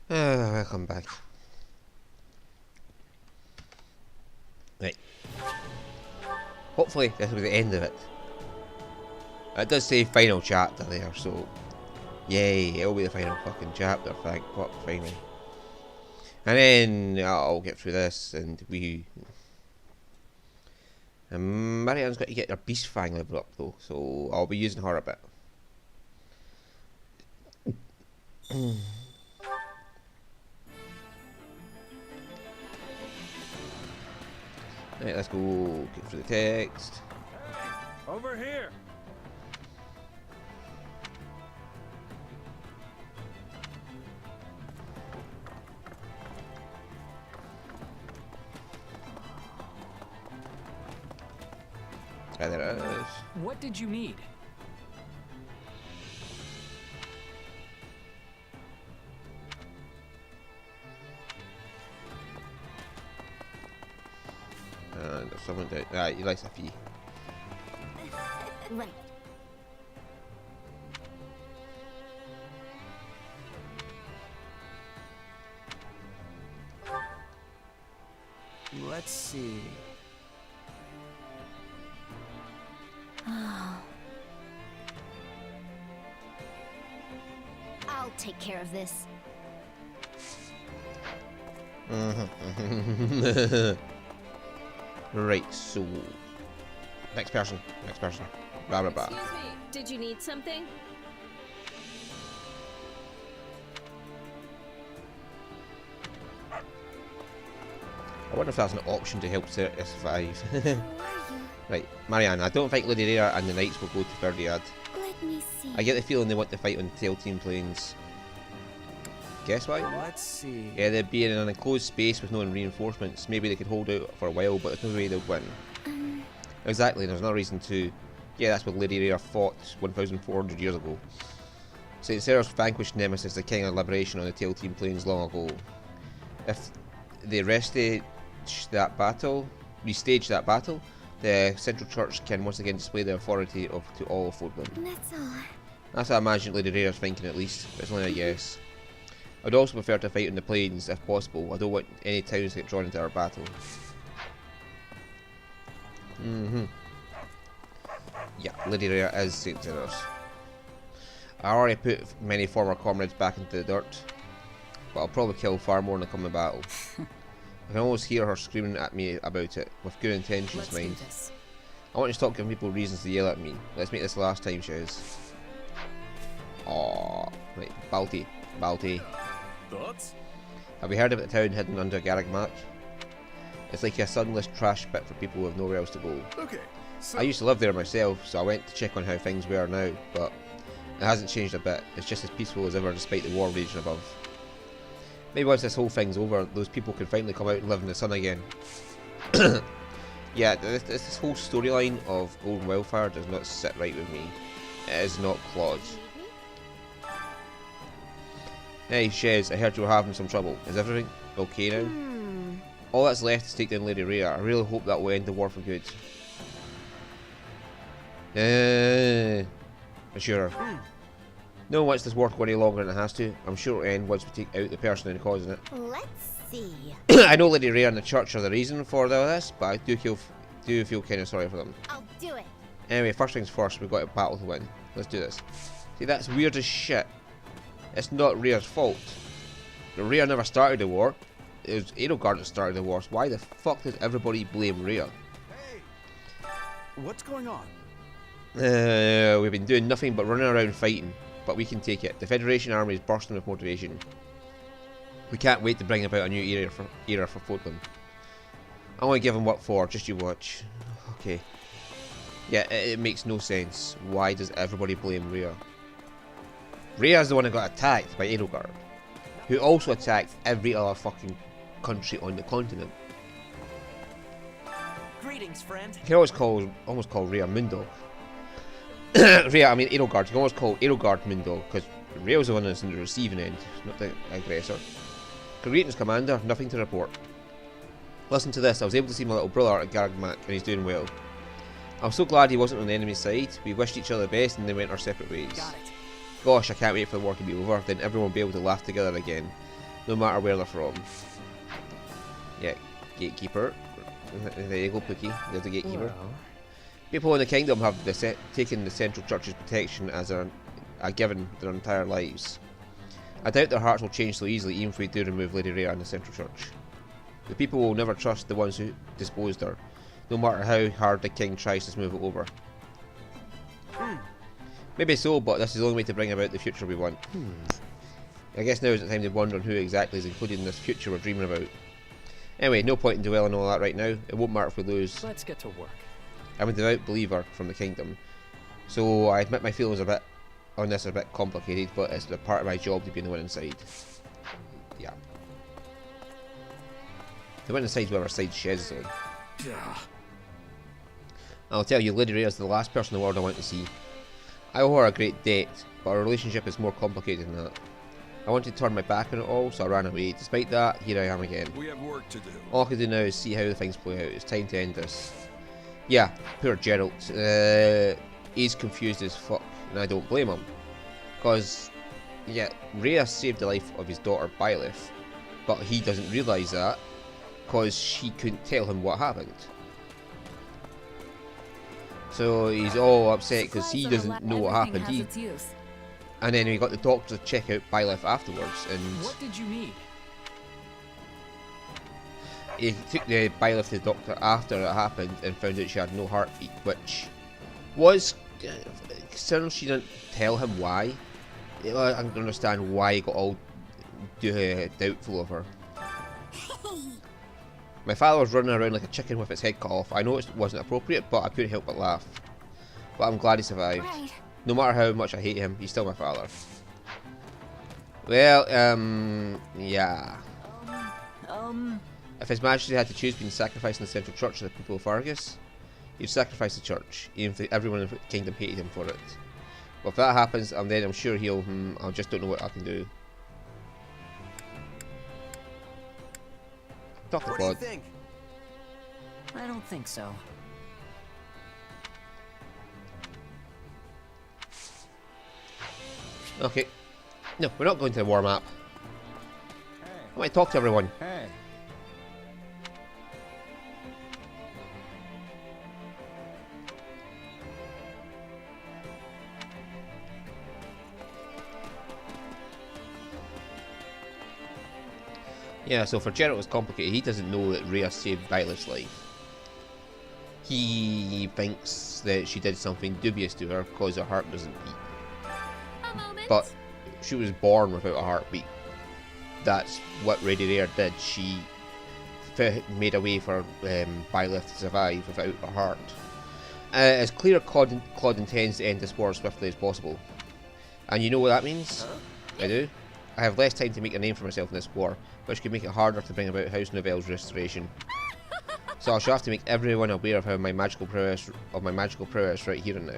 Welcome back. Right. Hopefully this will be the end of it. It does say final chapter there, so yay, it'll be the final fucking chapter, thank fuck, finally. And then I'll get through this and Marianne's got to get her Beast Fang level up though, so I'll be using her a bit. Right, let's go get through the text. Over here. Ah, there it is. What did you need? And there's someone down. Ah, he likes a fee. Right. Let's see. I'll take care of this. Right, so next person. Blah blah blah. Excuse me, did you need something? I wonder if that's an option to help survive. Who are you? Right, Marianne, I don't think Lady Rhea and the Knights will go to Verdiad. Let me see. I get the feeling they want to fight on Tail Team Plains. Guess why? Let's see. Yeah, they'd be in an enclosed space with no reinforcements. Maybe they could hold out for a while, but there's no way they'll win. Exactly, there's no reason to. Yeah, that's what Lady Rhea fought 1,400 years ago. St. Sarah's vanquished Nemesis, the King of Liberation, on the Tail Team Plains long ago. If they restaged that battle, the Central Church can once again display their authority to all of Fordland. That's all. That's what I imagine Lady Rhea's thinking at least, but it's only a yes. I'd also prefer to fight on the plains if possible. I don't want any towns to get drawn into our battle. Yeah, Lady Rhea is St. Sarah's. I already put many former comrades back into the dirt, but I'll probably kill far more in the coming battle. I can almost hear her screaming at me about it, with good intentions, mind. I want to stop giving people reasons to yell at me. Let's make this the last time, Shez. Aww. Right, Balti. Thoughts? Have you heard about the town hidden under Garagmat? It's like a sunless trash pit for people with nowhere else to go. Okay. So I used to live there myself, so I went to check on how things were now, but it hasn't changed a bit. It's just as peaceful as ever despite the war raging above. Maybe once this whole thing's over, those people can finally come out and live in the sun again. Yeah, this whole storyline of Golden Wildfire does not sit right with me. It is not Claude's. Hey Shez, I heard you were having some trouble. Is everything okay now? All that's left is take down Lady Rhea. I really hope that will end the war for good. Sure. No one wants this war to go any longer than it has to. I'm sure it'll end once we take out the person in causing it. Let's see. I know Lady Rhea and the church are the reason for all this, but I do feel kind of sorry for them. I'll do it. Anyway, first things first, we've got a battle to win. Let's do this. See, that's weird as shit. It's not Rhea's fault. Rhea never started the war. It was Edelgard that started the war, so why the fuck does everybody blame Rhea? Hey, what's going on? We've been doing nothing but running around fighting, but we can take it. The Federation army is bursting with motivation. We can't wait to bring about a new era for Fordland. I want to give them what for, just you watch. Okay. Yeah, it makes no sense. Why does everybody blame Rhea? Rhea's the one who got attacked by Edelgard, who also attacked every other fucking country on the continent. Greetings, friend. You can almost call Rhea Moondog. Rhea, I mean Edelgard. You can always call Edelgard Moondog, because Rhea's the one that's in the receiving end, not the aggressor. Greetings, Commander. Nothing to report. Listen to this. I was able to see my little brother at Garagmak, and he's doing well. I'm so glad he wasn't on the enemy's side. We wished each other the best, and then went our separate ways. Got it. Gosh, I can't wait for the war to be over. Then everyone will be able to laugh together again. no matter where they're from. Yeah, gatekeeper. There you go, Pookie. There's the gatekeeper. Well, People in the kingdom have taken the central church's protection as a given their entire lives. I doubt their hearts will change so easily, even if we do remove Lady Rhea in the central church. The people will never trust the ones who disposed her, no matter how hard the king tries to smooth it over. Maybe so, but this is the only way to bring about the future we want. I guess now is the time to wonder on who exactly is included in this future we're dreaming about. Anyway, no point in dwelling on all that right now. It won't matter if we lose. let's get to work. I'm a devout believer from the kingdom, so I admit my feelings on this are a bit complicated, but it's a part of my job to be on the winning side. Yeah. The winning side's whatever side Shez is on. I'll tell you, Lady Rhea is the last person in the world I want to see. I owe her a great debt, but our relationship is more complicated than that. I wanted to turn my back on it all, so I ran away. Despite that, here I am again. We have work to do. All I can do now is see how the things play out. It's time to end this. Yeah, poor Geralt. He's confused as fuck, and I don't blame him. Because, yeah, Rhea saved the life of his daughter Byleth, but he doesn't realise that, because she couldn't tell him what happened. So he's all upset because he doesn't know what happened. And then we got the doctor to check out Byleth afterwards, and What did you need? he took the Byleth to the doctor after it happened and found out she had no heartbeat, which was considering she didn't tell him why. I can understand why he got all doubtful of her. My father was running around like a chicken with its head cut off. I know it wasn't appropriate, but I couldn't help but laugh. But I'm glad he survived. Right. No matter how much I hate him, he's still my father. Well, yeah. If His Majesty had to choose between sacrificing the central church or the people of Argus, he'd sacrifice the church, even if everyone in the kingdom hated him for it. But if that happens, then I'm sure he'll, I just don't know what I can do. Dr. What do you Claude. think? I don't think so. Okay. No, we're not going to the war map. Hey. I might talk to everyone. Hey. Yeah, so for Geralt it's complicated. He doesn't know that Rhea saved Byleth's life. He thinks that she did something dubious to her because her heart doesn't beat. A moment. But she was born without a heartbeat. That's what Lady Rhea did. She made a way for Byleth to survive without a heart. It's clear Claude intends to end this war as swiftly as possible. And you know what that means? I do. I have less time to make a name for myself in this war, which could make it harder to bring about House Novelle's restoration. So I shall have to make everyone aware of my magical prowess right here and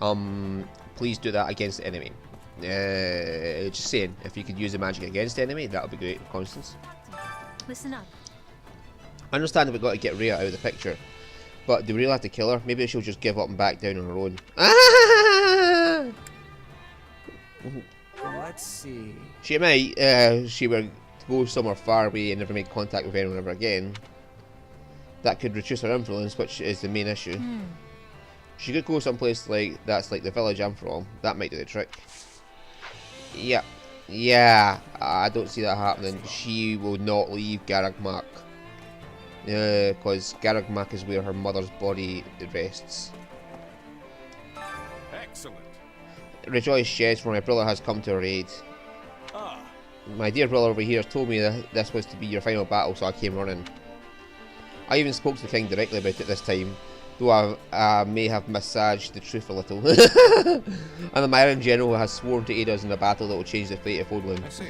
now. Please do that against the enemy. Just saying, if you could use the magic against the enemy, that would be great, Constance. Listen up. I understand that we've got to get Rhea out of the picture, but do we really have to kill her? Maybe she'll just give up and back down on her own. Let's see. She might, she were to go somewhere far away and never make contact with anyone ever again. That could reduce her influence, which is the main issue. She could go someplace like that's like the village I'm from. That might do the trick. Yeah, yeah. I don't see that happening. She will not leave Garagmak. Because Garagmak is where her mother's body rests. Excellent. Rejoice, Shez, for my brother has come to her aid. Ah, My dear brother over here has told me that this was to be your final battle, so I came running. I even spoke to the king directly about it this time, though I may have massaged the truth a little. And the Myron General has sworn to aid us in a battle that will change the fate of Odlin. I see.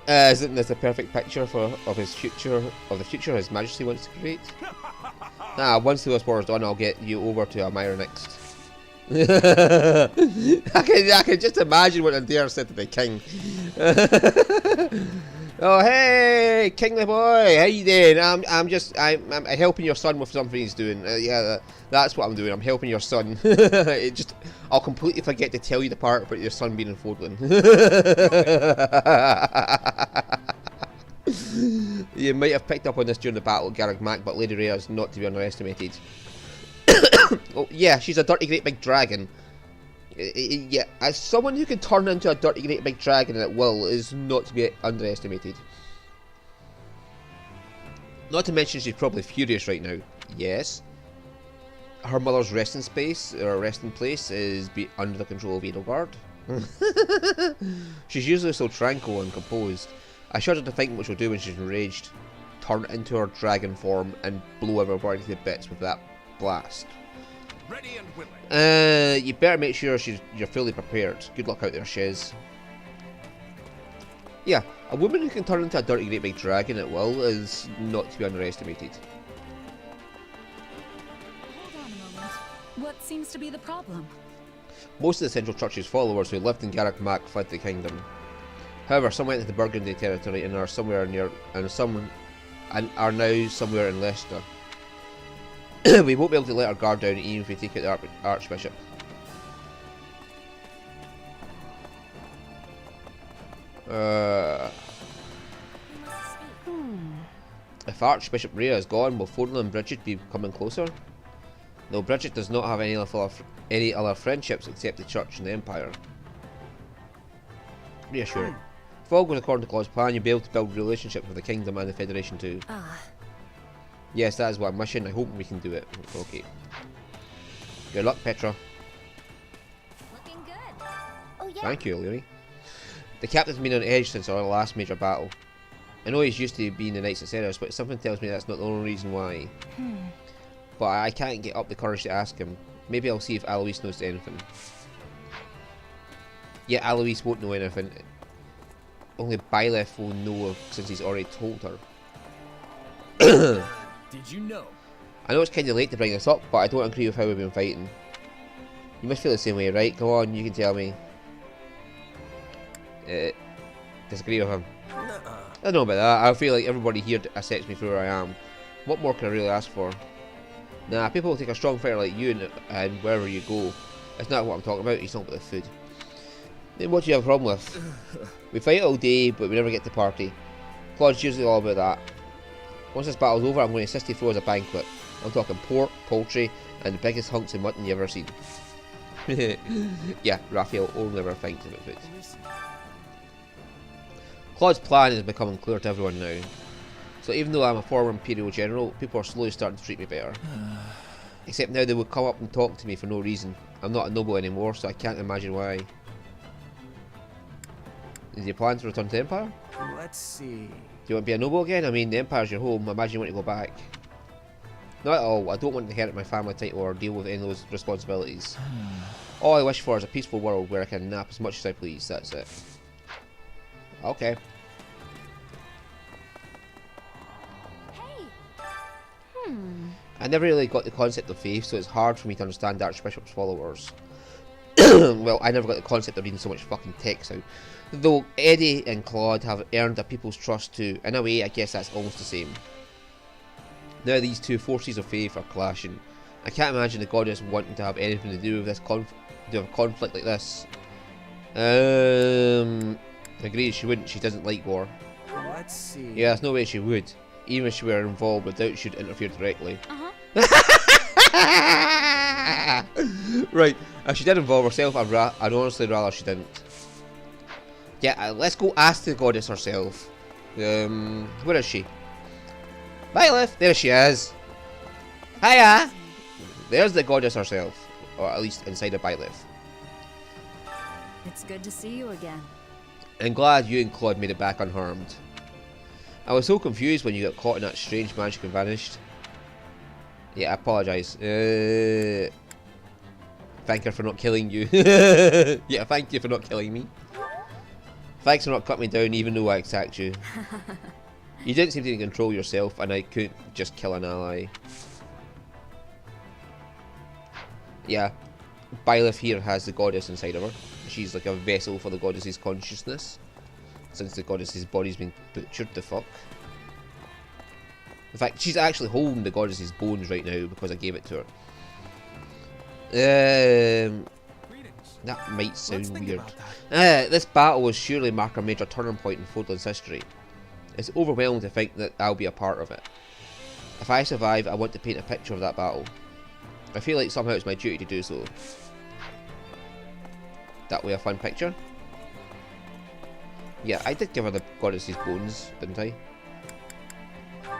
Isn't this a perfect picture of the future His Majesty wants to create? Once the war's done, I'll get you over to Amira next. I can just imagine what Adair said to the king. Oh hey, Kingly boy, how you doing? I'm helping your son with something he's doing. Yeah, that's what I'm doing. I'm helping your son. I'll completely forget to tell you the part about your son being in Fordland. You might have picked up on this during the battle of Garreg Mach, but Lady Rhea is not to be underestimated. Oh yeah, she's a dirty great big dragon. Yeah, as someone who can turn into a dirty great big dragon at will is not to be underestimated. Not to mention she's probably furious right now. Yes. Her mother's resting space, or resting place, is under the control of Edelgard. She's usually so tranquil and composed. I shudder to think what she'll do when she's enraged. Turn into her dragon form and blow everybody to bits with that blast. Ready and willing. You better make sure you're fully prepared. Good luck out there, Shiz. Yeah, a woman who can turn into a dirty great big dragon at will is not to be underestimated. Hold on a moment. What seems to be the problem? Most of the Central Church's followers who lived in Garreg Mach fled the kingdom. However, some went into Burgundy territory and are somewhere near, and some are now somewhere in Leicester. We won't be able to let our guard down even if we take out the Archbishop. If Archbishop Rhea is gone, will Fordland and Bridget be coming closer? No, Bridget does not have any other friendships except the Church and the Empire. Reassuring. If all goes according to Claude's plan, you'll be able to build relationships with the Kingdom and the Federation too. Yes, that is one mission. I hope we can do it. Okay. Good luck, Petra. Looking good. Oh yeah. Thank you, Leonie. The captain's been on edge since our last major battle. I know he's used to being the Knights of Ceres, but something tells me that's not the only reason why. But I can't get up the courage to ask him. Maybe I'll see if Alois knows anything. Yeah, Alois won't know anything. Only Byleth will know since he's already told her. Did you know? I know it's kind of late to bring this up, but I don't agree with how we've been fighting. You must feel the same way, right? Come on, you can tell me. Disagree with him. I don't know about that. I feel like everybody here accepts me for who I am. What more can I really ask for? Nah, people will take a strong fighter like you and wherever you go. It's not what I'm talking about, it's not about the food. Then what do you have a problem with? We fight all day, but we never get to party. Claude's usually all about that. Once this battle's over, I'm going to insist he throws a banquet. I'm talking pork, poultry, and the biggest hunks of mutton you've ever seen. Yeah, Raphael only ever thinks about food. Claude's plan is becoming clear to everyone now. So even though I'm a former Imperial General, people are slowly starting to treat me better. Except now they will come up and talk to me for no reason. I'm not a noble anymore, so I can't imagine why. Is your plan to return to the Empire? Let's see. Do you want to be a noble again? I mean, the Empire's your home. I imagine you want to go back. Not at all. I don't want to inherit my family title or deal with any of those responsibilities. All I wish for is a peaceful world where I can nap as much as I please. That's it. Okay. Hey. I never really got the concept of faith, so it's hard for me to understand the Archbishop's followers. Well, I never got the concept of reading so much fucking text out. Though Eddie and Claude have earned a people's trust too. In a way, I guess that's almost the same. Now these two forces of faith are clashing. I can't imagine the goddess wanting to have anything to do with this conflict like this. Agreed, she wouldn't. She doesn't like war. Let's see. Yeah, there's no way she would. Even if she were involved, without she'd interfere directly. Right, if she did involve herself, I'd honestly rather she didn't. Yeah, let's go ask the goddess herself. Where is she? Byleth, there she is. Hiya! There's the goddess herself, or at least inside of Byleth. It's good to see you again. I'm glad you and Claude made it back unharmed. I was so confused when you got caught in that strange magic and vanished. Yeah, I apologise. Thank her for not killing you. Yeah, thank you for not killing me. Thanks for not cutting me down even though I attacked you. You didn't seem to control yourself and I couldn't just kill an ally. Yeah, Byleth here has the goddess inside of her. She's like a vessel for the goddess's consciousness. since the goddess's body's been butchered the fuck. In fact, she's actually holding the goddess's bones right now because I gave it to her. That might sound weird. This battle will surely mark a major turning point in Fodlan's history. It's overwhelming to think that I'll be a part of it. If I survive, I want to paint a picture of that battle. I feel like somehow it's my duty to do so. That way a fun picture? Yeah, I did give her the goddess's bones, didn't I?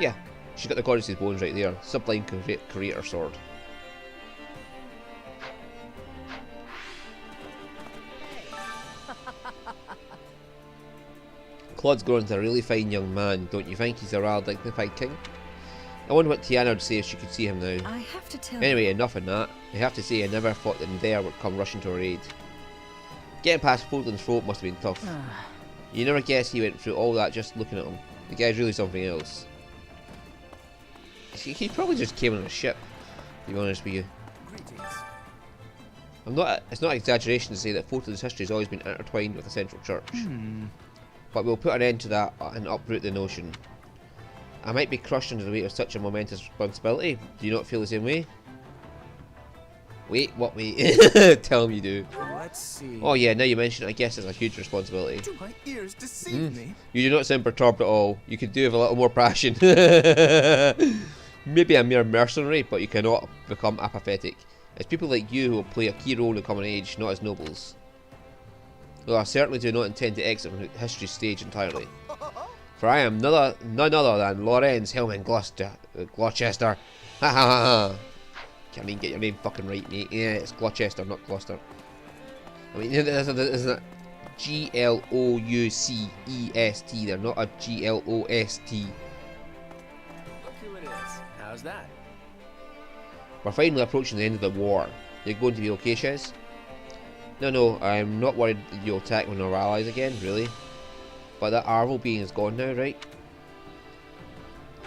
Yeah, she's got the goddess's bones right there. Sublime Creator Sword. Claude's grown into a really fine young man, don't you think? He's a rather dignified king. I wonder what Tiana would say if she could see him now. I have to tell Anyway, enough of that. I have to say I never thought that Nair would come rushing to our aid. Getting past Fodlan's throat must have been tough. You never guess he went through all that just looking at him. The guy's really something else. He probably just came on a ship, to be honest with you. It's not an exaggeration to say that Fodlan's history has always been intertwined with the Central Church. But we'll put an end to that and uproot the notion. I might be crushed under the weight of such a momentous responsibility. Do you not feel the same way? Wait, what wait? Tell me you do. Let's see. Oh yeah, now you mention it, I guess it's a huge responsibility. Do my ears deceive me? You do not sound perturbed at all. You could do with a little more passion. Maybe a mere mercenary, but you cannot become apathetic. It's people like you who will play a key role in the coming age, not as nobles. Though I certainly do not intend to exit from history's stage entirely. For I am none other than Lorenz Hillman Gloucester. Ha ha ha ha. Can't even get your name fucking right, mate. Yeah, it's Gloucester, not Gloucester. I mean, isn't it G-L-O-U-C-E-S-T? They're not a G-L-O-S-T. Look who it is. How's that? We're finally approaching the end of the war. You're going to be okay, Shez? No, I'm not worried that you'll attack when our allies again, really. But that Arvel being is gone now, right?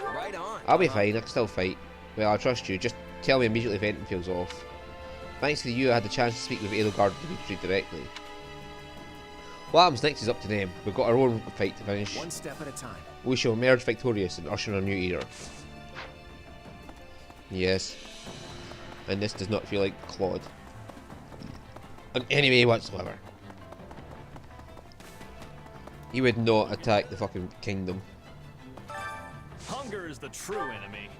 Right on. I'll be fine, I can still fight. Well, I trust you, just tell me immediately if anything feels off. Thanks to you, I had the chance to speak with Edelgard and Dimitri directly. What happens next is up to them. We've got our own fight to finish. One step at a time. We shall emerge victorious and usher in a new era. Yes. And this does not feel like Claude. In any way whatsoever. He would not attack the fucking kingdom. Hunger is the true enemy.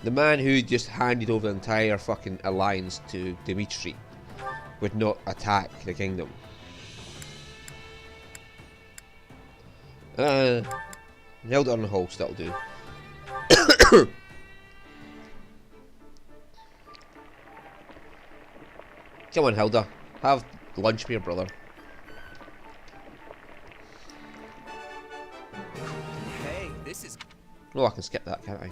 The man who just handed over the entire fucking alliance to Dimitri would not attack the kingdom. Held on the host, that'll do. Come on, Hilda. Have lunch with your brother. Hey, this is... No, I can skip that, can't I?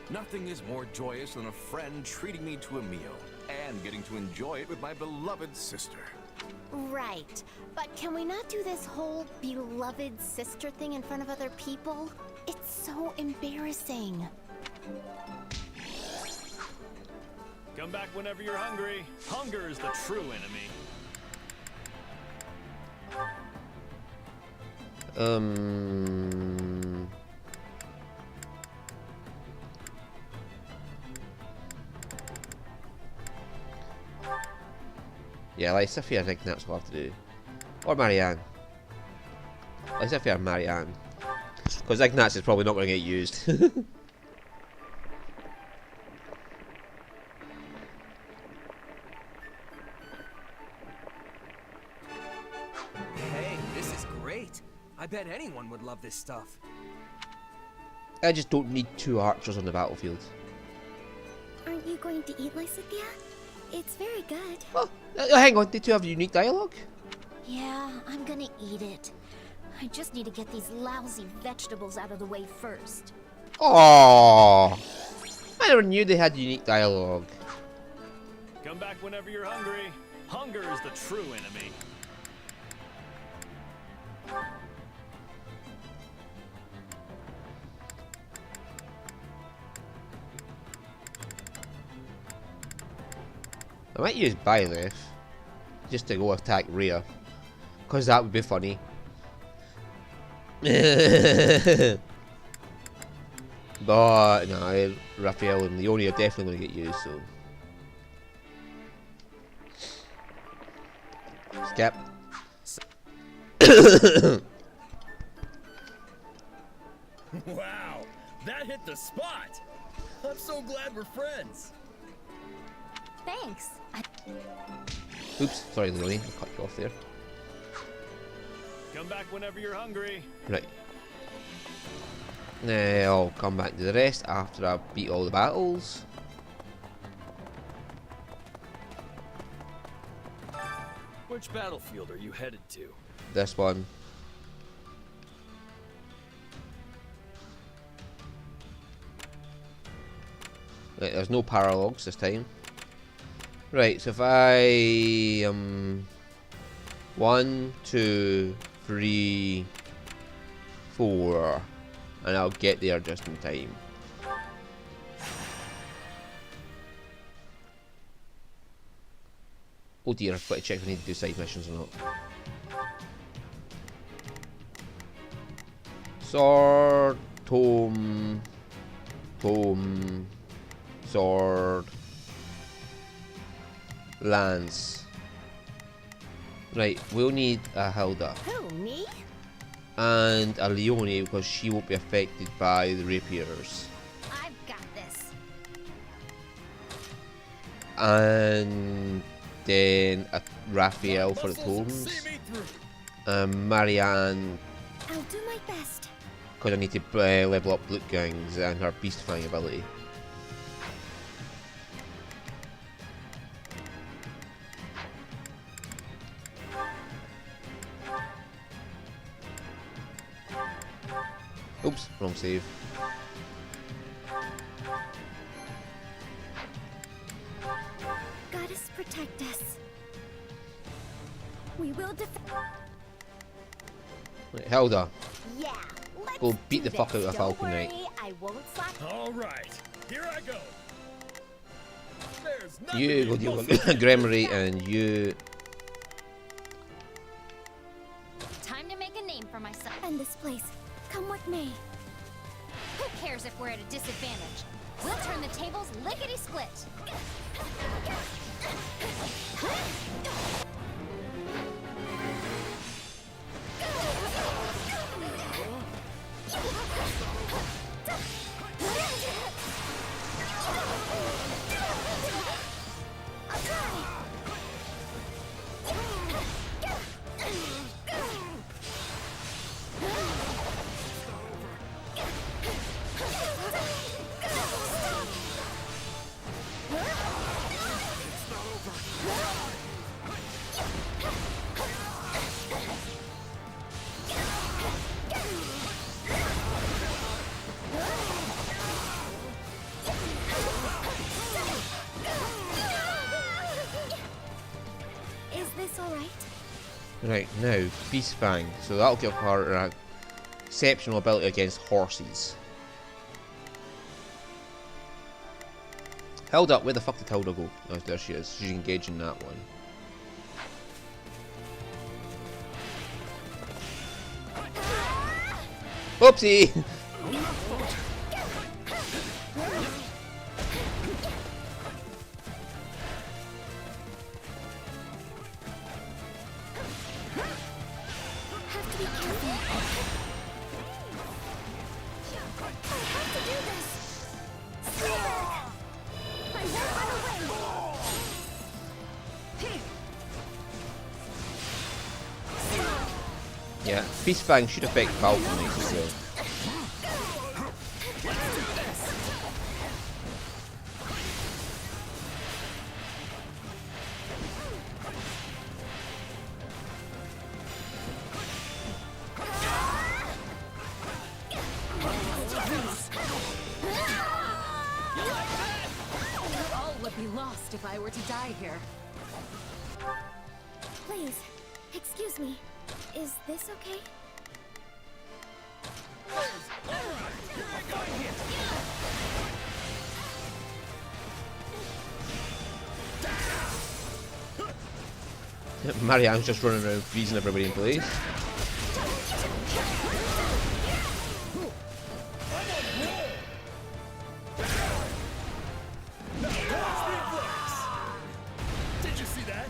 Nothing is more joyous than a friend treating me to a meal and getting to enjoy it with my beloved sister. Right. But can we not do this whole beloved sister thing in front of other people? It's so embarrassing. Come back whenever you're hungry. Hunger is the true enemy. Yeah, Lysithia, I think that's what I'll have to do. Or Marianne. Lysithia or Marianne. Because Ignatz is probably not going to get used. Hey, this is great. I bet anyone would love this stuff. I just don't need two archers on the battlefield. Aren't you going to eat Lysithia? It's very good. Oh, hang on, they two have unique dialogue? Yeah, I'm gonna eat it. I just need to get these lousy vegetables out of the way first. Oh, I never knew they had unique dialogue. Come back whenever you're hungry. Hunger is the true enemy. I might use Byleth. just to go attack Rhea, because that would be funny. But no, Raphael and Leone are definitely going to get used. So skip. Wow, that hit the spot. I'm so glad we're friends. Thanks. Oops, sorry Leone, I cut you off there. Come back whenever you're hungry. Right. Now I'll come back to the rest after I beat all the battles. Which battlefield are you headed to? This one. Right, there's no paralogs this time. Right, so if I 1, 2, 3, 4, and I'll get there just in time. Oh dear, I've got to check if I need to do side missions or not. Sword, tome, sword, lance. Right, we'll need a Hilda. Who, me? And a Leone because she won't be affected by the rapiers. I've got this. And then a Raphael for the tomes. Marianne I'll do my best. because I need to level up Blutgang's and her beastifying ability. Oops, wrong save. Goddess protect us. We will defend. Right, Hilda, Yeah, let's go beat do the fuck out this. of Falcon Don't Knight. worry, I won't slack. All right, here I go. There's nothing You go deal with Gremory and you. Time to make a name for myself. And this place. Come what may. Who cares if we're at a disadvantage? We'll turn the tables lickety-split. Is this alright? Right, now, Beast Fang. So that'll give her an exceptional ability against horses. Held up, where the fuck did Hilda go? Oh, there she is. She's engaged in that one. Oopsie! Have to be careful. I have to do this. Stay back. I won't run away. Yeah, Beast Fang should affect Falcon Knight as well. All would be lost if I were to die here. Please, excuse me. Is this okay? Marianne's just running around freezing everybody in place. Did you see that?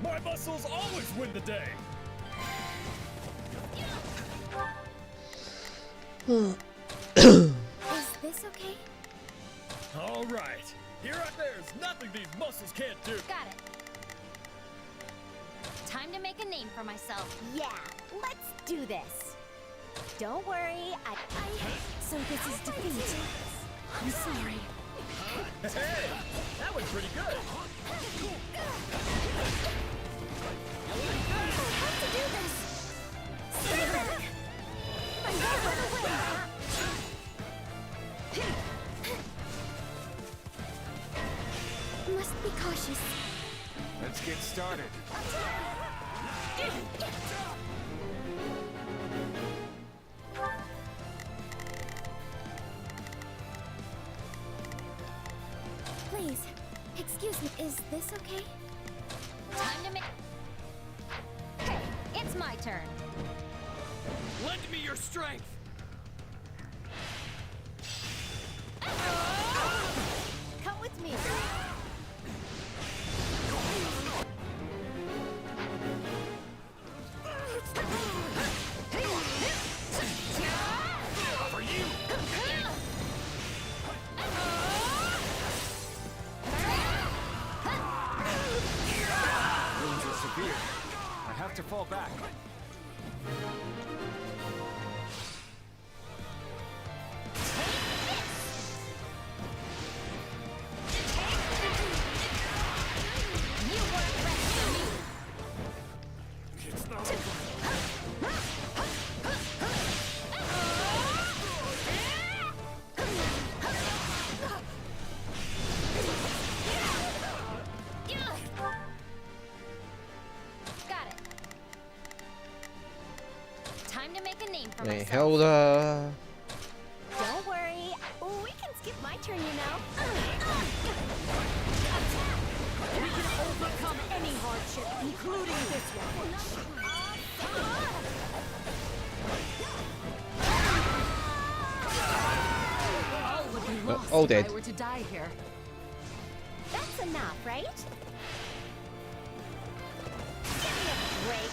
My muscles always win the day. Is this okay? All right. There's nothing these muscles can't do. Got it. Time to make a name for myself. Yeah, let's do this. Don't worry, So this is defeat. I'm sorry. Hey, that was pretty good. How to do this? Stay back! I won't run away! Must be cautious. Let's get started. Please, excuse me, is this okay? Time to make... Hey, it's my turn. Lend me your strength. come with me. For you. Wounds are severe. I have to fall back. You weren't ready for me. It's not over. Got it. Time to make a name for Hey, myself. Hilda. Don't worry, we can skip my turn, you know. We can overcome any hardship, including this one. All would be lost all if dead. I were to die here. That's enough, right? Give me a break.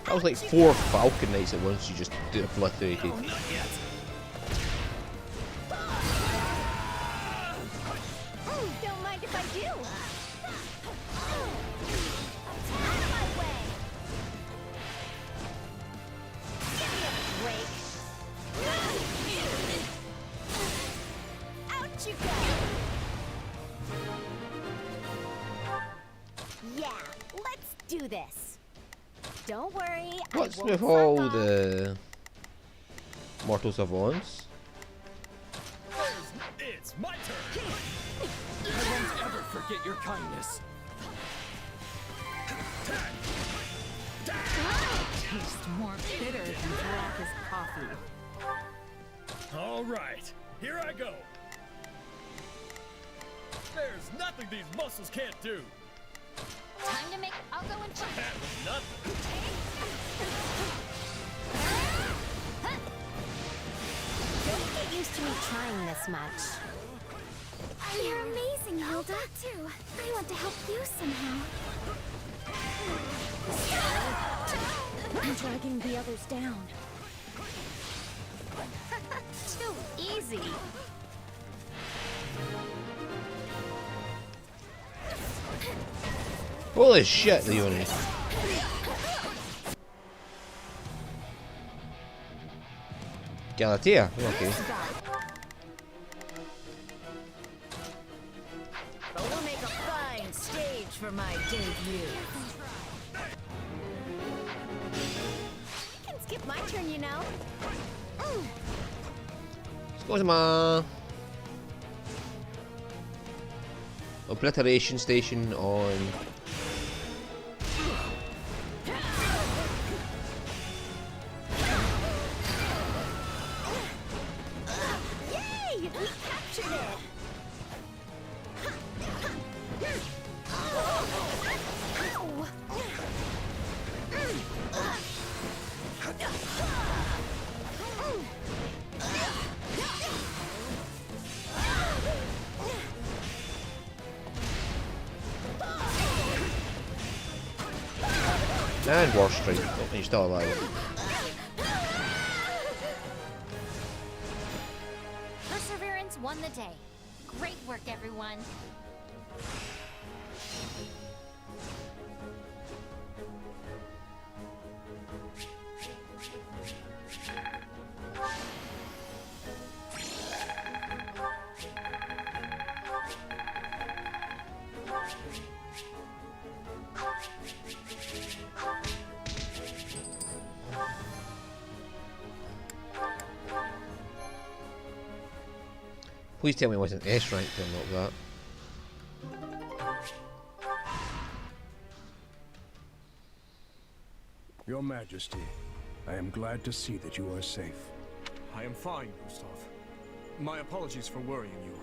That was like 4 Falcon Knights at once you just obliterated. Not yet. Don't mind if I do. Out of my way. Give me a break. Out you go. Yeah, let's do this. Don't worry, What's I won't with all fuck off. the mortal savants? It's my turn. I won't ever forget your kindness. Tastes more bitter than black as coffee. All right, here I go. There's nothing these muscles can't do. Time to make... I'll go in front. That was nothing. Don't get used to me trying this much. You're amazing, Hilda. Too. I want to help you somehow. I'm dragging the others down. Too easy. Holy shit, Leonie. Galatea, okay. But we'll make a fine stage for my debut. I can skip my turn, you know. Scusa. Obliteration station on. Yay! We captured it! And War Strike. Oh, he's still alive. Perseverance won the day. Great work, everyone. Please tell me it wasn't S rank to unlock that. Your Majesty, I am glad to see that you are safe. I am fine, Gustav. My apologies for worrying you.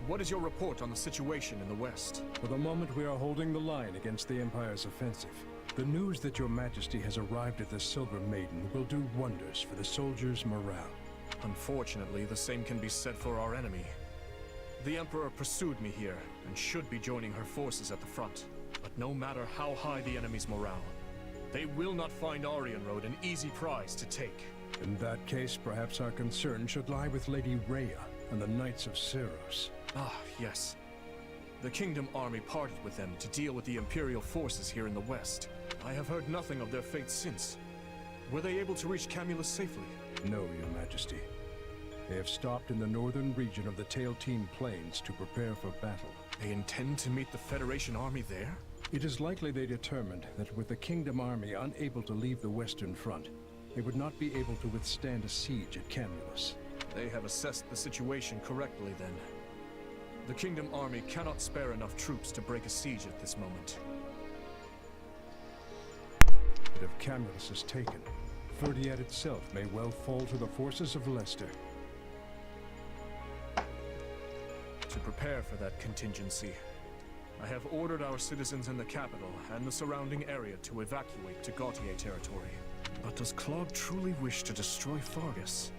What is your report on the situation in the West? For the moment, we are holding the line against the Empire's offensive. The news that Your Majesty has arrived at the Silver Maiden will do wonders for the soldiers' morale. Unfortunately, the same can be said for our enemy. The Emperor pursued me here, and should be joining her forces at the front. But no matter how high the enemy's morale, they will not find Aryan Road an easy prize to take. In that case, perhaps our concern should lie with Lady Rhea and the Knights of Syros. Ah, yes. The Kingdom army parted with them to deal with the Imperial forces here in the West. I have heard nothing of their fate since. Were they able to reach Camulus safely? No, Your Majesty. They have stopped in the northern region of the Tailtean Plains to prepare for battle. They intend to meet the Federation army there? It is likely they determined that with the Kingdom army unable to leave the Western Front, they would not be able to withstand a siege at Camulus. They have assessed the situation correctly then. The Kingdom army cannot spare enough troops to break a siege at this moment. But if Camulus is taken, Ferdiad itself may well fall to the forces of Leicester. To prepare for that contingency, I have ordered our citizens in the capital and the surrounding area to evacuate to Gautier territory. But does Claude truly wish to destroy Fargus?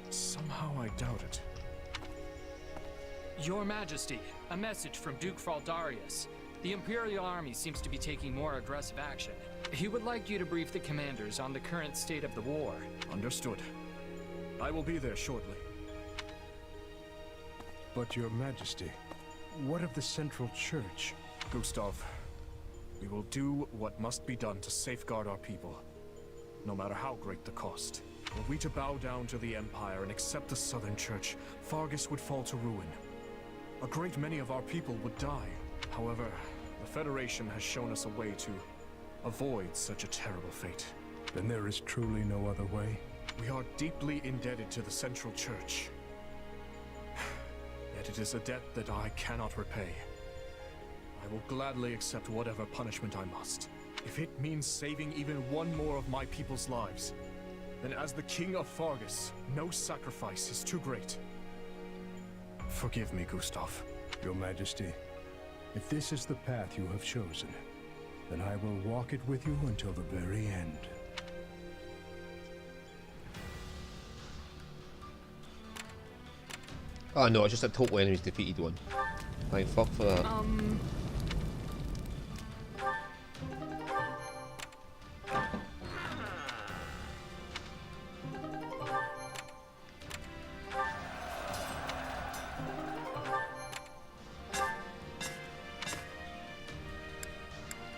Somehow I doubt it. Your Majesty, a message from Duke Fraldarius. The Imperial Army seems to be taking more aggressive action. He would like you to brief the commanders on the current state of the war. Understood. I will be there shortly. But Your Majesty, what of the Central Church? Gustav, we will do what must be done to safeguard our people, no matter how great the cost. Were we to bow down to the Empire and accept the Southern Church, Fargus would fall to ruin. A great many of our people would die. However, the Federation has shown us a way to avoid such a terrible fate. Then there is truly no other way? We are deeply indebted to the Central Church. Yet it is a debt that I cannot repay. I will gladly accept whatever punishment I must. If it means saving even one more of my people's lives, then as the King of Fargus, no sacrifice is too great. Forgive me, Gustav. Your Majesty, if this is the path you have chosen, then I will walk it with you until the very end. Oh no, it's just a total enemies defeated one. Thank fuck for that.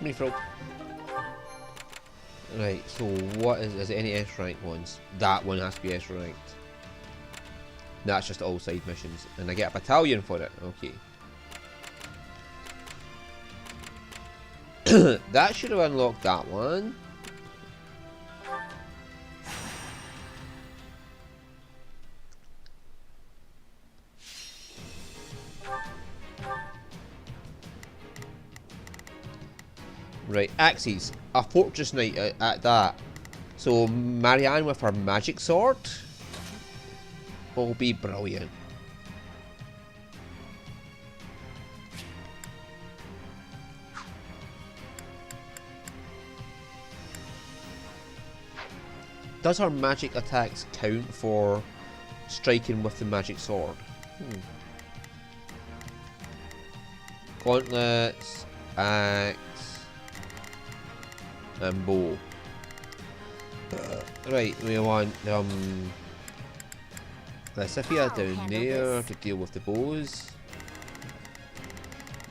Mini frog. Right, so what is it any S rank ones? That one has to be S ranked. That's just all side missions. And I get a battalion for it. Okay. That should have unlocked that one. Right, axes. A fortress knight at that. So Marianne with her magic sword will be brilliant. Does her magic attacks count for striking with the magic sword? Gauntlets, axe, and bow. Right, we want Lysithia down there to deal with the bows.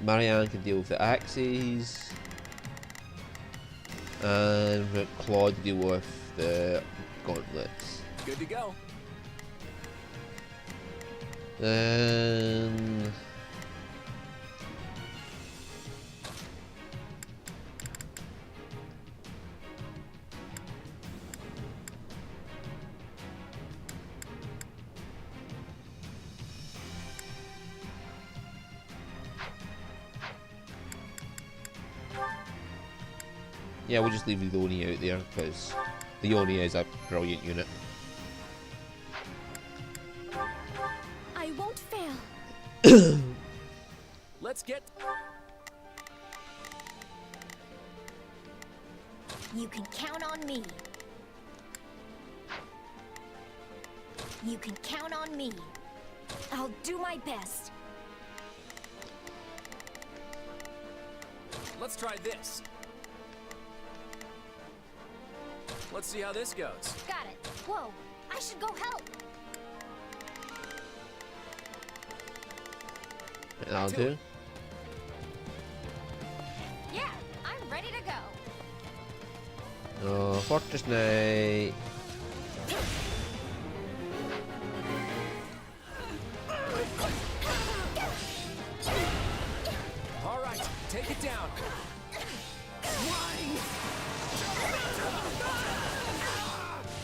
Marianne can deal with the axes. And we want Claude to deal with the gauntlets. Good to go. Then yeah, we'll just leave the Yoni out there because the Yoni is a brilliant unit. I won't fail. Let's get... You can count on me. You can count on me. I'll do my best. Let's try this. Let's see how this goes. Got it. Whoa, I should go help. That'll do. Yeah, I'm ready to go. Oh, Fortress Knight. All right, take it down.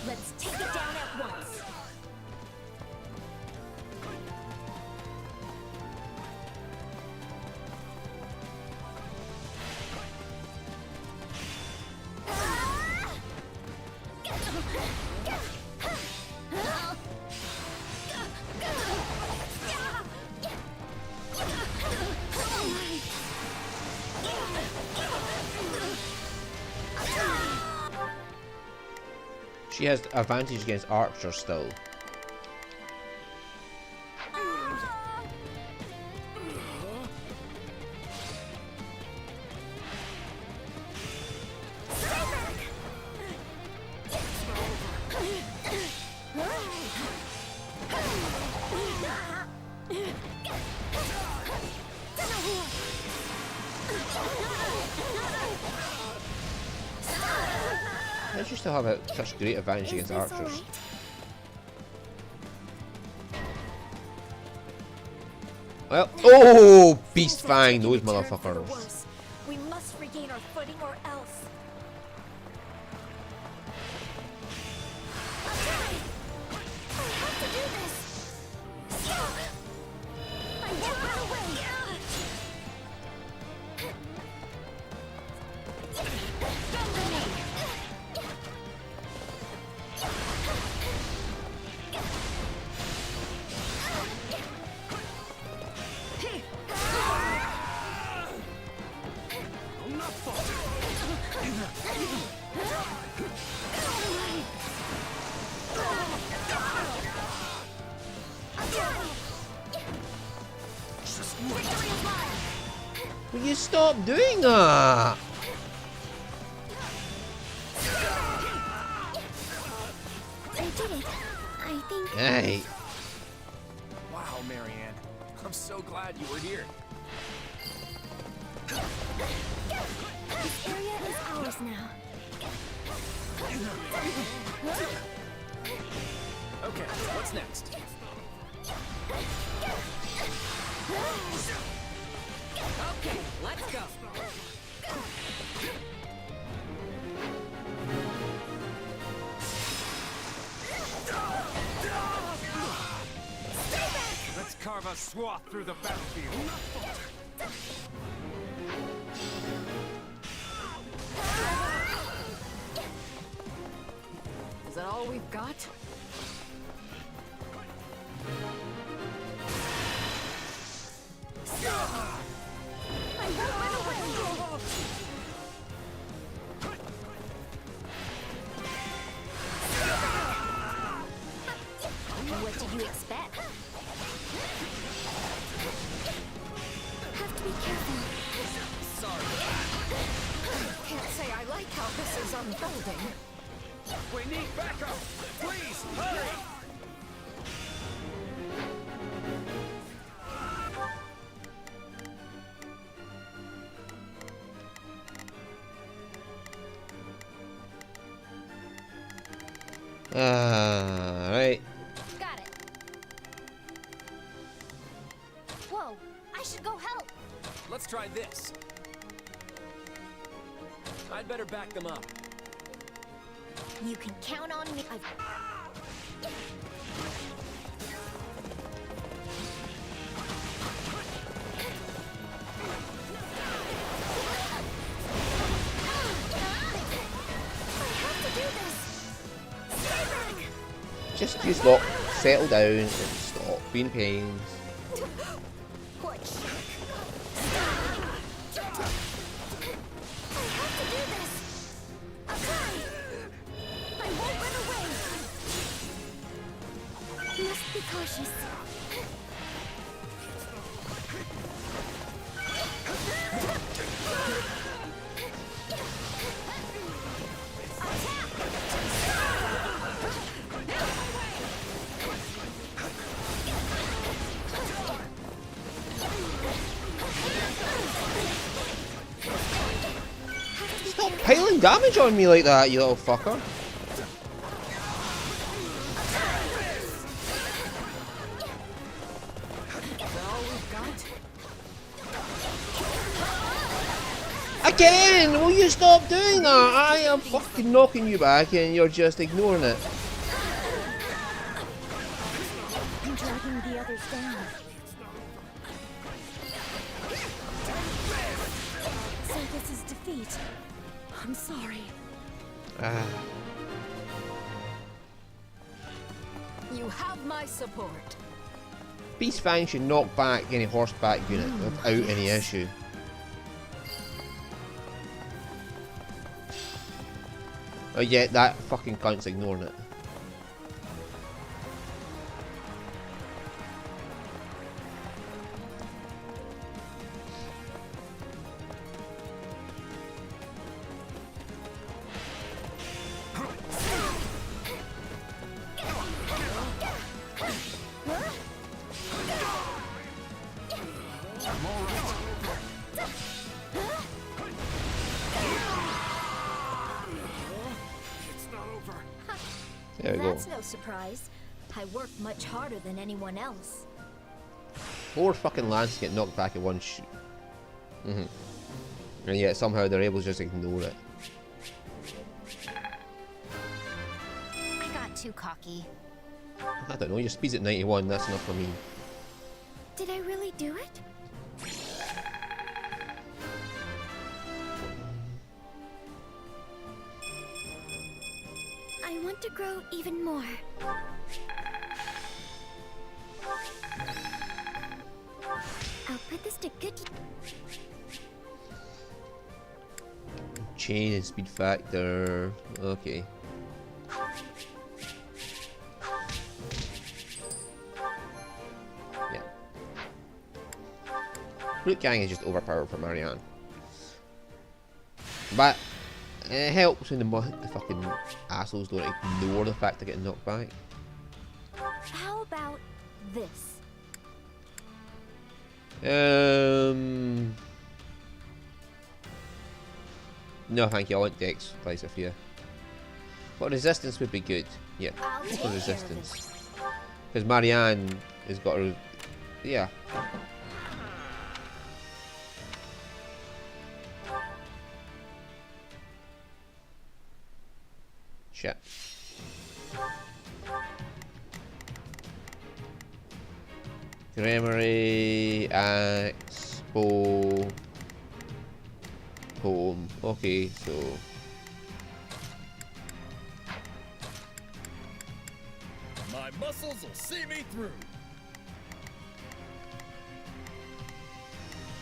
Let's take it down at once. She has advantage against archers still. How does she still have such great advantage against archers? Well, oh, Beast Fang, those motherfuckers. We must regain our footing or else. I have to do this. I won't run away. Will you stop doing that? I did it. I think. Hey. Wow, Marianne. I'm so glad you were here. This area is ours now. Okay, what's next? Okay, let's go. Let's carve a swath through the battlefield. Is that all we've got? I won't run away. What did you expect? Have to be careful. Sorry. Can't say I like how this is unfolding. We need backup! Please, hurry! Right. Got it. Whoa, I should go help. Let's try this. I'd better back them up. You can count on me. Just lot, settle down and stop being pains. What? I have to do this. I'll try. I won't run away. Must be cautious. Stop piling damage on me like that, you little fucker. Again! Will you stop doing that? I am fucking knocking you back and you're just ignoring it. I'm dragging the others down. So this is defeat. I'm sorry. You have my support. Beast Fang should knock back any horseback unit without any issue. Oh yeah, that fucking cunt's ignoring it. There we go. That's no surprise. I work much harder than anyone else. 4 fucking lances get knocked back at one shoot. And yet somehow they're able to just ignore it. I got too cocky. I don't know, your speed's at 91, that's enough for me. Did I really do it? I want to grow even more. I'll put this to good Chain and speed factor. Okay. Yeah. Root Gang is just overpowered for Marianne. But it helps when the fucking assholes don't ignore the fact they're getting knocked back. How about this? No, thank you. I want Dex, Price of Fear. But resistance would be good. Yeah, I'll go take for care of resistance. Because Marianne has got her. Yeah. Shit. Grammary, axe, bow, poem. Okay, so My muscles will see me through.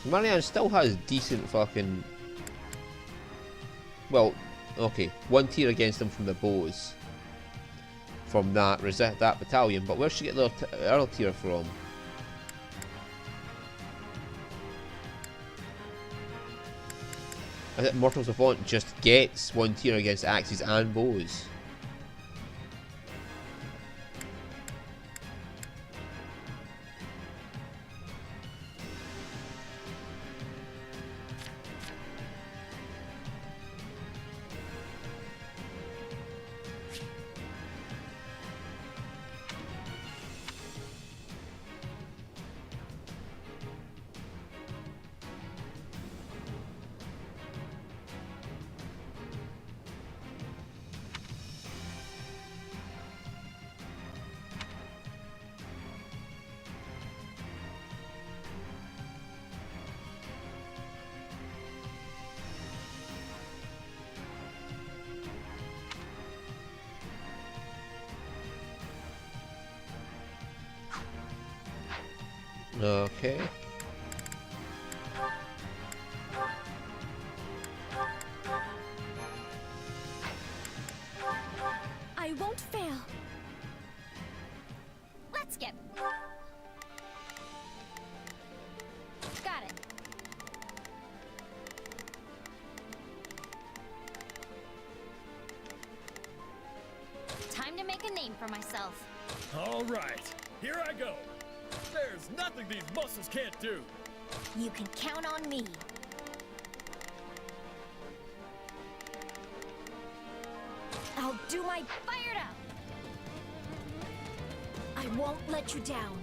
Marianne still has decent fucking. Well, okay, 1 tier against them from the bows. From that that battalion, but where'd she get the other tier from? I think Mortals of Vaunt just gets one tier against axes and bows. Okay. I won't fail. Let's get... Got it. Time to make a name for myself. All right, here I go. There's nothing these muscles can't do. You can count on me. I'll do my... Fired up! I won't let you down.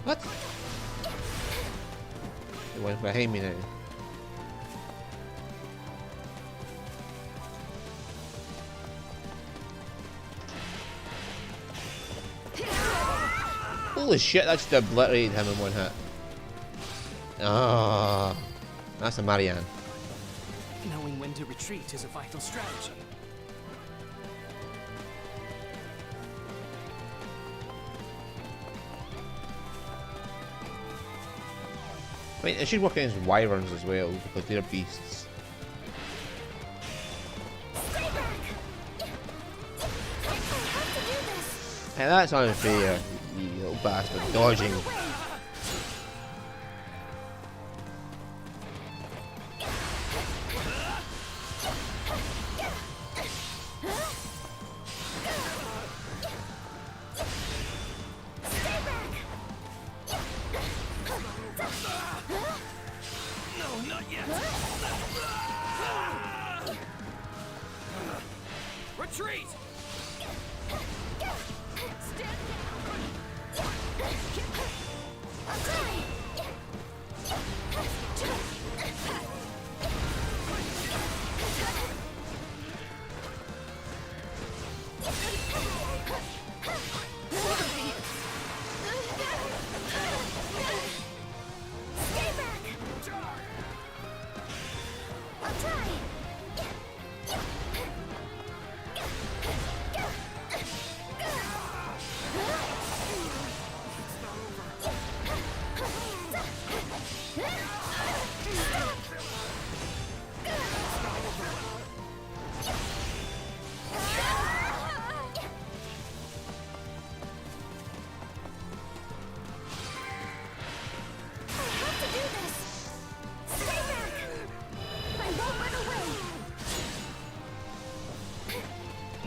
What? It went behind me now. Holy shit, that just obliterated him in one hit. Ah, that's a Marianne. Knowing when to retreat is a vital strategy. I mean, it should work against wyverns as well, because they're beasts. Hey, that's unfair, you little bastard. Dodging. Retreat!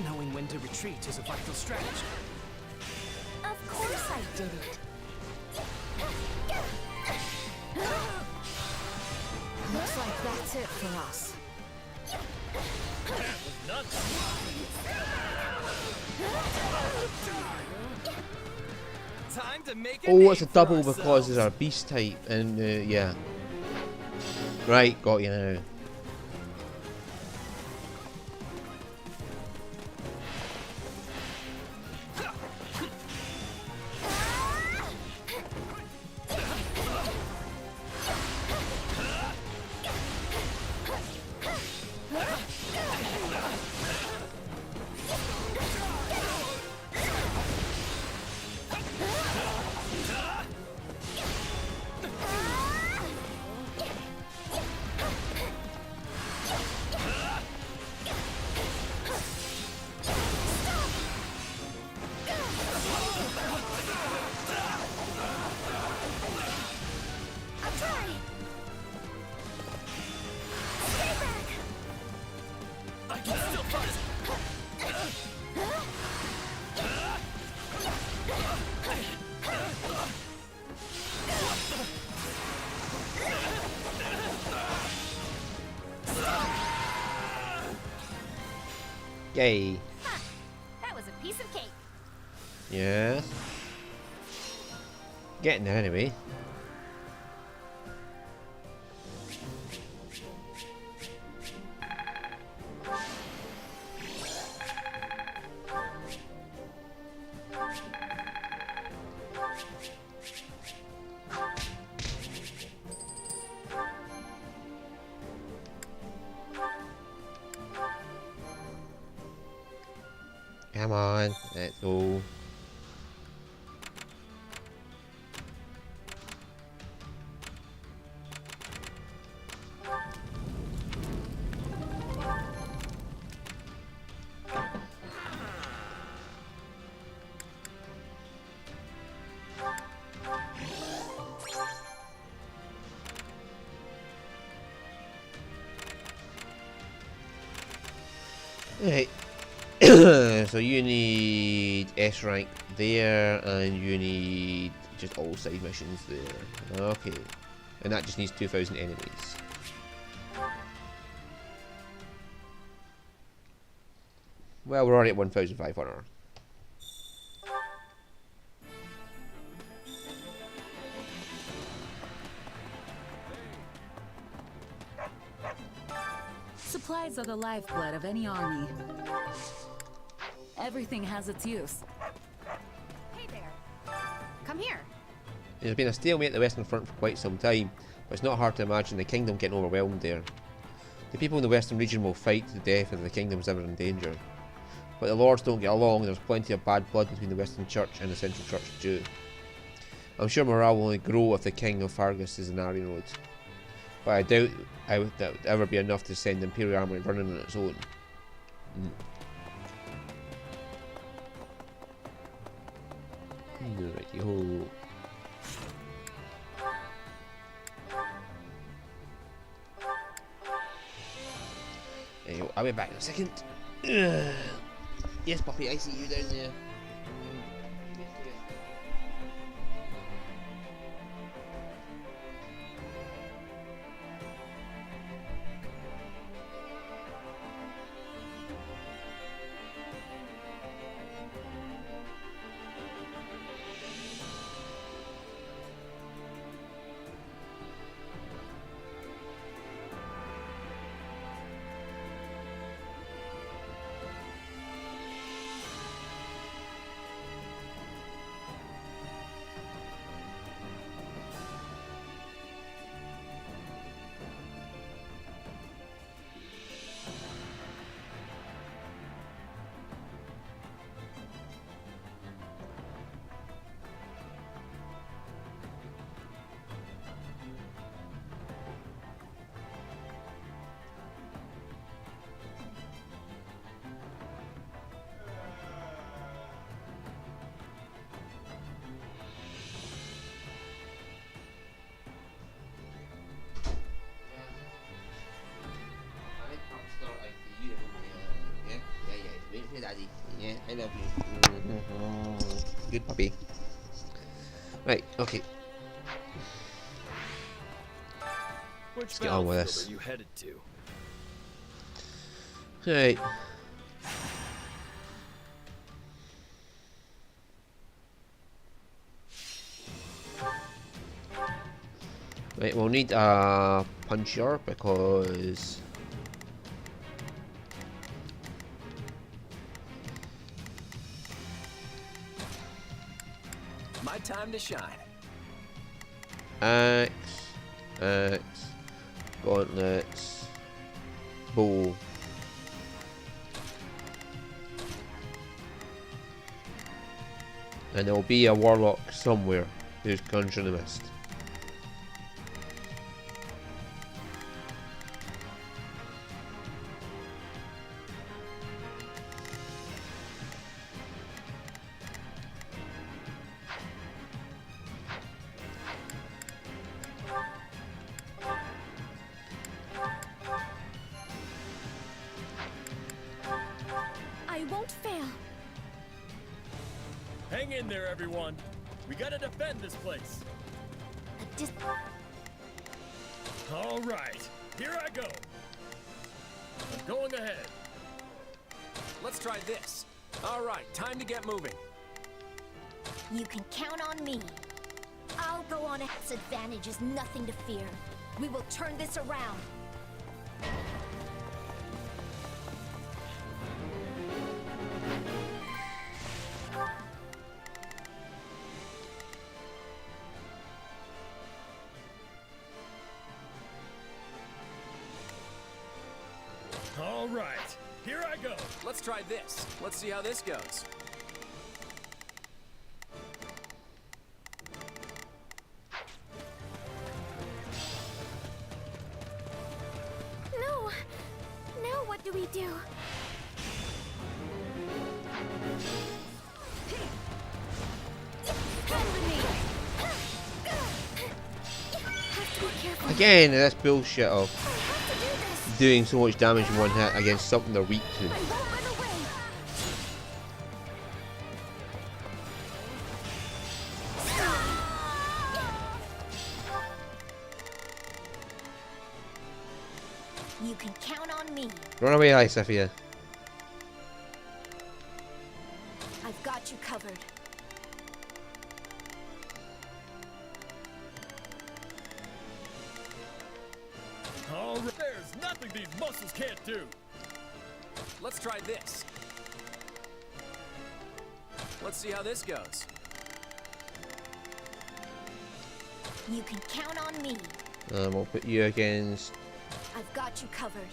Knowing when to retreat is a vital strategy. Of course I did it. Looks like that's it for us. Time to make Oh, it's a double because there's a beast type, and yeah. Right, got you now. Okay. Ha! That was a piece of cake. Yeah. Getting there anyway. Come on, let's go. Right. So you need S rank there, and you need just all side missions there. Okay. And that just needs 2,000 enemies. Well, we're already at 1,500. Supplies are the lifeblood of any army. Everything has its use. Hey there. Come here. There's been a stalemate at the Western Front for quite some time, but it's not hard to imagine the kingdom getting overwhelmed there. The people in the Western region will fight to the death if the kingdom's ever in danger. But the lords don't get along, and there's plenty of bad blood between the Western Church and the Central Church too. I'm sure morale will only grow if the King of Fargus is in Aryan Road. But I doubt that would ever be enough to send the Imperial army running on its own. Righty-ho. There you go. I'll be back in a second. Yes, puppy, I see you down there. Daddy. Yeah, I love you. Good puppy. Right, okay. Let's get on with this. Are you headed to? Right. Right, we'll need a puncher because My time to shine. axe, gauntlets, bow. And there will be a warlock somewhere who's conjuring the mist. I won't fail. Hang in there, everyone. We gotta defend this place. All right, here I go. I'm going ahead. Let's try this. All right, time to get moving. You can count on me. I'll go on. Its advantage is nothing to fear. We will turn this around. All right, here I go. Let's try this. Let's see how this goes. No. Now what do we do? Have to be careful. Again, that's bullshit of I have to do this. doing so much damage in one hit against something they're weak to. I won't run away. You can count on me. Run away, Isafia. I've got you covered. All right, there's nothing these muscles can't do. Let's try this. Let's see how this goes. You can count on me. We'll put you against. I've got you covered.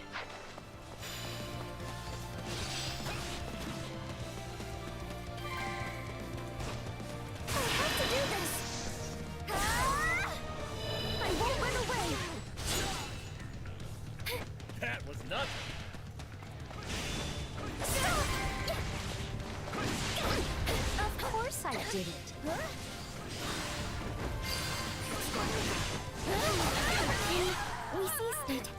I have to do this. Ah! I won't run away. That was nothing. Of course I did it. We seized it.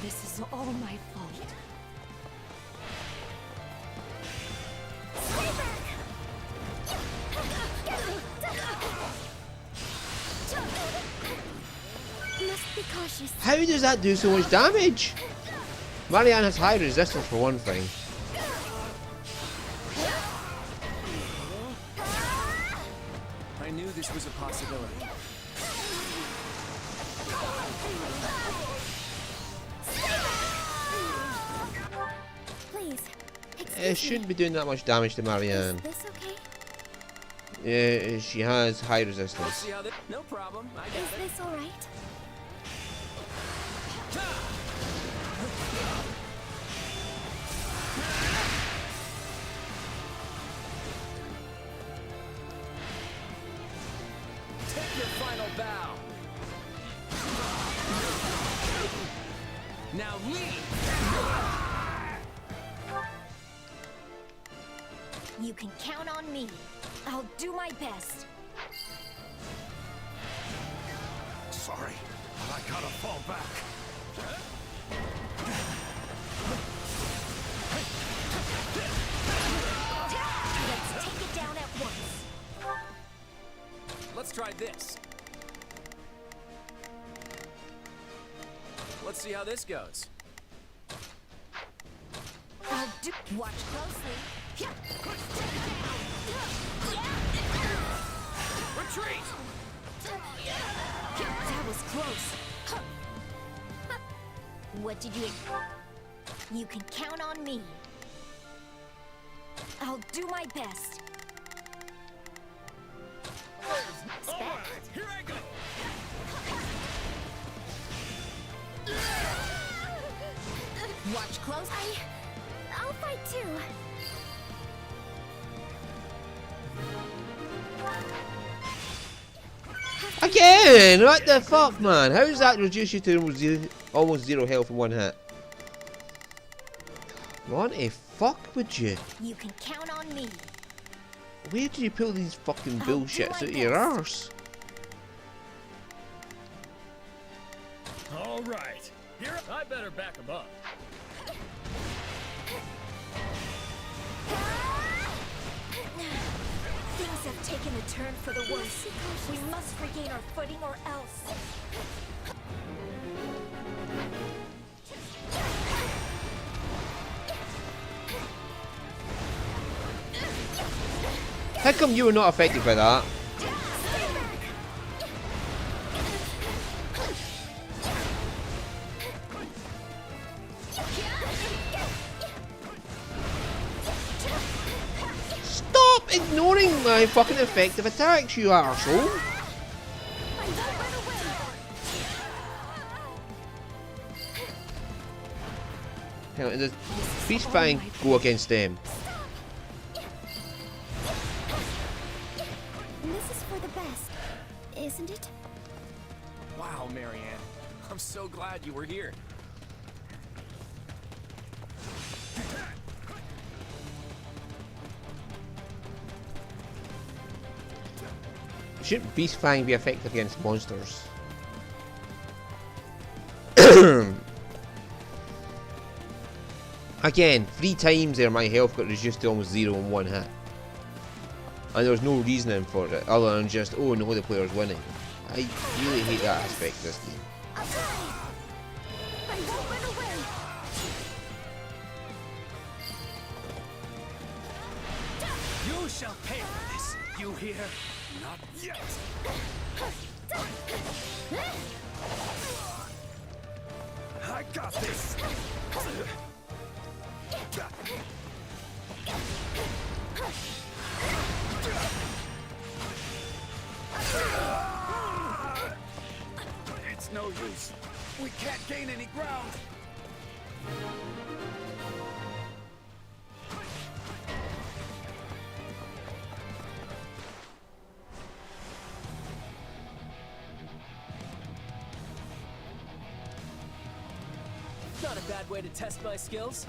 This is all my fault. Must be cautious. How does that do so much damage? Marianne has high resistance for one thing. I knew this was a possibility. Please. It shouldn't be doing that much damage to Marianne. Is this okay? Yeah, she has high Let's resistance. see how this. No problem. I Is got it. this alright? Take your final bow. Now leave. You can count on me. I'll do my best. Sorry, but I gotta fall back. Let's take it down at once. Let's try this. Let's see how this goes. I'll do. Watch closely. Retreat! That was close. What did you... You can count on me. I'll do my best. All right, here I go. Watch close. I'll fight too. Again! What the fuck, man? How does that reduce you to almost zero health in one hit? What a fuck would you? You can count on me. Where do you pull these fucking I'll do bullshits my out of your best. arse? All right, here I better back him up. Things Things have taken a turn for the worse. We must regain our footing or else. How come you were not affected by that? Stop ignoring my fucking effective attacks, you arsehole! Hang on, does Beast Fang go against them? This is for the best, isn't it? Wow, Marianne. I'm so glad you were here. Shouldn't Beast Fang be effective against monsters? Again, 3 times there my health got reduced to almost 0 in 1 hit. And there was no reasoning for it, other than just, oh no, the player's winning. I really hate that aspect of this game. I won't run away. You shall pay for this. You hear? Not yet. I got this. It's no use. We can't gain any ground. Not a bad way to test my skills.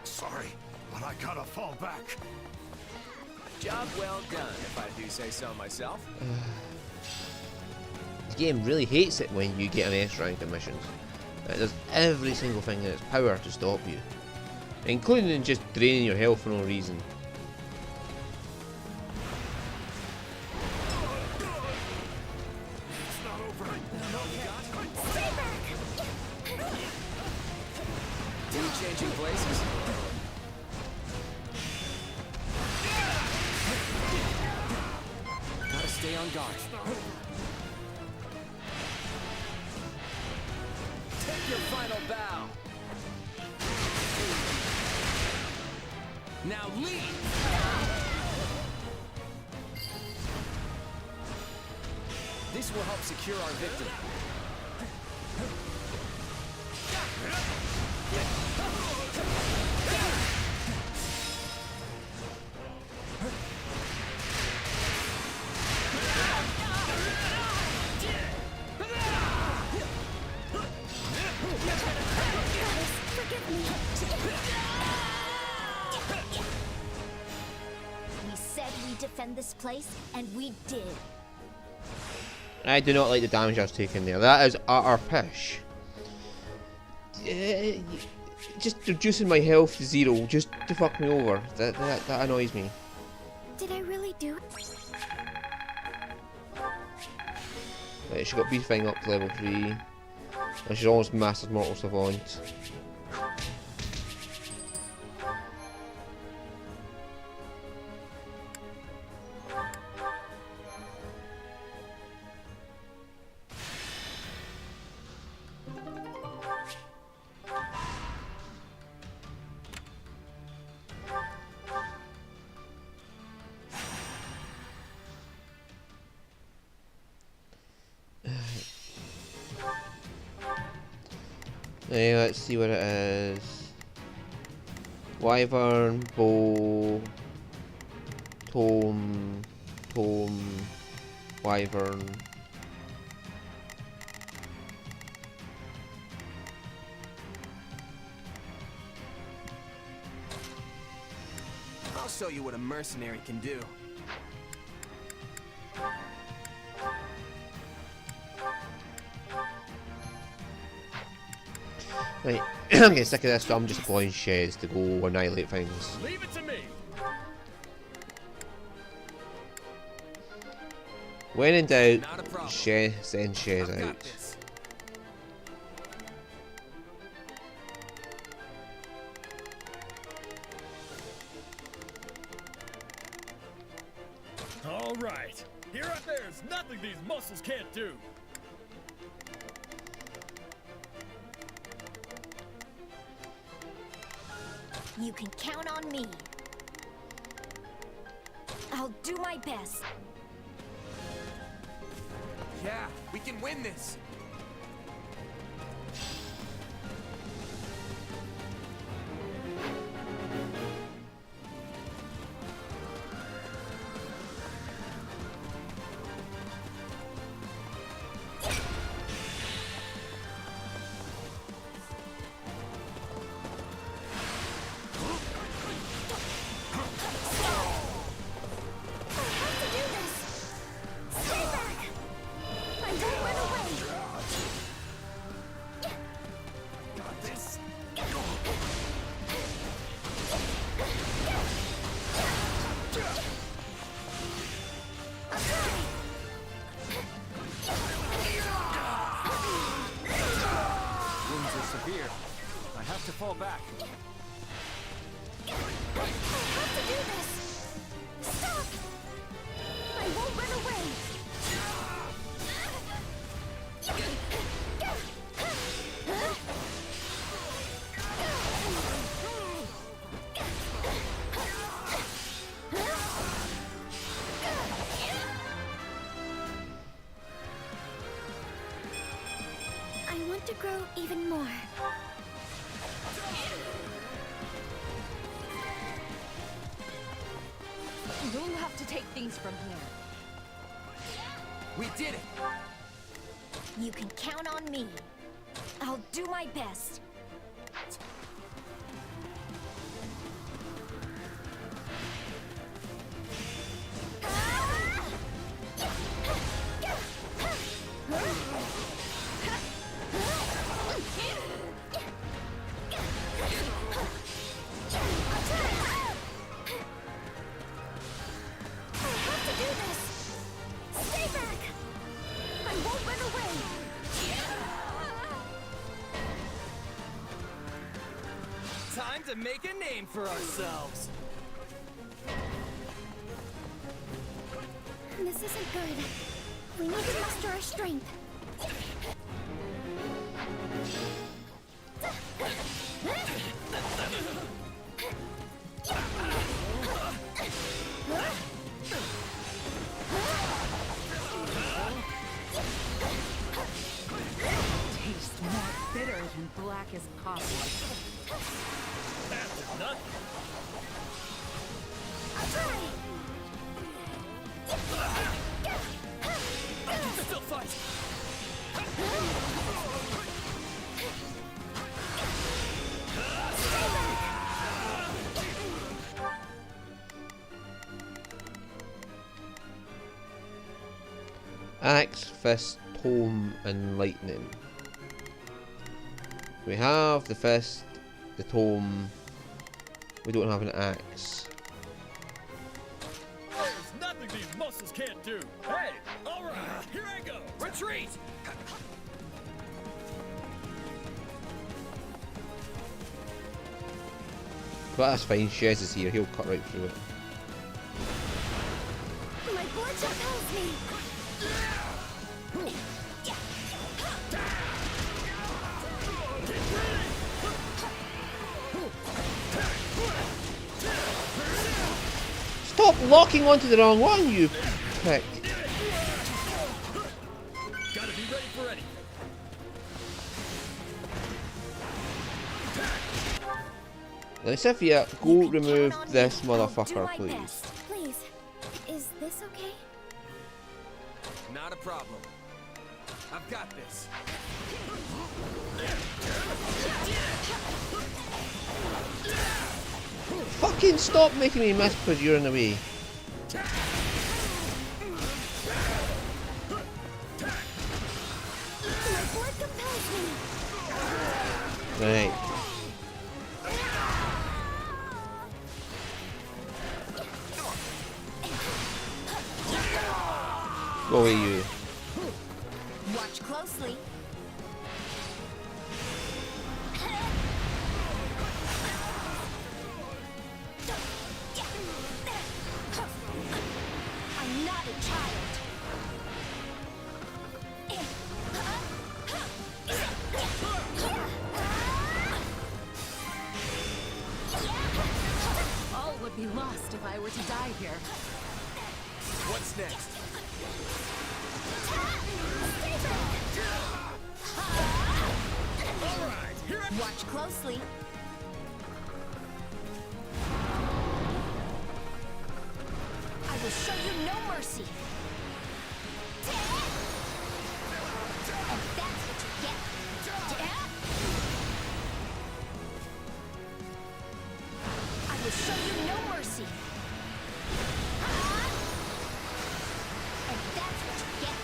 Sorry, but I gotta fall back. Job well done, if I do say so myself. The game really hates it when you get an S rank in missions. It does every single thing in its power to stop you, including just draining your health for no reason. Changing places. Gotta stay on guard. Take your final bow. Now lead. This will help secure our victory. We said we'd defend this place, and we did. I do not like the damage I was taking there. That is utter pish. Just reducing my health to 0 just to fuck me over. That annoys me. Did I really do it? Right, she got Beast Fang up to level 3. And she's almost mastered Mortal Savant. Hey, let's see what it is. Wyvern, bow, tome, wyvern. I'll show you what a mercenary can do. Right, I'm getting sick of this, so I'm just deploying Shez to go annihilate things. Leave it to me. When in doubt, send Shez out. All right. There's nothing these muscles can't do. You can count on me. I'll do my best. Yeah, we can win this. I have to fall back. I have to do this! Stop! I won't run away! I want to grow even more. You'll have to take things from here. We did it! You can count on me. I'll do my best. Time to make a name for ourselves. This isn't good. We need to muster our strength. Tastes more bitter than black as coffee. That's nothing. I'll try! Still fight! Axe, fist, tome, and lightning. We have the fist, the tome. We don't have an axe. There's nothing these muscles can't do. Hey, all right, here I go. Retreat! But that's fine, Shez is here, he'll cut right through it. My blood compels me! Stop locking onto the wrong one, you prick. Gotta be ready for anything. Lucifia, go remove this motherfucker, please. Please. Is this okay? Not a problem. I've got this. Fucking stop making me miss because you're in the way. My blood compels me! Right. Go away, you. Watch closely. I'm not a child. All would be lost if I were to die here. What's next? Watch closely. I will show you no mercy. And that's what you get. I will show you no mercy. And that's what you get.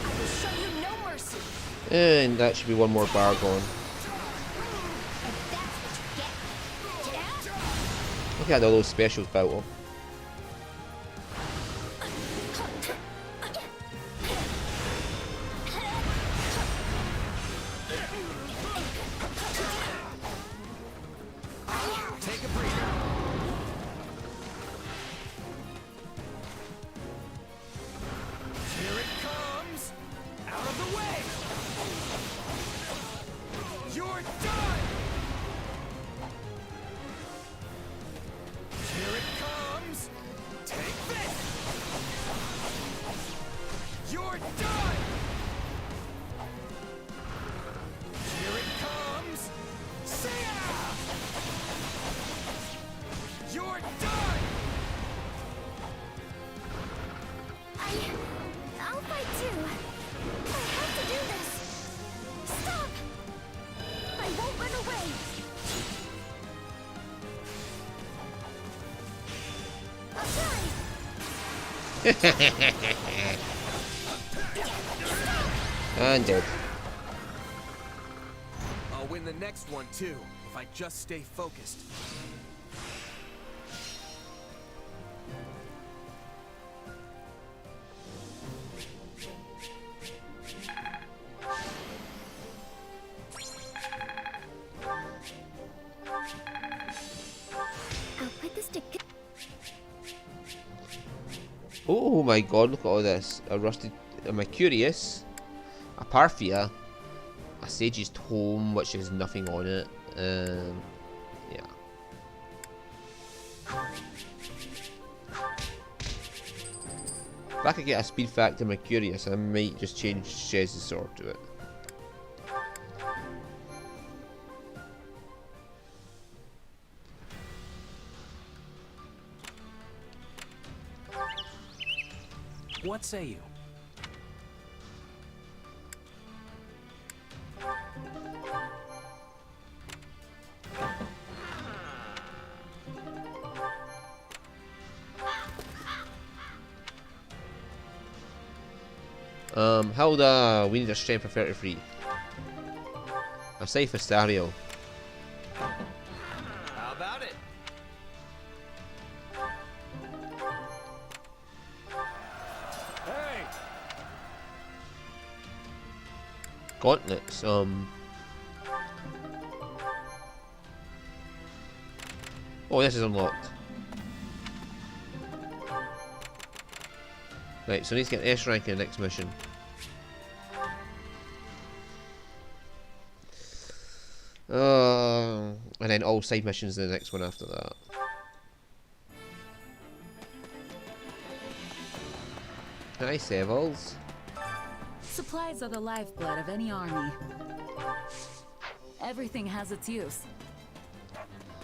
I will show you no mercy. And that should be one more bar going. And that's what you get. Look at all those specials battle. Take a breather. Here it comes! Out of the way! You're done! Here it comes! Take this! You're done! Here it comes! See ya! You're done! I'll fight too. I have to do this. Stop! I won't run away. I'll try. And dead. I'll win the next one too, if I just stay focused. I'll put this to good. Oh my god, look at all this. A rusted, a Mercurius, a Parthia, a Sage's Tome, which has nothing on it. Yeah. If I could get a speed factor Mercurius, I might just change Shez's sword to it. What say you? Hilda, we need a strength of 33. A safe Astario. How about it? Hey! Gauntlets, Oh, this is unlocked. Right, so I need to get S rank in the next mission. And then all side missions in the next one after that. Hi, Sevils. Supplies are the lifeblood of any army. Everything has its use.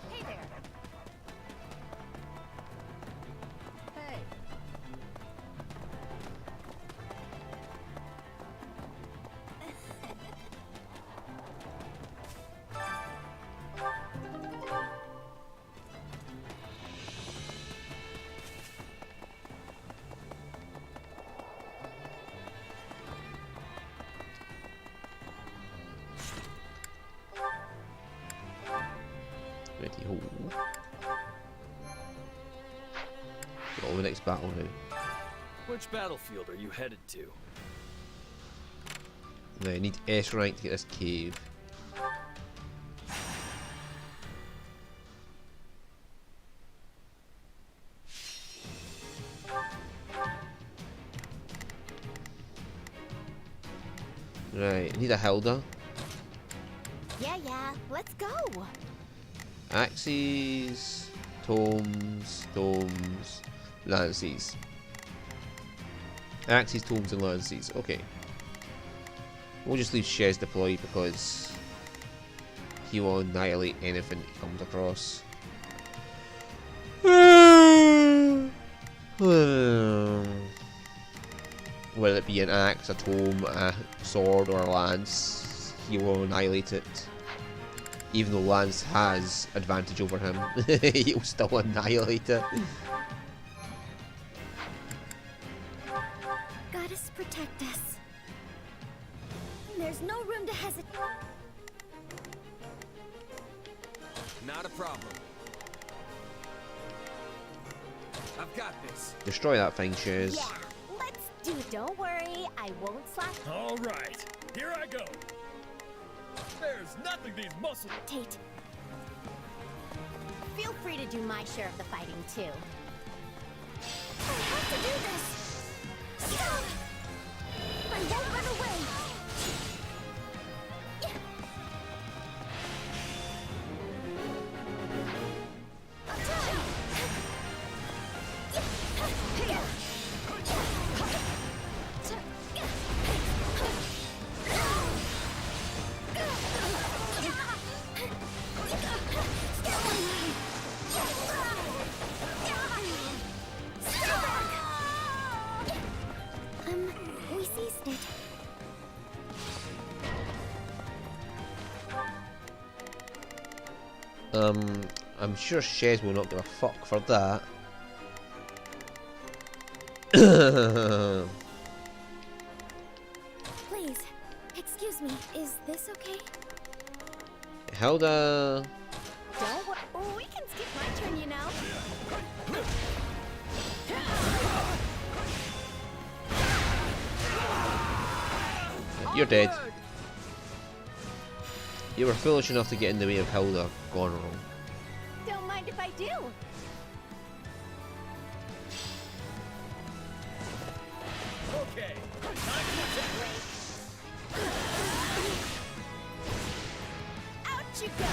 Hey there. Hey. the next battle now. Which battlefield are you headed to? Now I need S rank to get this cave. Right, I need a Hilda. Yeah, let's go. Axes, tomes, lances. Axes, tomes, and lances. Okay. We'll just leave Shez deployed because he will annihilate anything he comes across. Whether it be an axe, a tome, a sword, or a lance, he will annihilate it. Even though Lance has advantage over him, he'll still annihilate it. Goddess protect us. There's no room to hesitate. Not a problem. I've got this. Destroy that thing, Shez. Yeah, let's do it. Don't worry, I won't slack. All right, here I go. There's nothing these muscles. Tate. Feel free to do my share of the fighting too. I have to do this. Stop! I won't run away. We seized it. I'm sure Shez will not give a fuck for that. Please, excuse me. Is this okay? Hilda. Don't worry. Oh, we can skip my turn, you know. You're dead. You were foolish enough to get in the way of Hilda gone wrong. Don't mind if I do. Okay, time to take break. Out you go.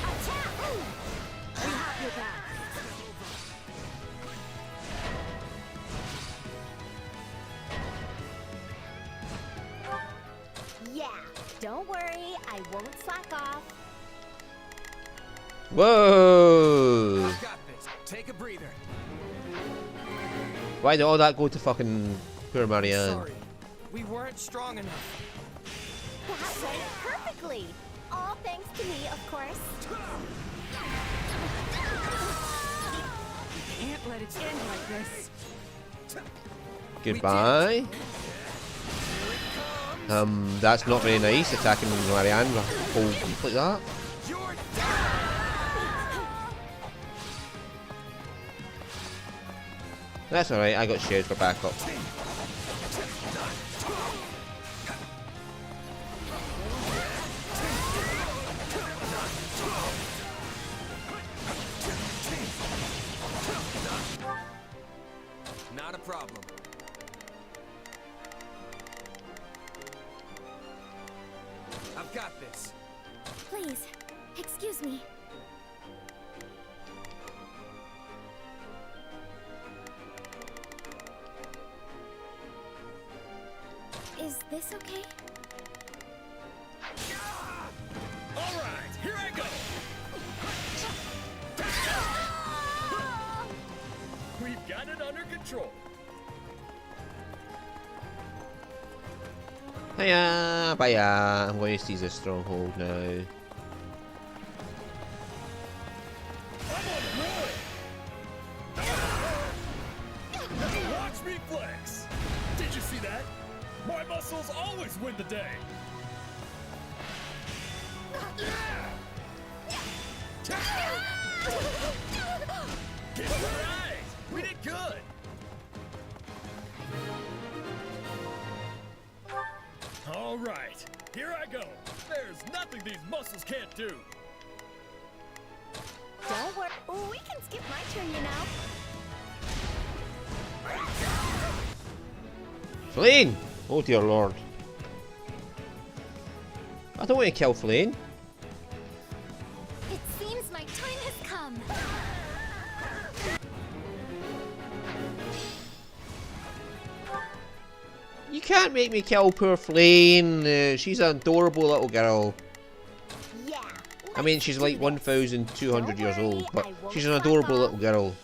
Attack! We have your back. Yeah, don't worry, I won't slack off. Whoa! I've got this. Take a breather. Why did all that go to fucking poor Marianne? Sorry, we weren't strong enough. That went perfectly. All thanks to me, of course. Can't let it end like this. Goodbye. That's not very nice, attacking Marianne with a whole group like that. That's alright, I got Shez for backup. Not a problem. I've got this. Please, excuse me. Is this okay? All right, here I go. We've got it under control. Hiya, bye. I'm going to seize this stronghold now. I'm on a roll. Watch me flex. Did you see that? My muscles always win the day. Alright! We did good! Alright, here I go. There's nothing these muscles can't do. Don't worry. Oh, we can skip my turn, you know. Flame! Oh dear lord. I don't want to kill Flame. It seems my time has come. You can't make me kill poor Flame. She's an adorable little girl. Yeah. I mean, she's like 1,200 years old, but she's an adorable little girl.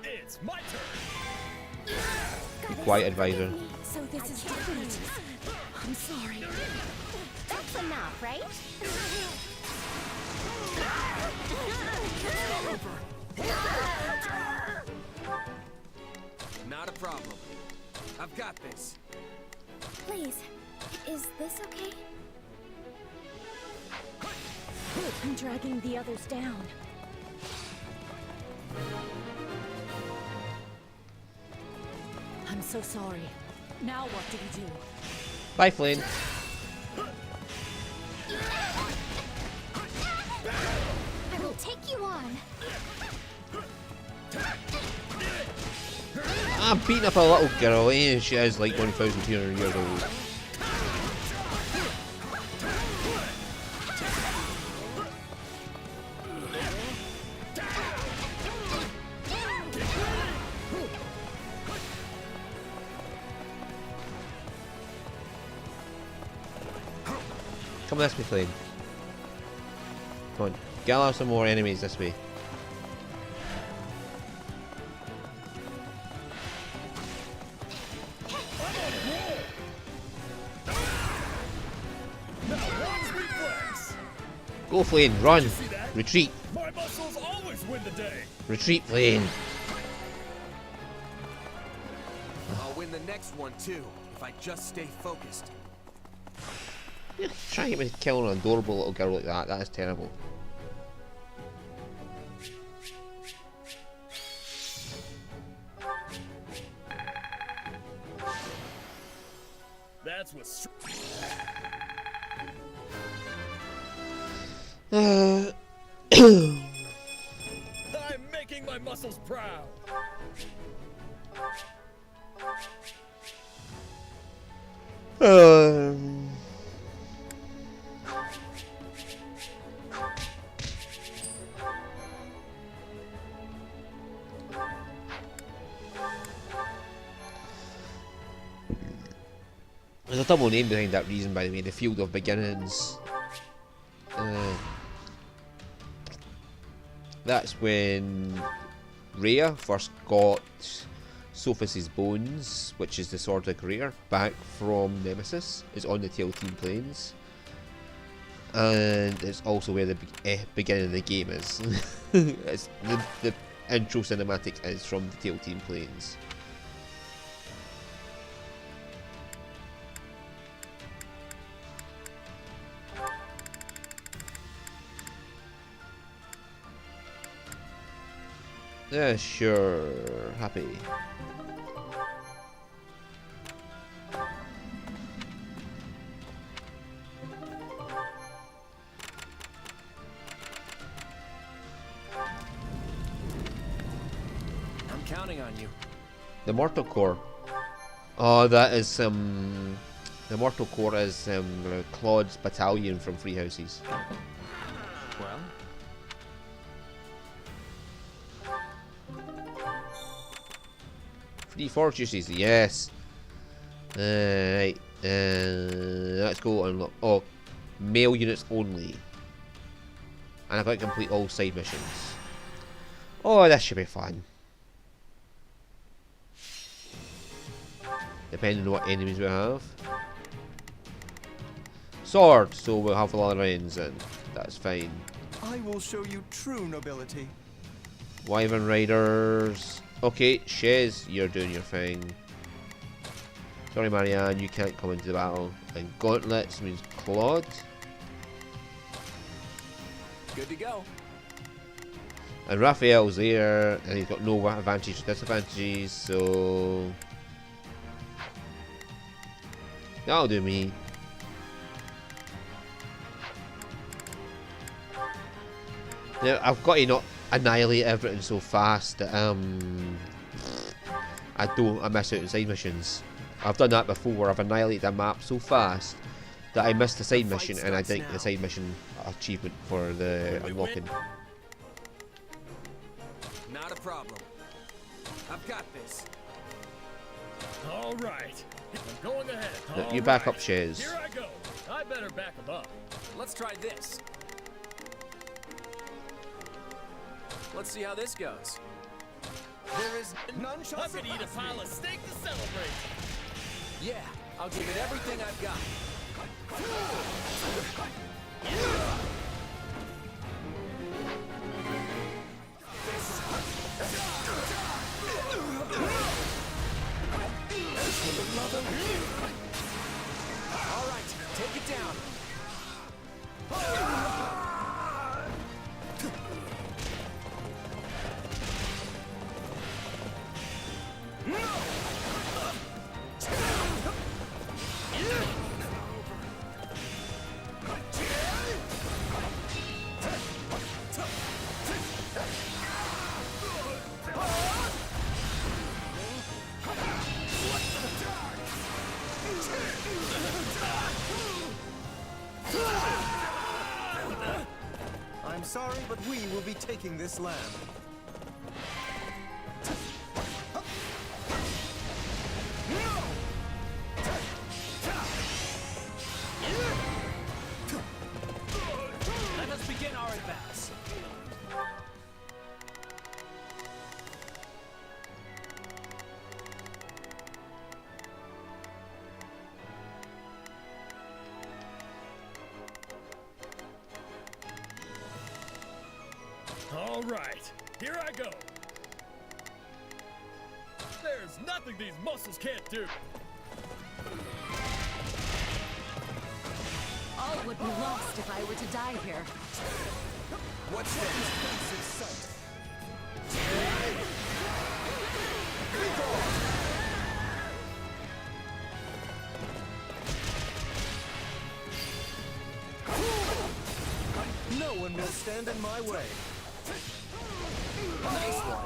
It's my turn. Be quiet, advisor. So this is different. I'm sorry. That's enough, right? Not a problem. I've got this. Please, is this okay? I'm dragging the others down. I'm so sorry. Now what do we do? Bye, Flame. I will take you on. I'm beating up a little girl, and she is like 1,200 years old. Come this way, Flame. Come on, gather some more enemies this way. Go, Flame, run! Retreat! My muscles always win the day. Retreat, Flame! I'll win the next one too, if I just stay focused. Trying to get me to kill an adorable little girl like that is terrible. That's what's. I'm making my muscles proud. There's a double name behind that reason, by the way, the Field of Beginnings. That's when Rhea first got Sophis' bones, which is the Sword of Career, back from Nemesis. It's on the Tail Team Plains. And it's also where the beginning of the game is. It's the intro cinematic is from the Tail Team Plains. Yeah, sure. Happy. I'm counting on you. The Mortal Core. Oh, that is the Mortal Core is Claude's battalion from Three Houses. Well, 3 fortresses, yes. Right. Let's go unlock. Oh, male units only. And I've got to complete all side missions. Oh, that should be fun. Depending on what enemies we have. Sword, so we'll have a lot of rounds, and that's fine. I will show you true nobility. Wyvern Riders. Okay, Shez, you're doing your thing. Sorry, Marianne, you can't come into the battle. And Gauntlets means Claude. Good to go. And Raphael's there, and he's got no advantage or disadvantages, so that'll do me. Now I've got to not annihilate everything so fast that I miss out on side missions. I've done that before where I've annihilated a map so fast that I missed the side mission and I didn't get the side mission achievement for the unlocking. Not a problem. I've got this. All right. I'm going ahead. Look, you back up, Shez. Here I go. I better back him up. Let's try this. Let's see how this goes. There is none shall I'm gonna eat a pile of steak to celebrate. Yeah, I'll give it everything I've got. All right, take it down. I'm sorry, but we will be taking this land. Let us begin our advance. All right. Here I go. There's nothing these muscles can't do. All would be lost if I were to die here. What's that? No one will stand in my way. Nice one.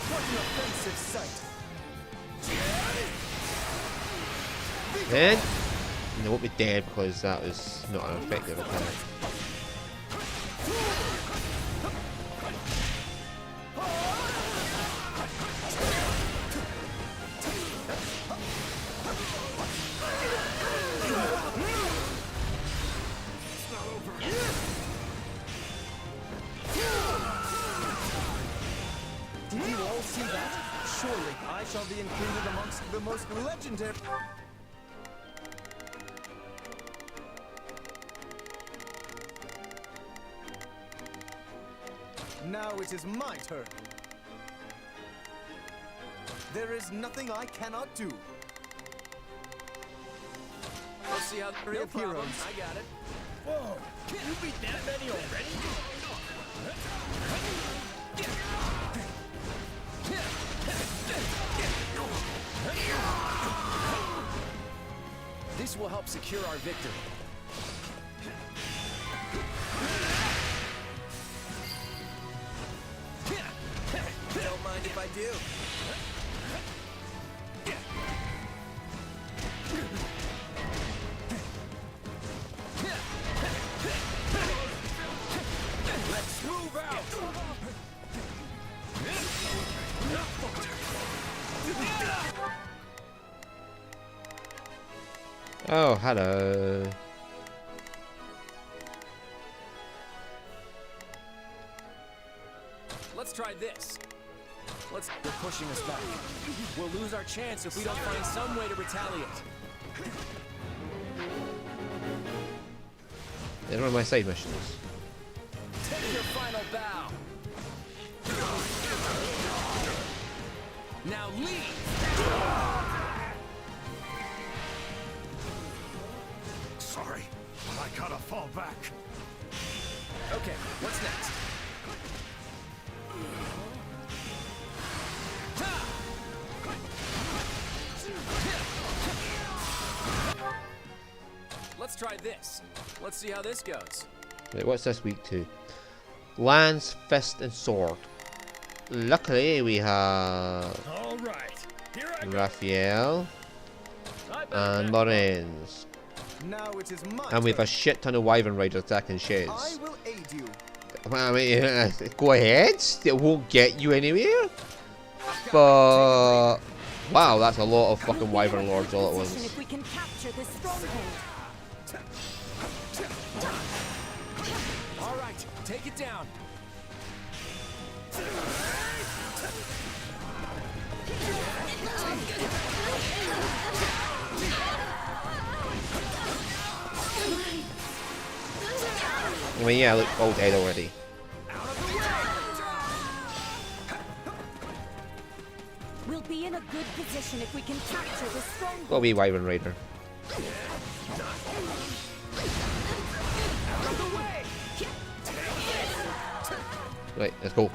What an offensive sight. Then they won't be dead because that was not an effective attack. Did you all see that? Surely I shall be included amongst the most legendary. Now it is my turn. There is nothing I cannot do. Let's see how the real heroes. problem. I got it. Whoa! You beat that many already? This will help secure our victory. Don't mind if I do. Let's move out! Oh, hello. Let's try this. They're pushing us back. We'll lose our chance if we don't find some way to retaliate. They're one of my side missions. Take your final bow. Now leave. Sorry, I gotta fall back. Okay, what's next? Let's try this. Let's see how this goes. Right, what's this week to? Lance, fist, and sword. Luckily, we have All right, here I go. Raphael and Lorenz. Now it is my And we have a shit ton of Wyvern Riders attacking I Shez. will aid you. I mean, go ahead. It won't get you anywhere. But wow, that's a lot of fucking Wyvern Lords all at once. If we can capture this stronghold. All right, take it down. I mean, yeah, look, all dead already. We'll be in a good position if we can capture this stronghold. Go be Wyvern Rider. Right, let's go.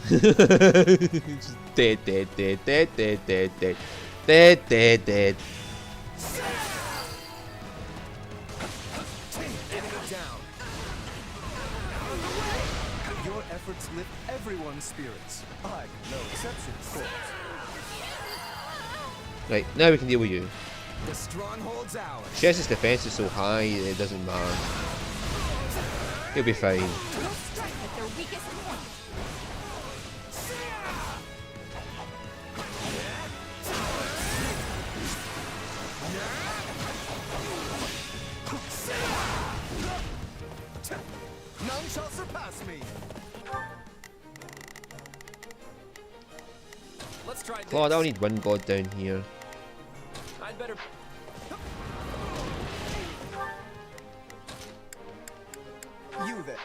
Just dead, dead, dead, dead, dead, dead, dead, dead, dead, dead. Enemy down. Your efforts lift everyone's spirits. I, no exception, of course. Right, now we can deal with you. The stronghold's ours. Shez's defense is so high, it doesn't matter. He'll be fine. We'll strike at their weakest point. None shall surpass me. Let's try this. Claude, I don't need Wind God down here. I'd better. You there.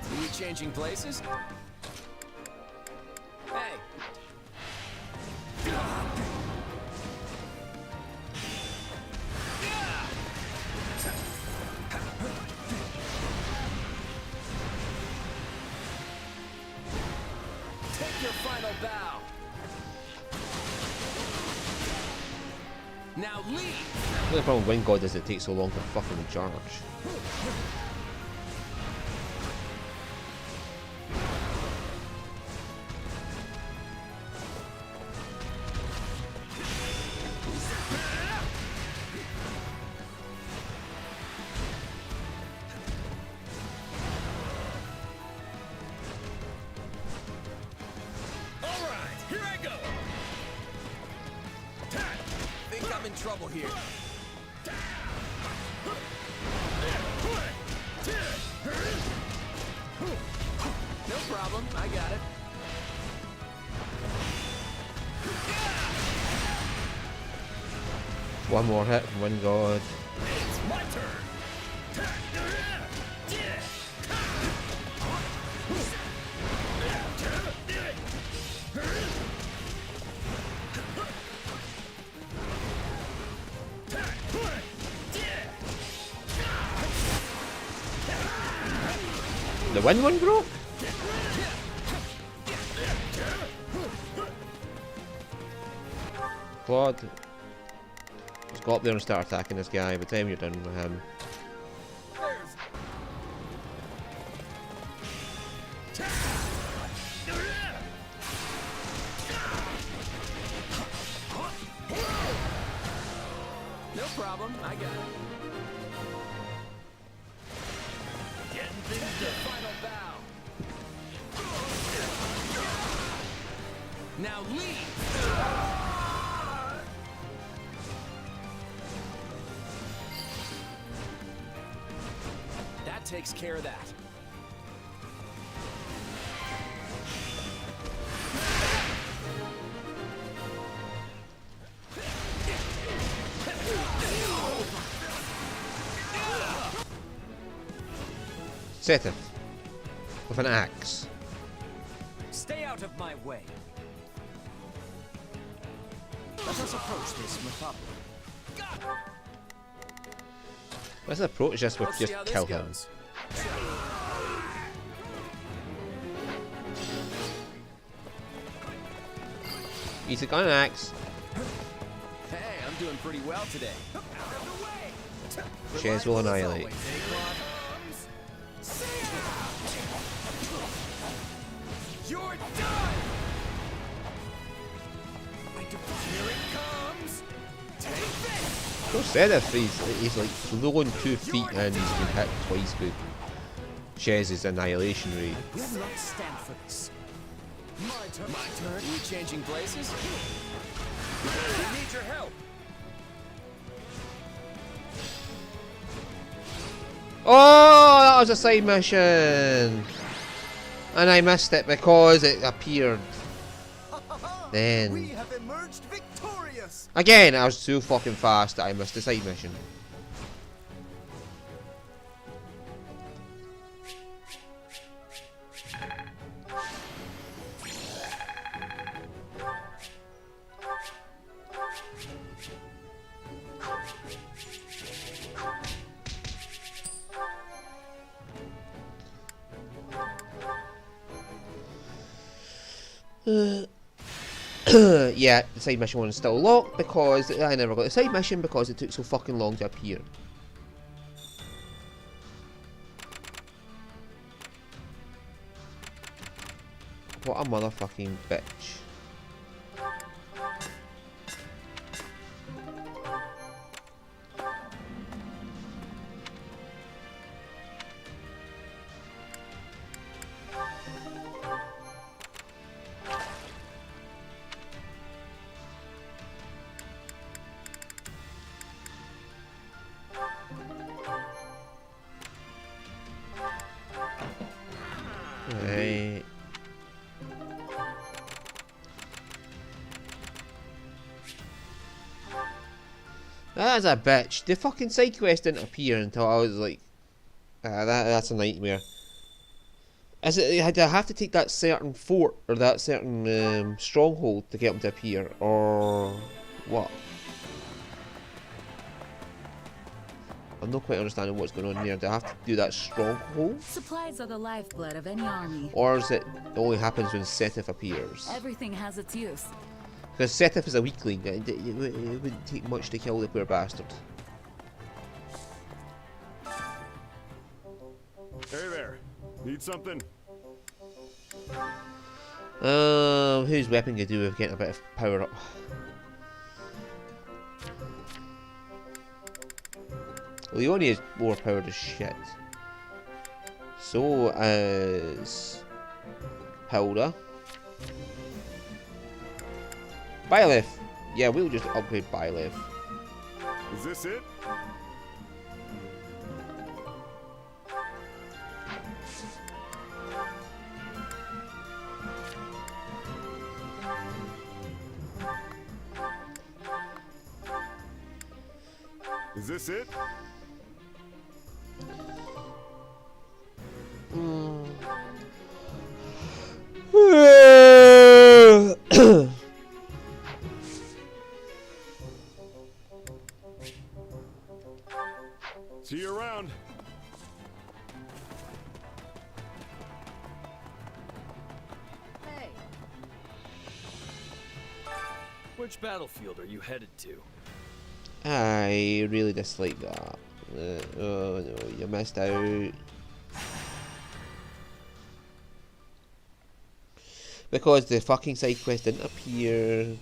Are we changing places? Hey. Take your final bow. Now leave. The only problem with Wind God is it takes so long to fucking charge. All right, here I go. Think I'm in trouble here. No problem, I got it. One more hit from Wind God. It's my turn. The Wind one broke? Claude, just go up there and start attacking this guy by the time you're done with him. problem. I got it. Getting things done. Final bow. Now leave. That takes care of that. Seth with an axe. Stay out of my way. Let us approach this methodically. Let's approach this with Let's just see how this kill him. goes. He's got an axe. Hey, I'm doing pretty well today. Shares will annihilate. You're done. Here it comes. Take this. So Seth, he's like throwing 2 feet and he's been hit twice with Shez's annihilation rate. Will not stand for this. My turn. My turn. We changing places? We need your help. Oh, that was a side mission! And I missed it because it appeared. We Then. have emerged victorious. Again, I was too fucking fast that I missed the side mission. Yeah, the side mission one is still locked because I never got the side mission because it took so fucking long to appear. What a motherfucking bitch. Right. That's a bitch. The fucking side quest didn't appear until I was like, that's a nightmare. Is it? Do I have to take that certain fort or that certain stronghold to get them to appear, or what? I'm not quite understanding what's going on here. Do I have to do that stronghold? Supplies are the lifeblood of any army. Or is it only happens when Seth appears? Everything has its use. Because Seth is a weakling. It wouldn't take much to kill the poor bastard. Hey there. Need something? Whose weapon could do with getting a bit of power up? Leone is more powered as shit. So is Hilda. Byleth. Yeah, we'll just upgrade Byleth. Is this it? Is this it? See you around. Hey. Which battlefield are you headed to? I really dislike that. Oh no, you missed out. Because the fucking side quest didn't appear.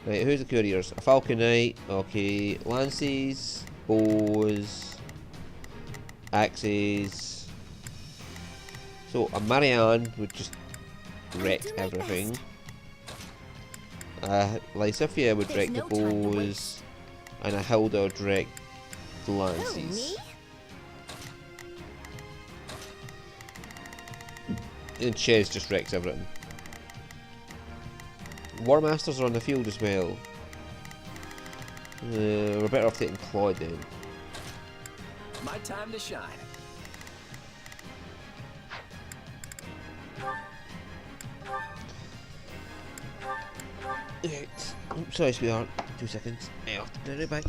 Right, who's the couriers? A Falcon Knight, okay. Lances, bows, axes. So a Marianne would just wreck everything. Lysithia would wreck the bows, and a Hilda would wreck the lances. And Ches just wrecks everything. War Masters are on the field as well. We're better off taking Claude then. My time to shine. Right. Oh, sorry, sweetheart. 2 seconds. Yeah, I'll be right back.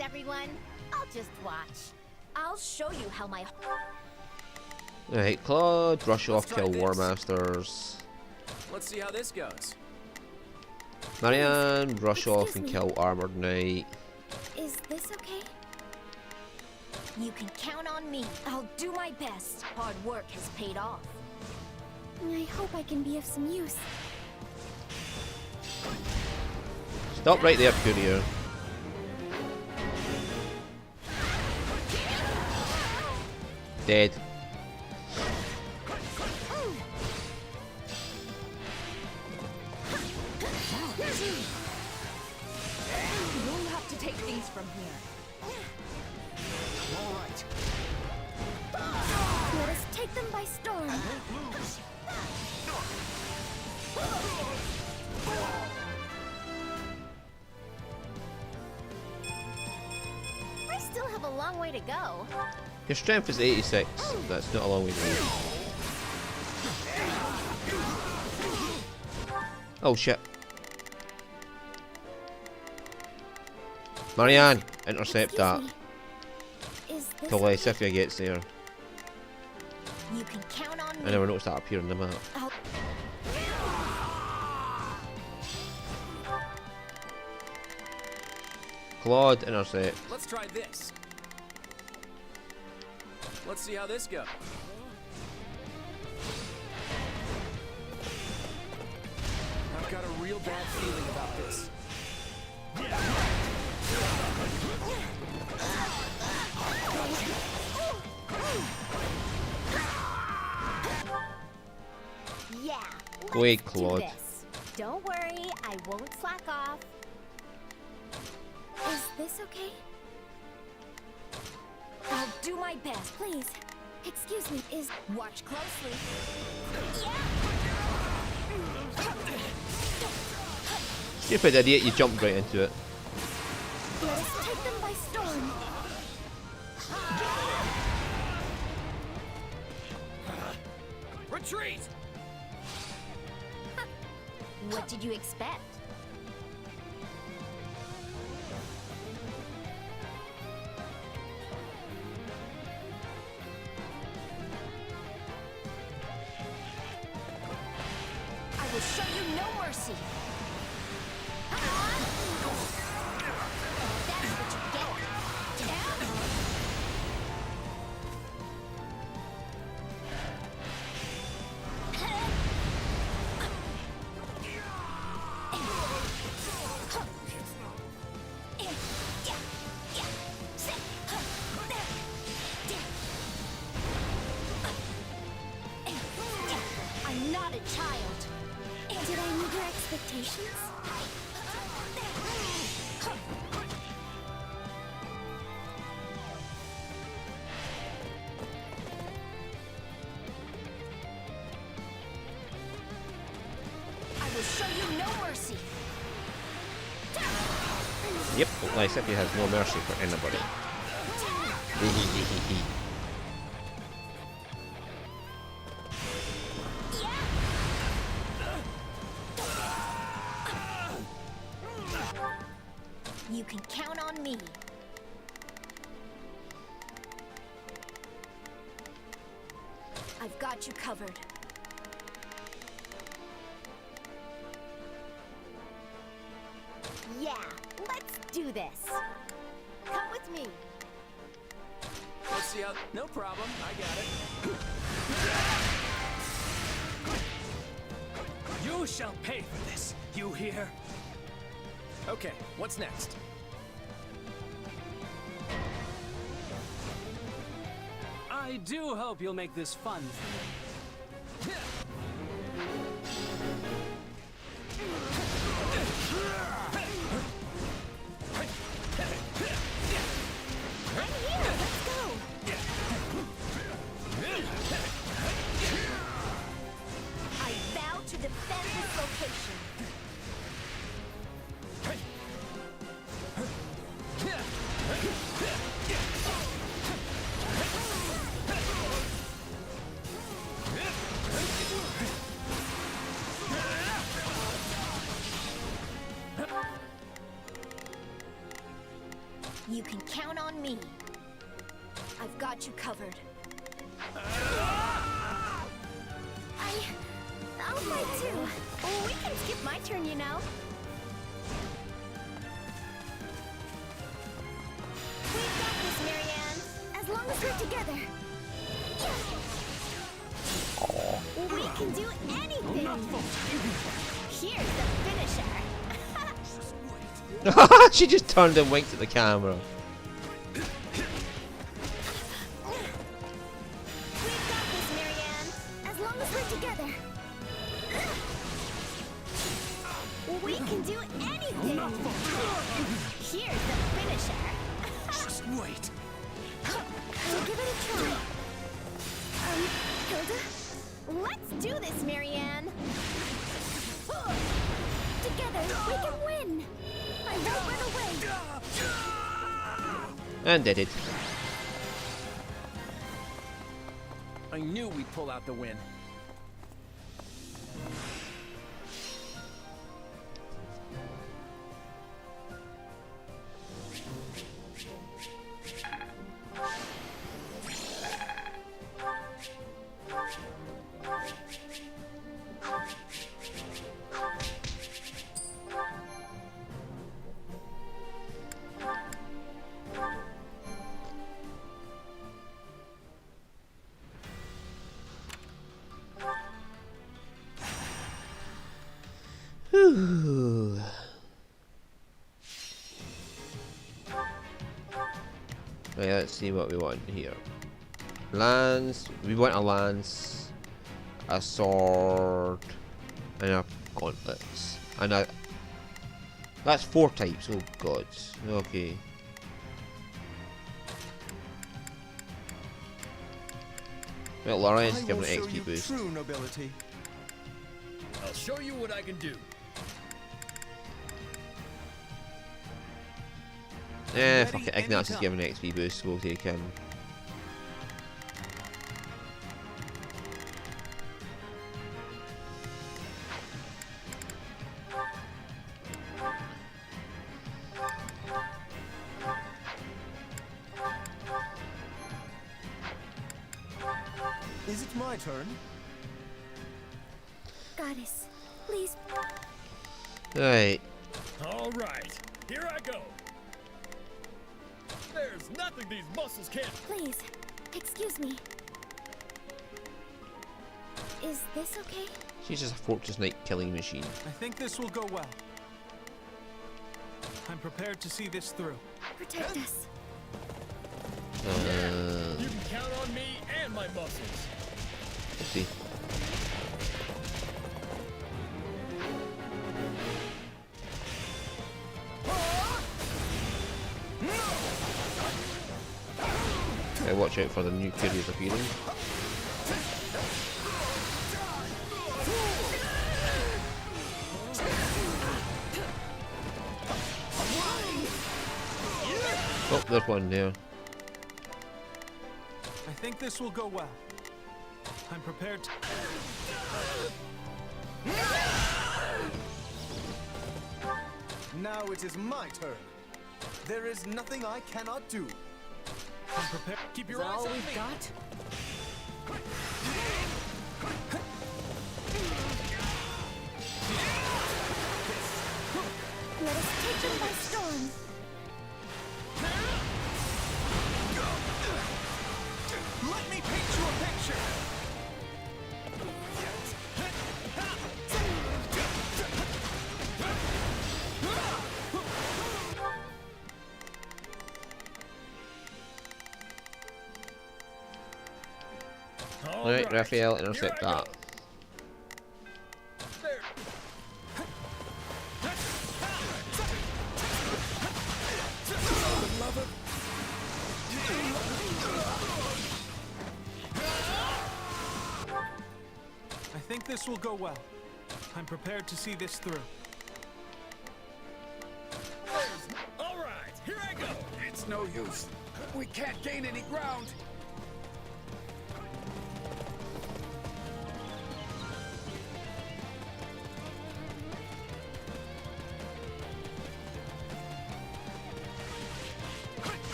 Everyone, I'll just watch. I'll show you how my... Right, Claude, rush off, kill War Masters. Let's see how this goes. Marianne, rush off and kill Armored Knight. Is this okay? You can count on me. I'll do my best. Hard work has paid off. I hope I can be of some use. Stop right there, courier. Dead. You'll have to take things from here. All right. Let us take them by storm. I still have a long way to go. Your strength is 86. That's not a long way to go. Oh shit. Marianne, intercept that. Till Lysithia gets there. You can count on me. I never noticed that appear on the map. Claude, intercept. Let's try this. Let's see how this goes. I've got a real bad feeling about this. Yeah. Wait, let's do Claude. this. Don't worry, I won't slack off. Is this okay? I'll do my best. Please, excuse me. Watch closely. Stupid idiot, you jumped right into it. Let us take them by storm. Retreat! What did you expect? mercy. That's what you get. I'm not a child. Did I meet your expectations? I will show you no mercy. Yep, like Seppi has no mercy for anybody. You can count on me. I've got you covered. Yeah, let's do this. Come with me. Let's see how. No problem. I got it. You shall pay for this. You hear? Okay, what's next? I do hope you'll make this fun for me. I'm here. Let's go. I vow to defend this location. You can count on me. I've got you covered. I'll fight too. We can skip my turn, you know. We've got this, Marianne. As long as we're together. We can do anything. Here's the finisher. She just turned and winked at the camera. We've got this, Marianne. As long as we're together. We can do anything. Here's the finisher. Just wait. We'll give it a try. Hilda? Let's do this, Marianne. Together, we can win! I won't run away! And did it. I knew we'd pull out the win. Whew. Right, let's see what we want here. Lance, we want a lance, a sword, and a gauntlets. And a... That's 4 types, oh god. Okay. Well, Lorian's given an XP boost. True nobility. I'll show you what I can do. Fuck it, Ignatz is giving an XP boost, we'll take him. Is it my turn? Goddess, please. Right. All right, here I go. There's nothing these muscles can't. Please, excuse me. Is this okay? She's just a Fortress Knight killing machine. I think this will go well. I'm prepared to see this through. Protect us. You can count on me and my muscles. Let's see. Watch out for the new curious appearing. Oh, there's one there. I think this will go well. I'm prepared to... Now it is my turn. There is nothing I cannot do. I'm prepared. Keep your eyes on me. Got? Let us take them by storm. Let me paint you a picture. Alright, Raphael, intercept that. I think this will go well. I'm prepared to see this through. All right, here I go. It's no use. We can't gain any ground.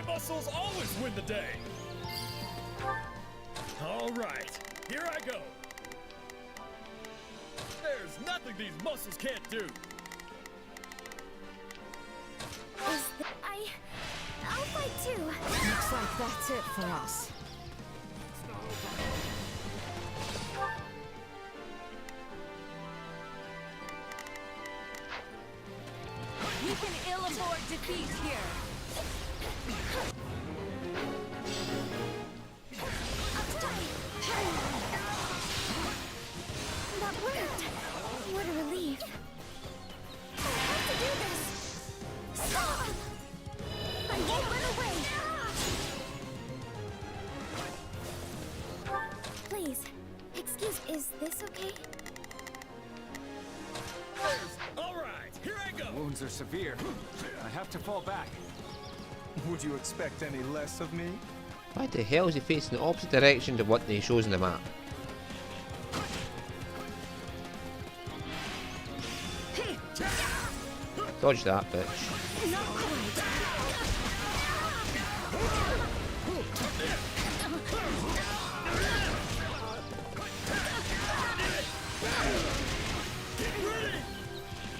Muscles always win the day. All right, here I go. There's nothing these muscles can't do. I'll fight too. Looks like that's it for us. We can ill avoid defeat here. That worked. What a relief. I have to do this. Stop! I won't run away. Please, excuse. Is this okay? All right, here I go. Wounds are severe. I have to fall back. Would you expect any less of me? Why the hell is he facing the opposite direction to what they shows in the map? Dodge that, bitch. Not quite.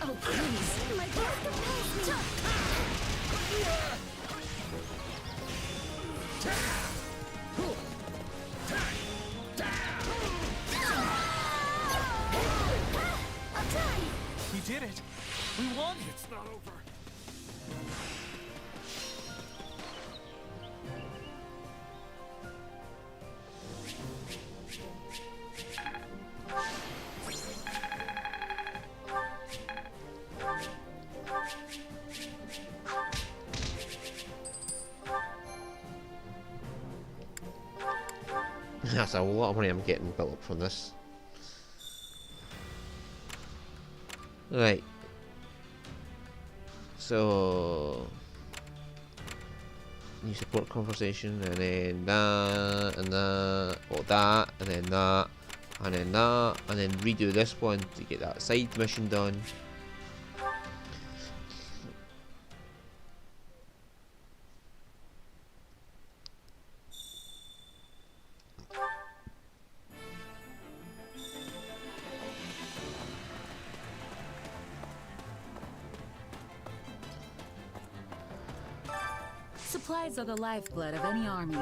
Oh, please. My breath compels me. I'll try. We did it. We won. It's not over. That's a lot of money I'm getting built up from this. Right. So New support conversation, and then that, and that, or that, and then that, and then that, and then redo this one to get that side mission done. Supplies are the lifeblood of any army.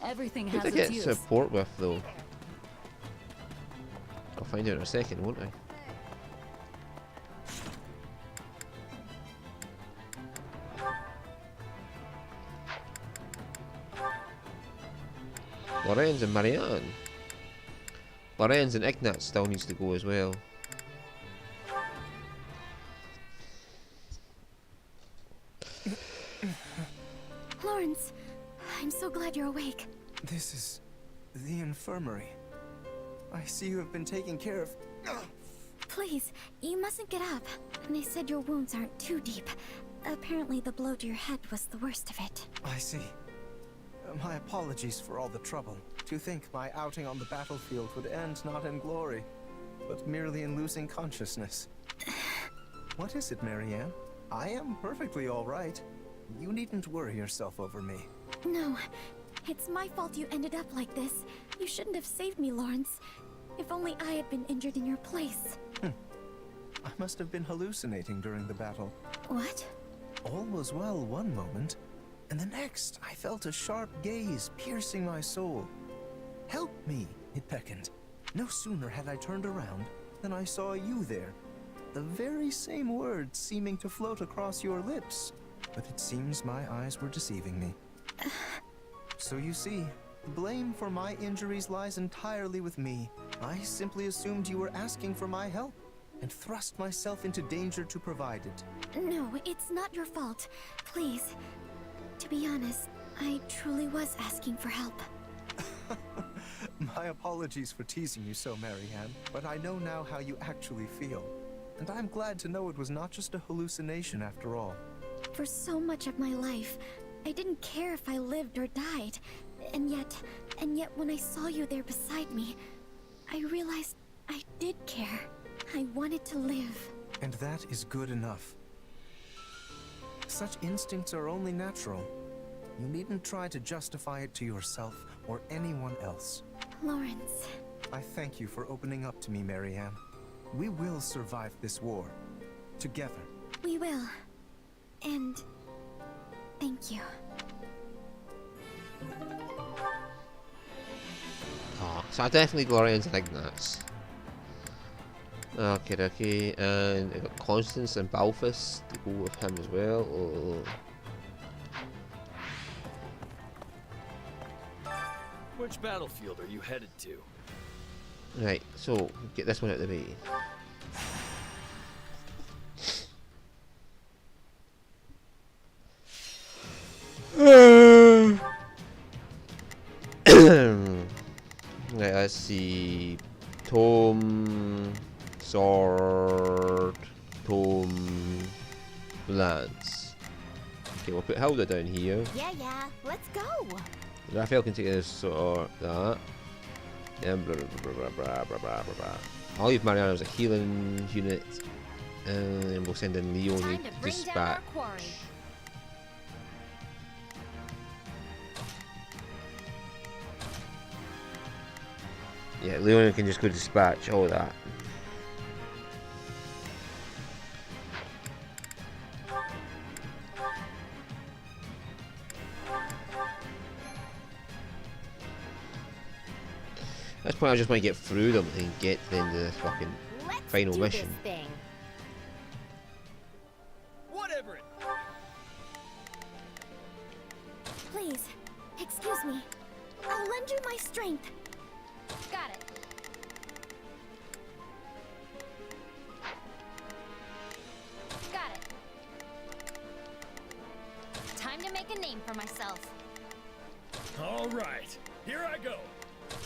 Everything Who has to its get use. support with though? I'll find out in a second, won't I? Lorenz and Marianne. Lorenz and Ignat still needs to go as well. Lawrence, I'm so glad you're awake. This is the infirmary. I see you have been taking care of. Please, you mustn't get up. They said your wounds aren't too deep. Apparently the blow to your head was the worst of it. I see. My apologies for all the trouble. To think my outing on the battlefield would end not in glory, but merely in losing consciousness. What is it, Marianne? I am perfectly all right. You needn't worry yourself over me. No, it's my fault you ended up like this. You shouldn't have saved me, Lawrence. If only I had been injured in your place. I must have been hallucinating during the battle. What? All was well one moment, and the next I felt a sharp gaze piercing my soul. Help me, it beckoned. No sooner had I turned around than I saw you there. The very same words seeming to float across your lips. But it seems my eyes were deceiving me. So you see, the blame for my injuries lies entirely with me. I simply assumed you were asking for my help, and thrust myself into danger to provide it. No, it's not your fault. Please. To be honest, I truly was asking for help. My apologies for teasing you so, Marianne, but I know now how you actually feel. And I'm glad to know it was not just a hallucination after all. For so much of my life, I didn't care if I lived or died. And yet when I saw you there beside me, I realized I did care. I wanted to live. And that is good enough. Such instincts are only natural. You needn't try to justify it to yourself or anyone else. Lawrence. I thank you for opening up to me, Marianne. We will survive this war. Together. We will. And thank you. Oh, so I definitely got Lorenz and Ignatz. Okay, and I got Constance and Balfus to go with him as well. Oh. Which battlefield are you headed to? Right, so get this one out of the way. Right, let's see. Tome, sword, tome, lance. Okay, we'll put Hilda down here. Yeah, let's go. Raphael can take this sword, that. And blah, blah, blah, blah, blah, blah, blah, blah. I'll leave Mariana as a healing unit. And we'll send in Leone Time to bring down our dispatch. quarry. Yeah, Leona can just go dispatch all that. At this point, I just want to get through them and get to the end of the fucking final mission. Thing. Whatever it. Please, excuse me. I'll lend you my strength. Got it. Got it. Time to make a name for myself. All right, here I go.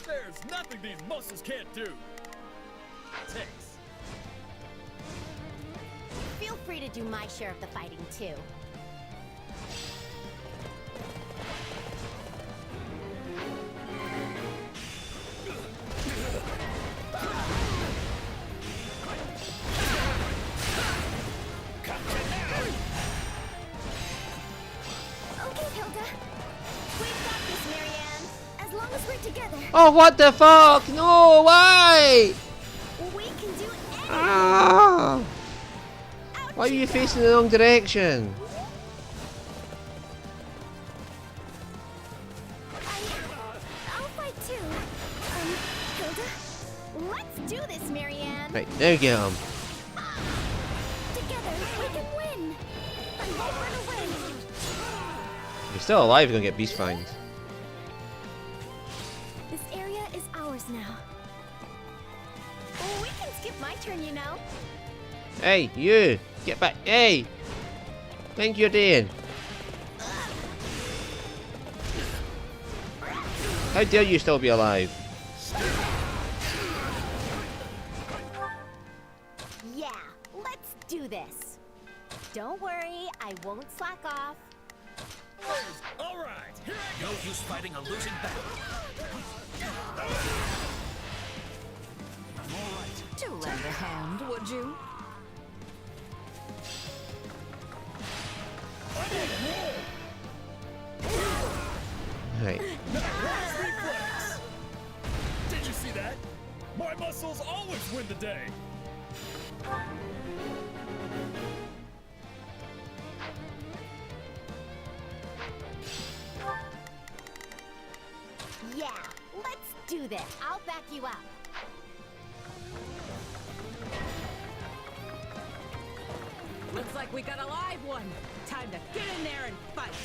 There's nothing these muscles can't do. Thanks. Feel free to do my share of the fighting too. Oh, what the fuck? No, why? We can do anything. Ah! Why are you facing the wrong direction? I'll fight too. Hilda? Let's do this, Marianne. Right, now get him. Together, we can win. I won't run away. If you're still alive, you're gonna get beast fangs. This area is ours now. Oh, we can skip my turn, you know. Hey, you! Get back! Hey! Think you're doing? How dare you still be alive? Yeah, let's do this. Don't worry, I won't slack off. All right, here I go. No use fighting a losing battle. I'm all right. Do lend a hand, would you? Right. Reflex. Did you see that? My muscles always win the day. Yeah, let's do this. I'll back you up. Looks like we got a live one. Time to get in there and fight.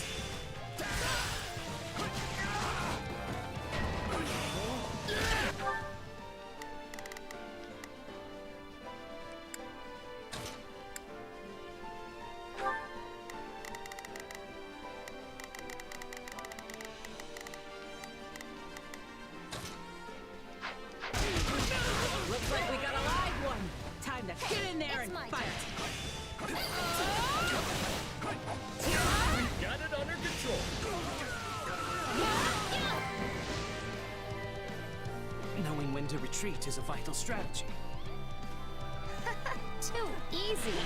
Looks like we got a live one. Time to get in there and fight. Got it under control. Knowing when to retreat is a vital strategy. Too easy.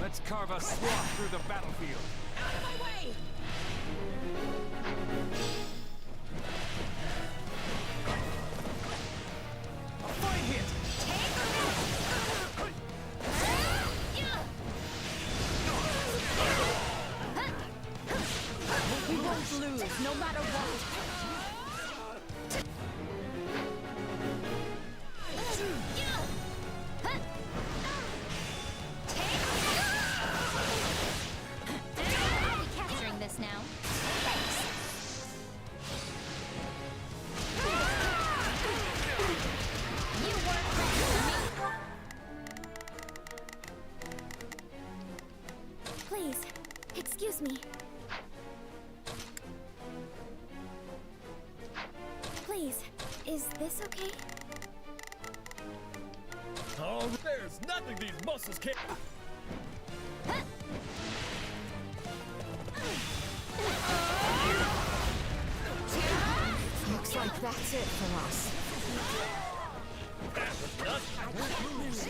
Let's carve a swath through the battlefield. Out of my way! A fight hit! We won't lose, no matter what. I'll be capturing this now. You weren't ready for me. Please, excuse me. Please, is this okay? Oh, there's nothing these muscles can't. Looks like that's it for us. That was nothing. I won't lose.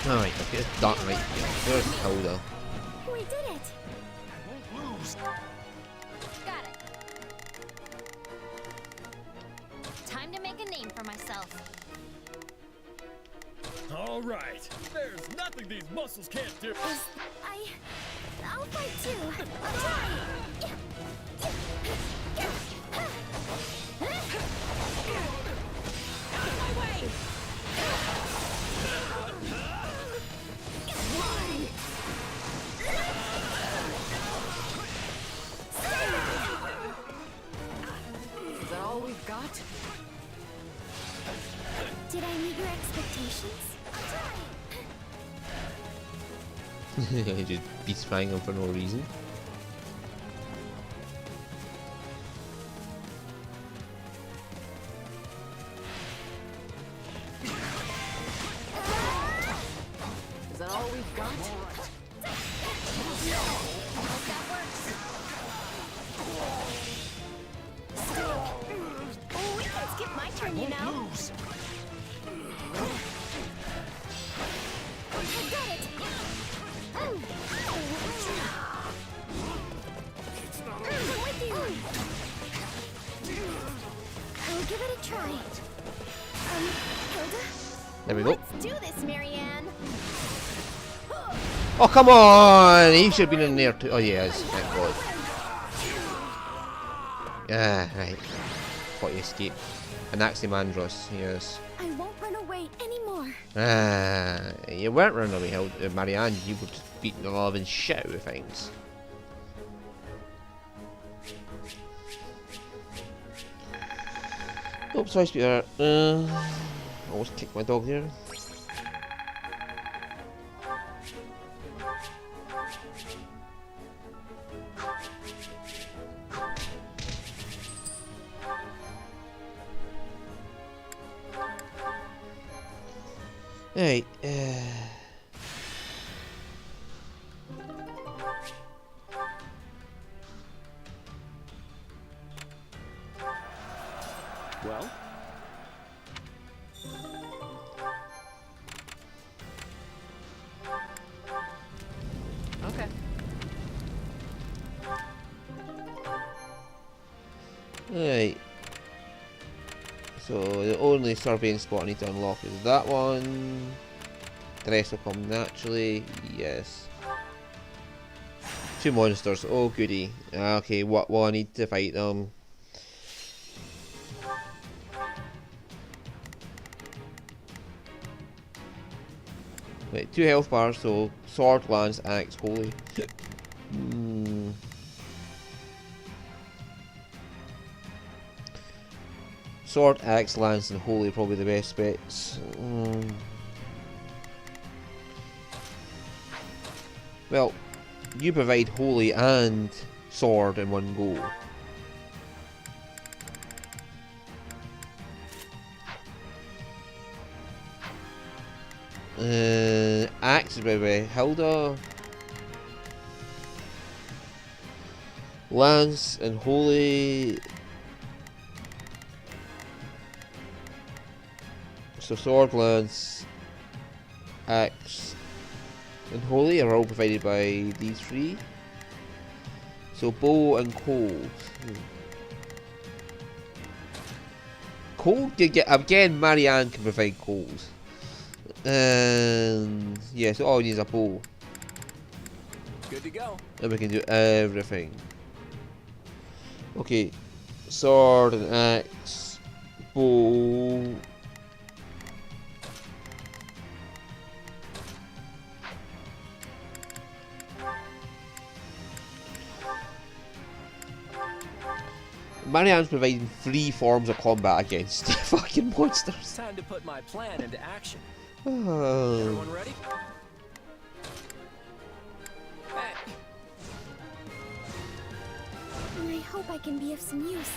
Alright, okay, it's dark right here. There's Hilda. We did it! Got it. Time to make a name for myself. All right, there's nothing these muscles can't do. I'll fight too. I'll try. Out of my way! Is that all we've got? Did I meet your expectations? I'll try. Just beast flying him for no reason. Is that all we've got? Hope that works. Oh, we can skip my turn, you know. I got it. I'm with you. I'll give it a try. Hilda? There we go. Let's do this, Marianne. Oh, come on! He should have been in there too. Oh, yes. Thank God. Ah, right. Thought he escaped. Anaximandros, yes. I won't run away anymore. Ah, you weren't running away, Marianne. You were just beating the living shit out of things. Oops, sorry, Peter. Almost kicked my dog there. Right, Well? Okay. right. So the only surveying spot I need to unlock is that one. The rest will come naturally. Yes. 2 monsters. Oh goody. Okay, what will I need to fight them? Wait, 2 health bars. So sword, lance, axe, holy. Sword, axe, lance, and holy are probably the best bets. Well, you provide holy and sword in one go. Axe is by Hilda. Lance and holy. So sword, lance, axe, and holy are all provided by these 3. So bow and cold. Cold you get again. Marianne can provide cold. And yeah, so all we need is a bow. Good to go. And we can do everything. Okay, sword and axe, bow. Marianne's providing 3 forms of combat against fucking monsters. Time to put my plan into action. Oh. Everyone ready? I hope I can be of some use.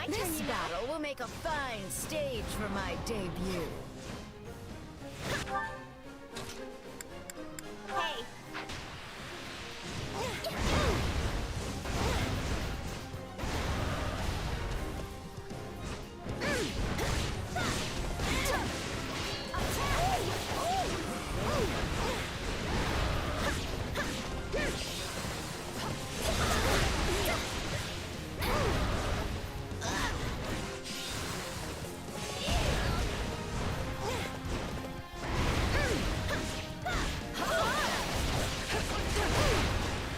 This battle will make a fine stage for my debut. Hey.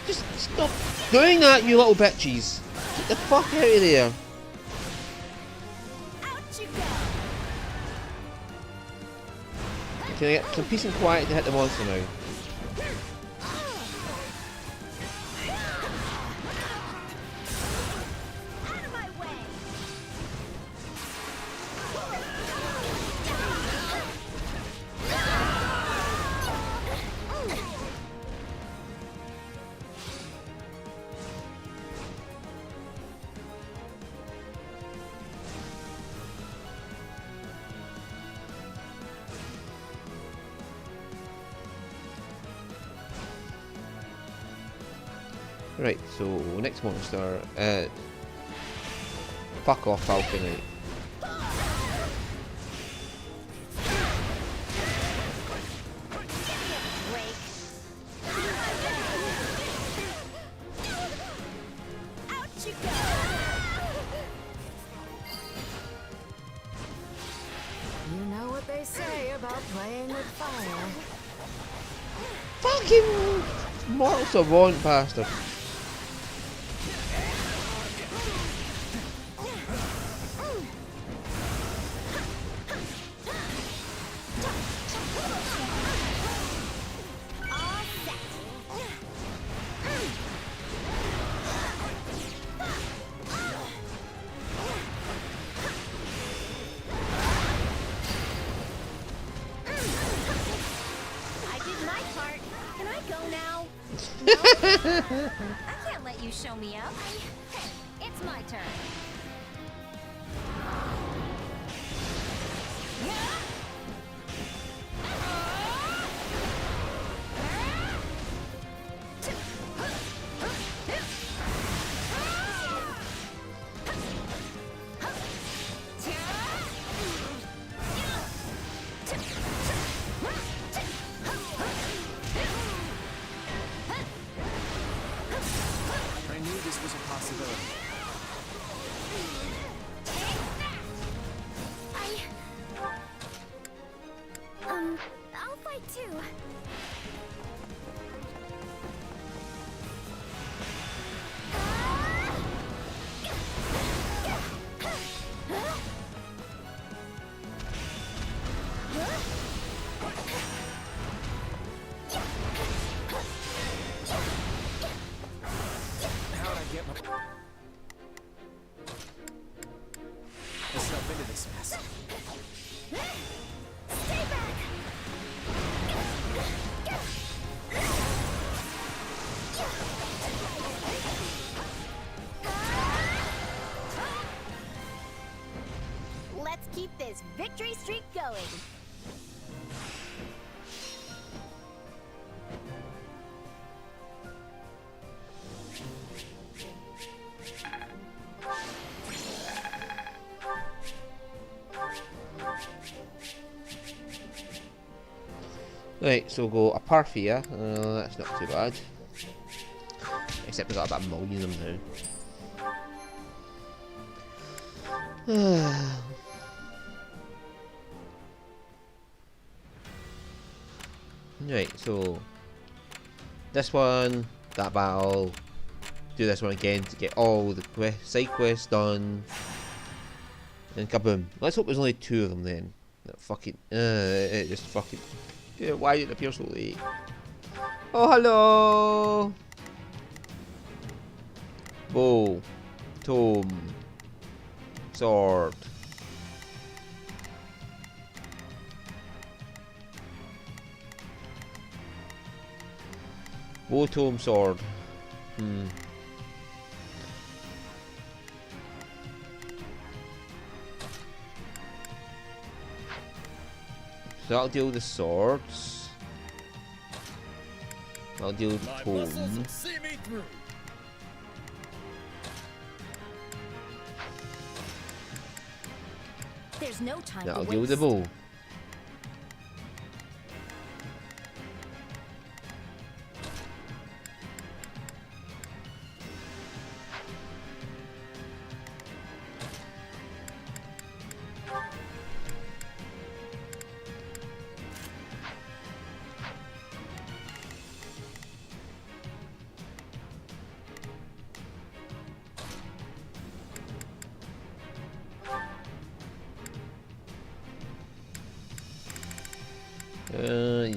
Just stop doing that, you little bitches. Get the fuck out of there. Out you go. Can I get some peace and quiet to hit the monster now? Out of my way. Right, so next monster. Fuck off, Falcon. Right. Out you go. You know what they say about playing with fire. Fucking mortal savant bastard. I did my part. Can I go now? No? I can't let you show me up. Hey, it's my turn. I knew this was a possibility. I'll fight too. How'd I get my... myself into this mess? Stay back. Let's keep this victory streak going. Right, so we'll go a Parthia. That's not too bad. Except we got about a million of them now. Right, so this one, that battle, do this one again to get all the side quests done, and kaboom. Let's hope there's only 2 of them then. That fucking, it just fucking, yeah, why did it appear so late? Oh, hello! Bow, tome, sword. Bow, tome, sword. So that'll deal with the swords. That'll deal with the My tome. muscles will see me through. There's no time That'll to deal with the waste. bow.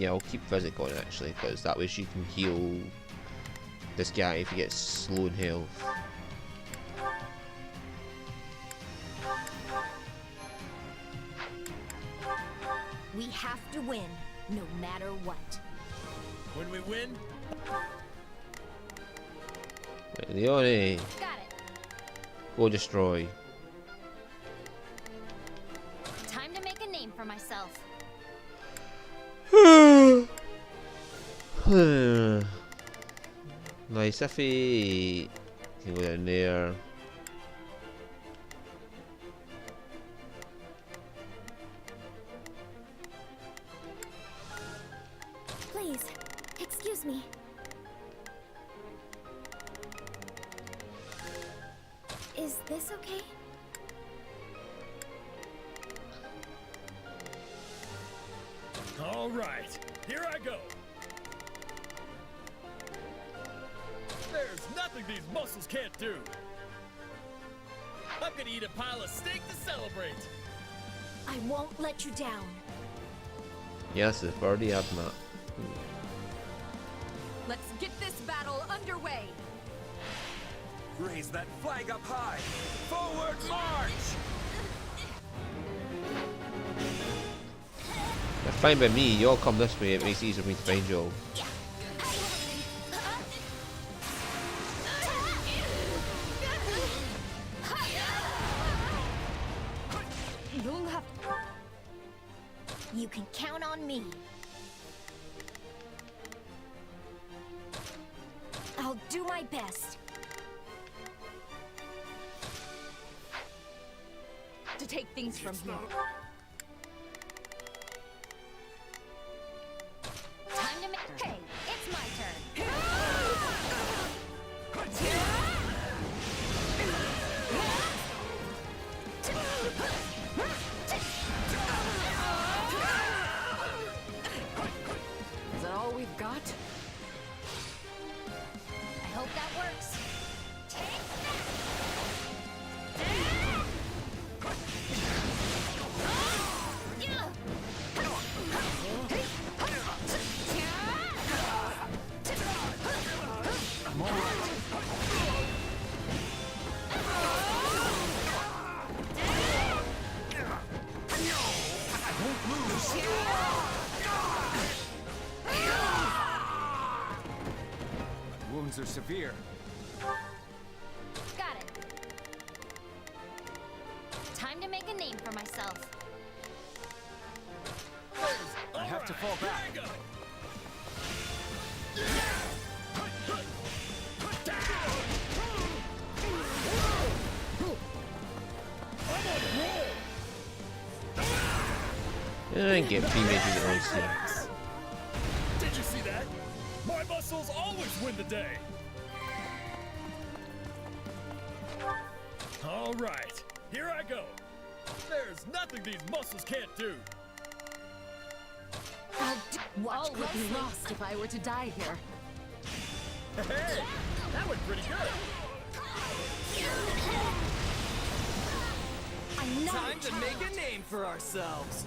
yeah, I'll keep physic on actually, because that way she can heal this guy if he gets slow in health. We have to win, no matter what. When we win, Leone, Got it. go destroy. Time to make a name for myself. Nice if he can go down there. Please, excuse me. Is this okay? all right, here I go. There's nothing these muscles can't do. I'm gonna eat a pile of steak to celebrate. I won't let you down. Yes, it's already up, Matt. Let's get this battle underway. Raise that flag up high. Forward march! That's fine by me. You all come this way. It makes it easier for me to find you all. You can count on me. I'll do my best to take things from here. Time to make. Hey, it's my turn. Is that all we've got? I hope that works. I'm all right. I won't lose. My wounds are severe. Got it. Time to make a name for myself. I have to fall back. Here I go. I get females in the scene. Did you see that? My muscles always win the day. All right, here I go. There's nothing these muscles can't do. Watch could be lost if I were to die here. Hey, that went pretty good. I'm not Time to make a name for ourselves.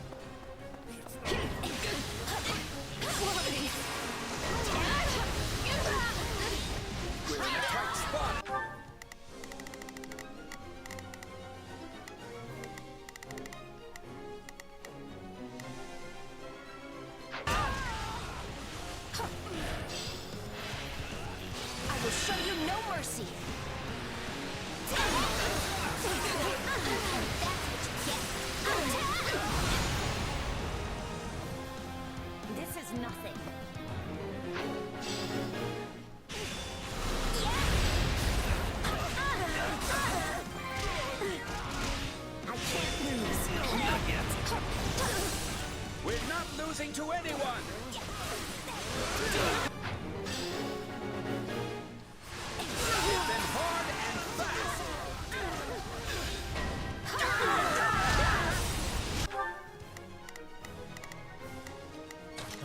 We're in a tight spot. I will show you no mercy. This is nothing. I can't lose. Not yet. We're not losing to anyone. Hit them hard and fast.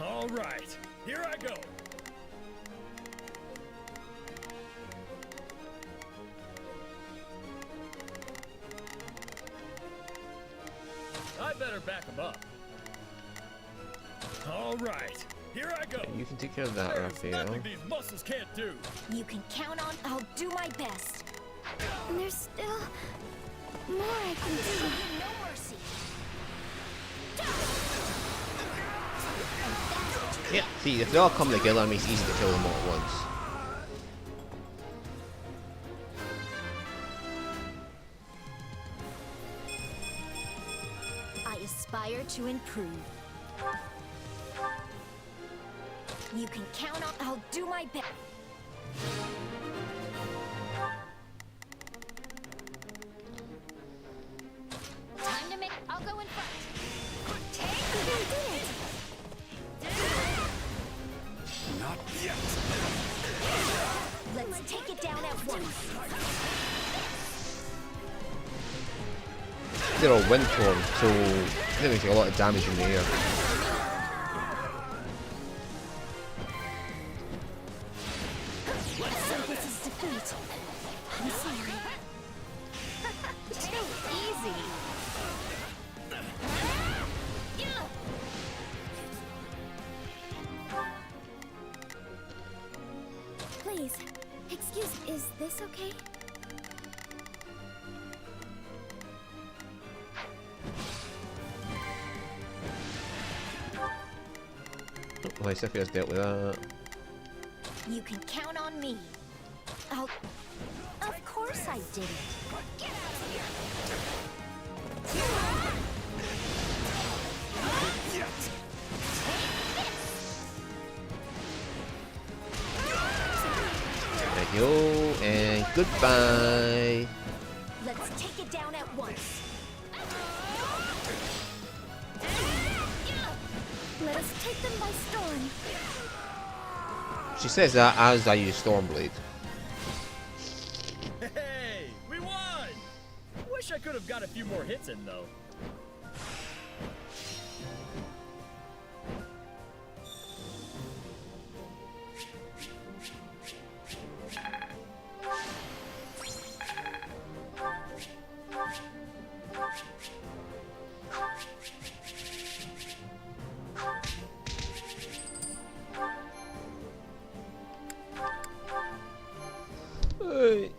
All right, here I go. I better back him up. All right, Here I go. You can take care of that, There's Raphael. nothing these muscles can't do. You can count on I'll do my best. And there's still more I can do. No mercy. Yeah, see, if they all come together, it makes it easy to kill them all at once. I aspire to improve. You can count on I'll do my best. Time to make. I'll go in front. Not yet. Let's take it down at once. They're all wind form, so they make a lot of damage in the air. So this is defeat. I'm sorry. Too easy. Please, excuse, is this okay? Well, Siphia's dealt with that. You can count on me. I'll... Of course I did it. Get out of here. There you go, and goodbye. Let's take it down at once. Let us take them by storm. She says that as I use Stormblade. Hey, we won! Wish I could have got a few more hits in though. Hey.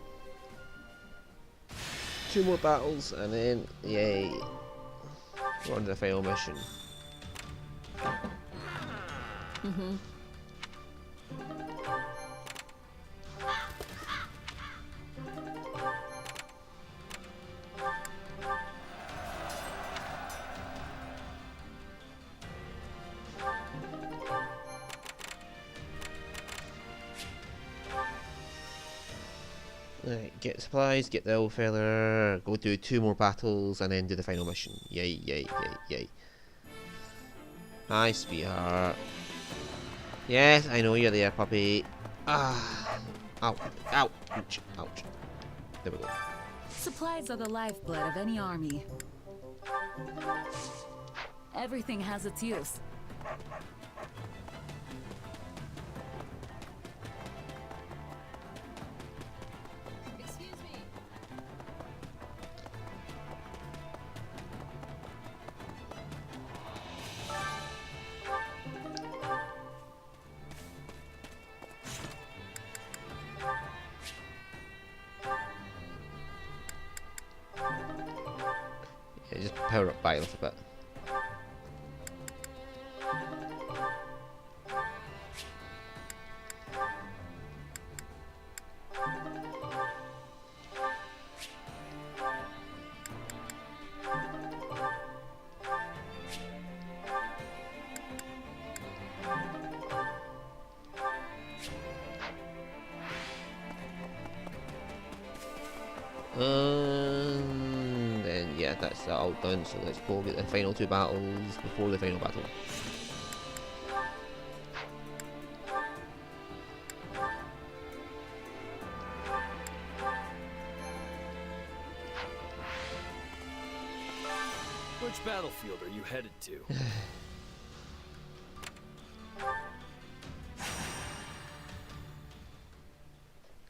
2 more battles and then yay. We're on to the final mission. Right, get supplies, get the old feather, go do 2 more battles, and then do the final mission. Yay, yay, yay, yay. Hi, sweetheart. Yes, I know you're there, puppy. Ah. Ow, ow, ouch, ouch. There we go. Supplies are the lifeblood of any army. Everything has its use. Excuse me. Yeah, just power up by a little bit. Then yeah, that's that all done. So let's go get the final 2 battles before the final battle. Which battlefield are you headed to?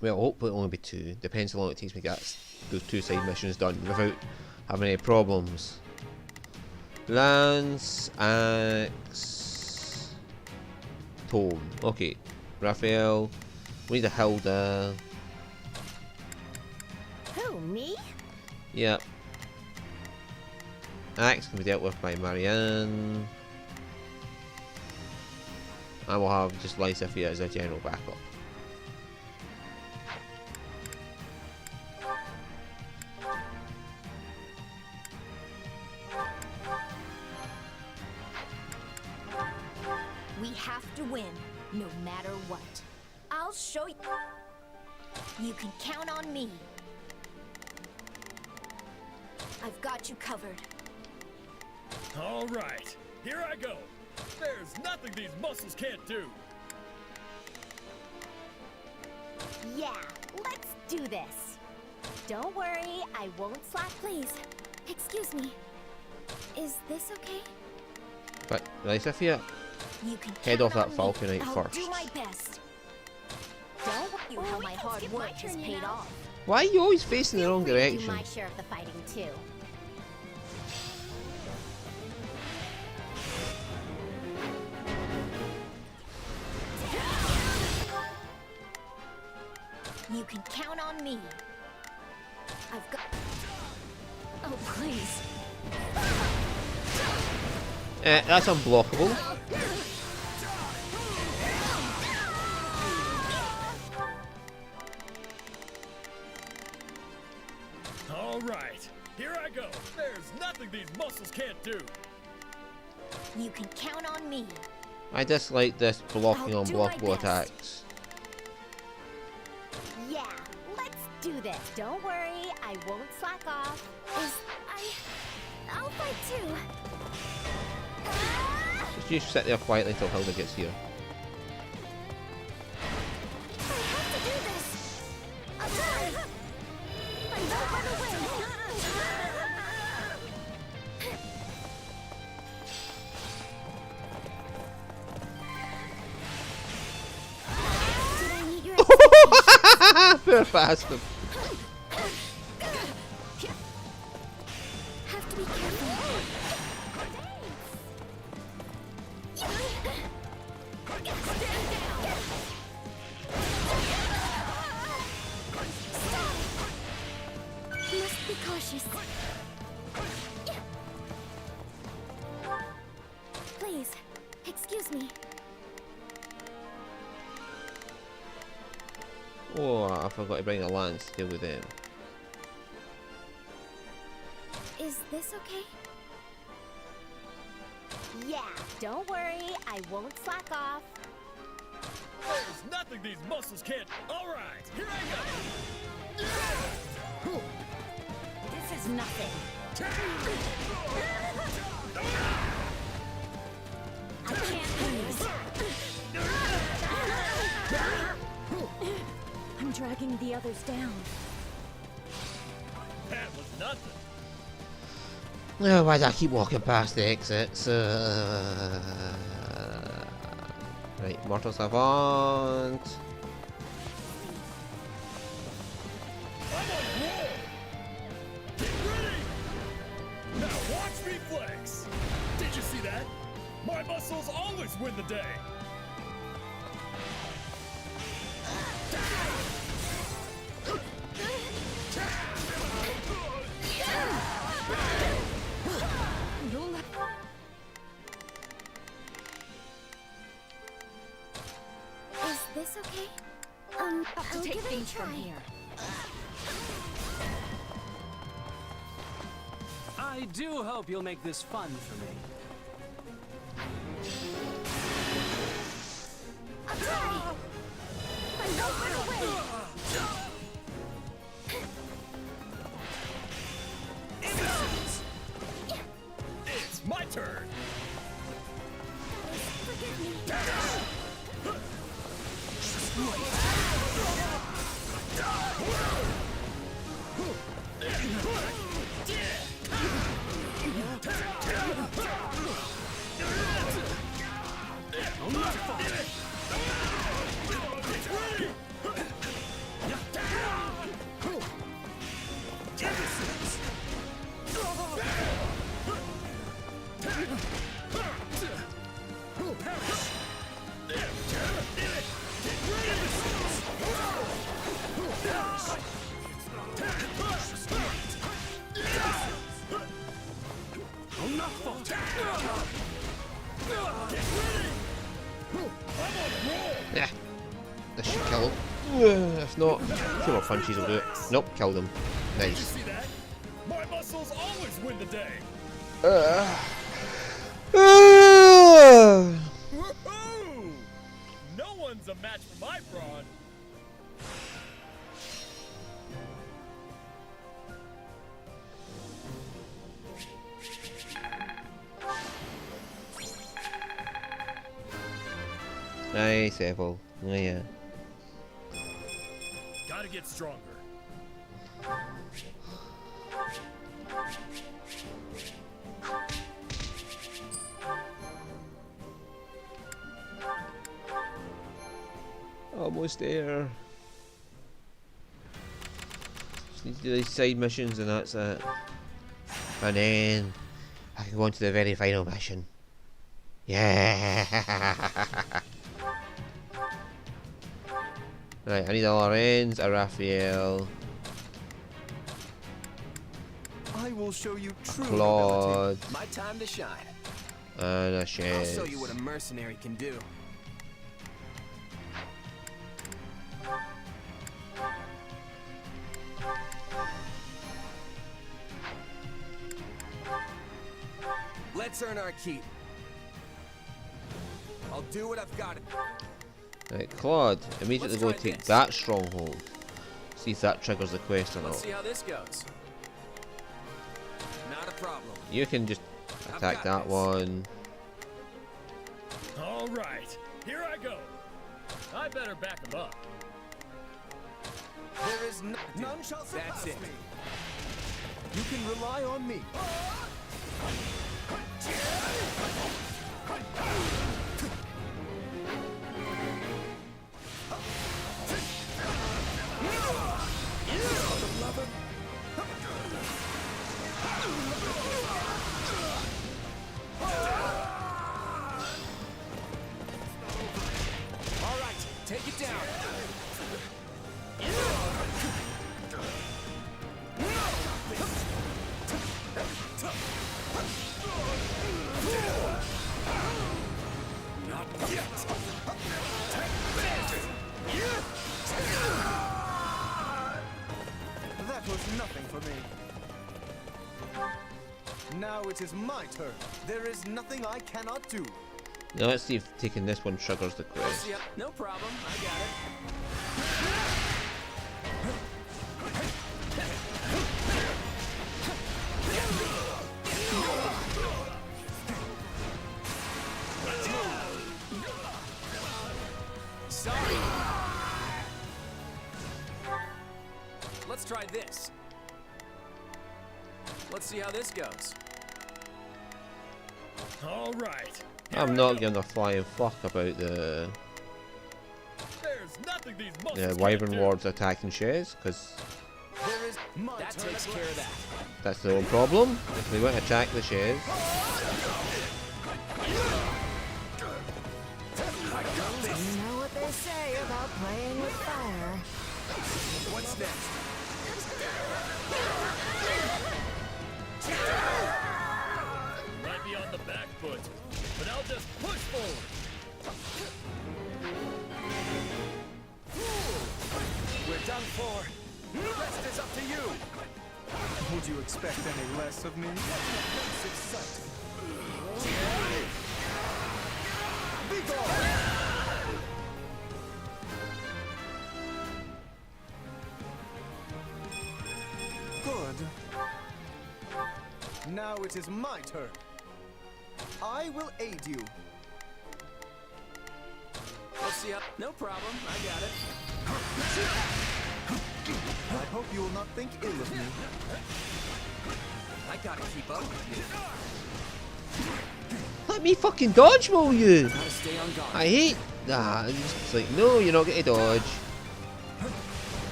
Well, hopefully it'll only be 2. Depends how long it takes me to get those 2 side missions done without having any problems. Lance, Axe, tome. Okay, Raphael. We need a Hilda. Who, me? Yep. Axe can be dealt with by Marianne. I will have just Lysithia as a general backup. We have to win, no matter what. I'll show you. You can count on me. I've got you covered. All right, here I go. There's nothing these muscles can't do. Yeah, let's do this. Don't worry, I won't slack. Please, excuse me. Is this okay? But Lysithia, You can head off count that on me. Falconite I'll first. do my best. Don't worry how my hard work has paid off. Why are you always facing the wrong Do direction? my share of the fighting too. You can count on me. I've got. Oh, please. That's unblockable. All right, here I go. There's nothing these muscles can't do. You can count on me. I dislike this blocking I'll do my unblockable best. attacks. Yeah, let's do this. Don't worry, I won't slack off. I'll fight too. Just you sit there quietly till Hilda gets here. I have to do this. I'll try. I won't run away. Did I need your Poor bastard. Have to be careful. Must be cautious. Please, excuse me. Oh, I forgot to bring a lance to deal with them. Is this okay? Yeah, don't worry, I won't slack off. There's nothing these muscles can't. All right, here I go. This is nothing. I can't lose. I'm dragging the others down. That was nothing. Oh, why do I keep walking past the exits? Right, Mortal Savant. I'm on a roll. Get ready. Now watch me flex. Did you see that? My muscles always win the day. Is this okay? Have to I'll take give it a things from try. here. I do hope you'll make this fun for me. I'll try. I won't run away. It's my turn. Forgive me. Kill him. If not, a few more punches will do it. Nope, killed him. Did you Nice. see that? My muscles always win the day. Woohoo! No one's a match for my brawn. Nice, Apple. Oh, yeah. Gotta get stronger. Almost there. Just need to do these side missions and that's it. And then I can go on to the very final mission. Yeah. Right, I need a Lorenz, a Raphael, I will show you true Claude, nobility. My time to shine. and a I'll Shez. show you what a mercenary can do. Let's earn our keep. I'll do what I've got to. Right, Claude, immediately Let's go try take this. that stronghold. See if that triggers the quest or Let's not. see how this goes. Not a problem. You can just attack that one. All right, here I go. I better back him up. There is none shall surpass me. You can rely on me. All right, take it down. Not yet. That was nothing for me. Now it is my turn. There is nothing I cannot do. Now let's see if taking this one triggers the quest. Yeah, no problem. I got it. Sorry. Let's try this. Let's see how this goes. All right. I'm not giving a flying fuck about the There's nothing these muscles Wyvern can't do. Wards attacking Shez, because There is that takes care of that. that's their own problem. They won't attack the Shez. You know what they say about playing with fire. What's next? Might be on the back foot, but I'll just push forward. We're done for. The rest is up to you. Would you expect any less of me? It's exciting. Be gone. Good. Now it is my turn. I will aid you. Let's see how. No problem. I got it. I hope you will not think ill of me. I gotta keep up with you. Let me fucking dodge, will you? Gotta stay on guard. I hate that. It's like, no, you're not going to dodge.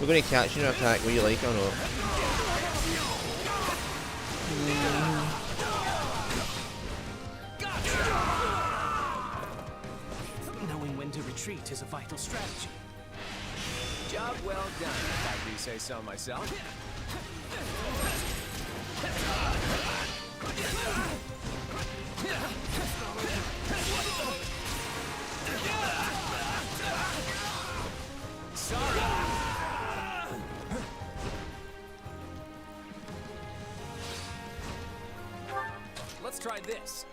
We're going to catch your attack whether you like or not. Knowing when to retreat is a vital strategy. Job well done, if I do say so myself. Sorry. Let's try this.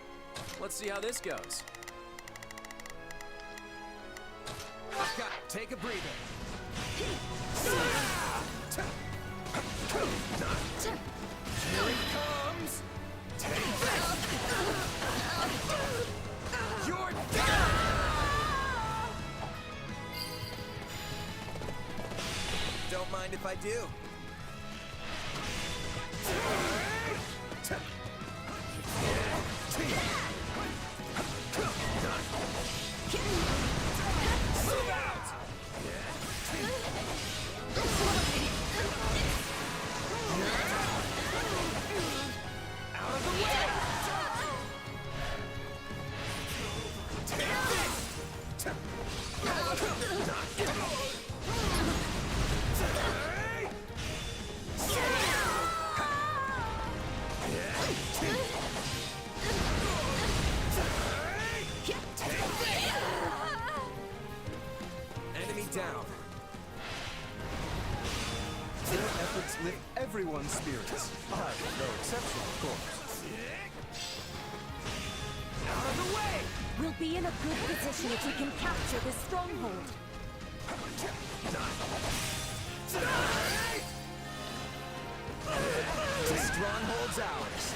Let's see how this goes. I've got. Take a breather. Here he comes. Take this. You're dead. Don't mind if I do. Move out! Out of the way! Take this! Enemy down. Your efforts lift everyone's spirits. I, no exception, of course. Out of the way! We'll be in a good position if we can capture this stronghold. The stronghold's ours.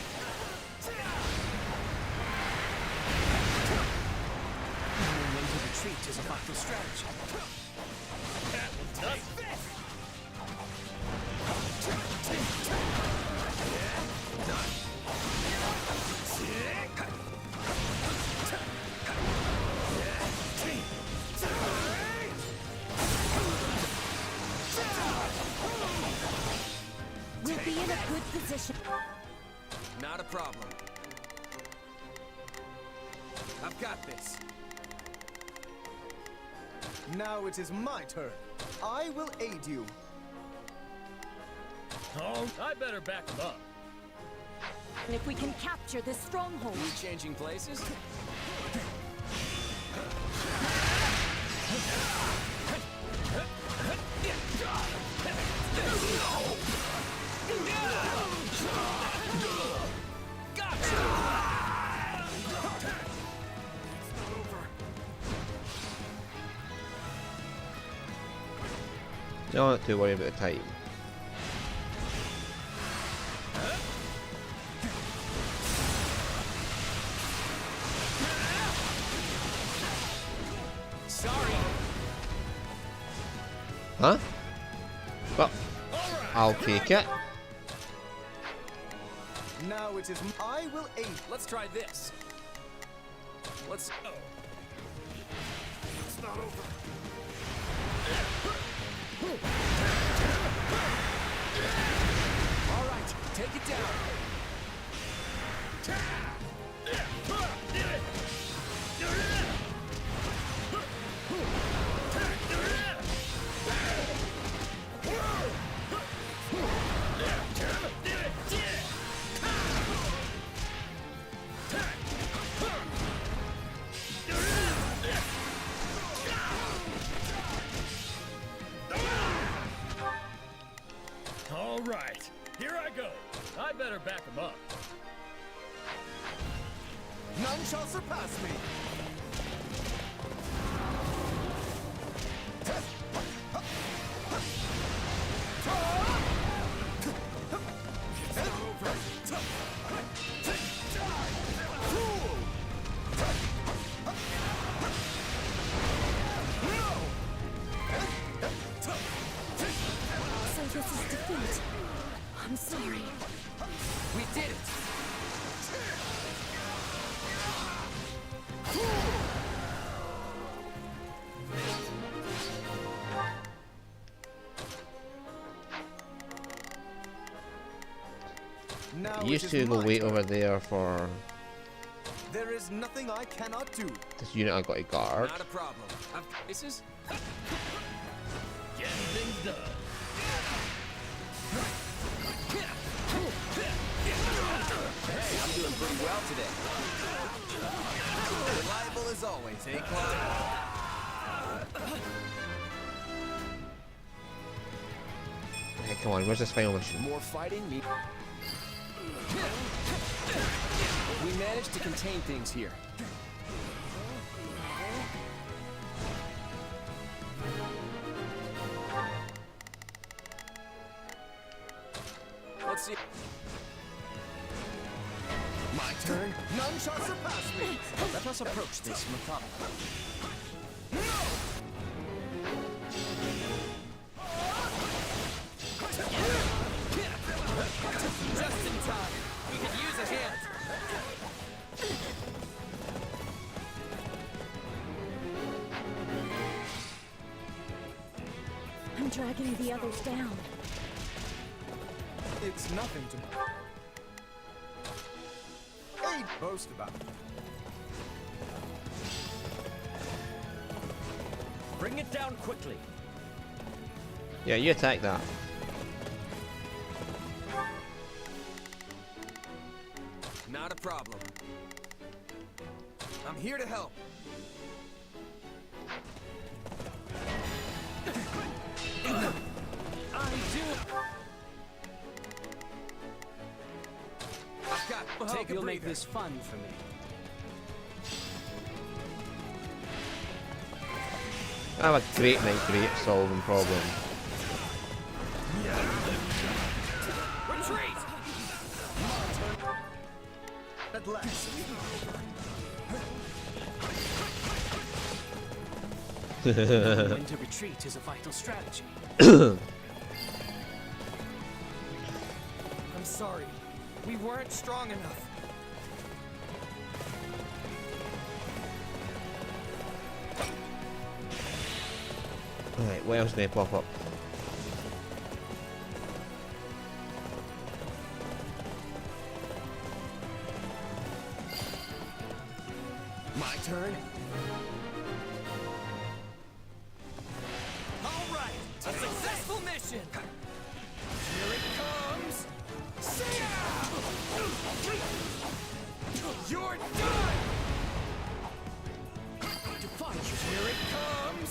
Knowing when to retreat is a vital strategy. We'll be in a good position. Not a problem. I've got this. Now it is my turn. I will aid you. Oh, I better back him up. And if we can capture this stronghold. We changing places? Not too worried about the time. Sorry. Huh? Well, I'll take it. Now it is I will aid. Let's try this. Let's. Oh. It's not over. All right, take it down. All right, here I go. I better back him up. None shall surpass me. So this is defeat. I'm sorry. We did it. Now You it is two go my wait turn. over there for There is nothing I cannot do. this unit I got to guard. Not a problem. This is. Getting things done. Hey, I'm doing pretty well today. Reliable as always, eh, Clyde? Okay, come on, where's this final mission? More fighting. We managed to contain things here. Let's see. My turn. None shall surpass me. Let us approach this methodically. Just in time. We could use a hand. I'm dragging the others down. It's nothing to boast about. Bring it down quickly. Yeah, you attack that. Not a problem. I'm here to help. I hope you'll make this fun for me. I have a great night great at solving problems. Retreat! At last. When to retreat is a vital strategy. I'm sorry. We weren't strong enough. Alright, what else may pop up? My turn. All right, a successful mission. Here it comes. You're done. Here it comes.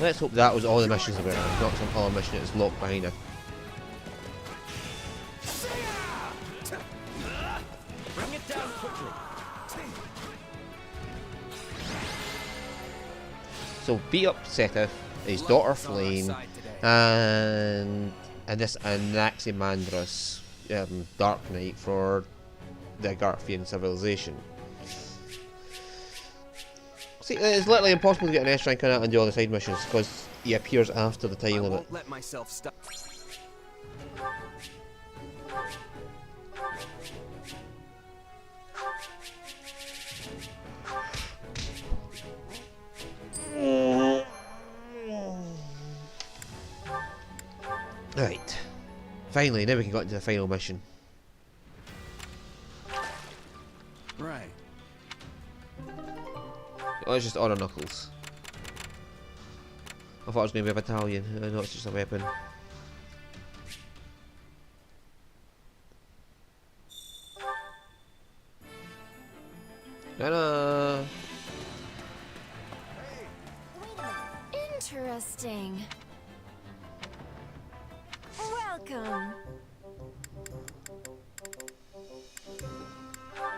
Let's hope that was all the missions about it, not some other mission that's locked behind it. Bring it down quickly. So beat up Sethith, his daughter Flame, and this Anaximandrus Dark Knight for the Garfian civilization. See, it's literally impossible to get an S rank on it and do all the side missions because he appears after the time I limit. won't let myself stop. Right. Finally, now we can go into the final mission. Right. Oh, it's just honor knuckles. I thought it was going to be a battalion. No, it's just a weapon. Ta-da! Interesting. Welcome.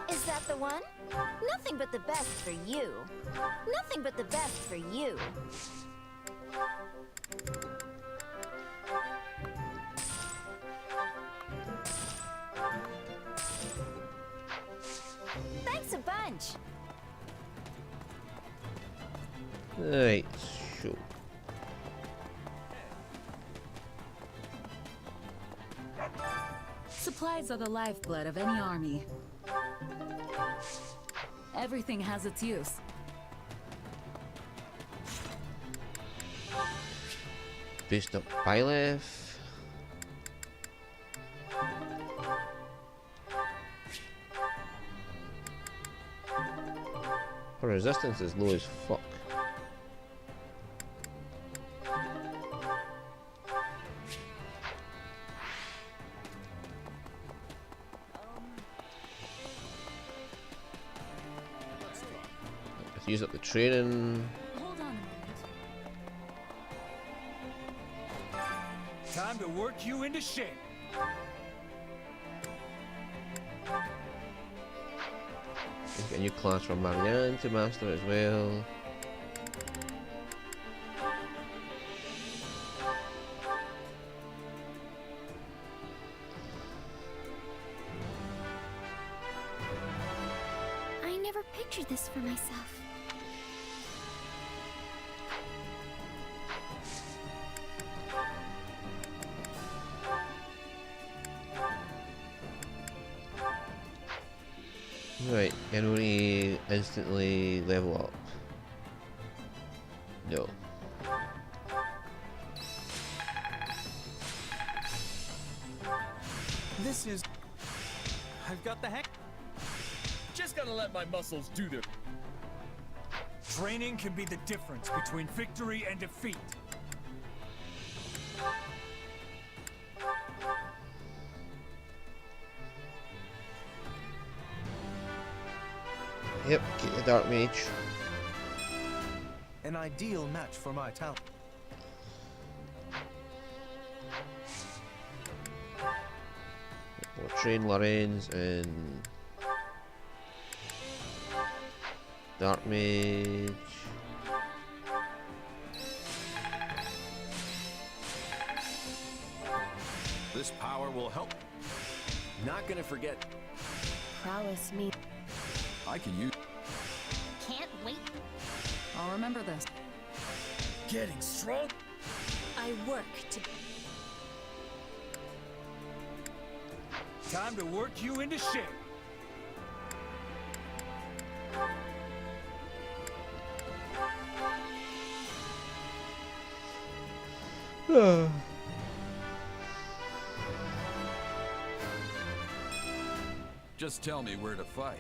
Is that the one? Nothing but the best for you. Nothing but the best for you. Thanks a bunch. Right, so Supplies are the lifeblood of any army. Everything has its use. boost up Byleth. Her resistance is low as fuck. Let's use up the training. Hold on a Time to work you into shape. We've got a new class from Marianne to master as well. I never pictured this for myself. Right, can we instantly level up? No. This is... I've got the heck. Just gotta let my muscles do their... Training can be the difference between victory and defeat. Yep, get the Dark Mage. an ideal match for my talent. We'll train Lorenz and Dark Mage. This power will help. Not gonna forget. Prowess me. I can use. Can't wait. I'll remember this. Getting strong? I work to... Time to work you into shape. Just tell me where to fight.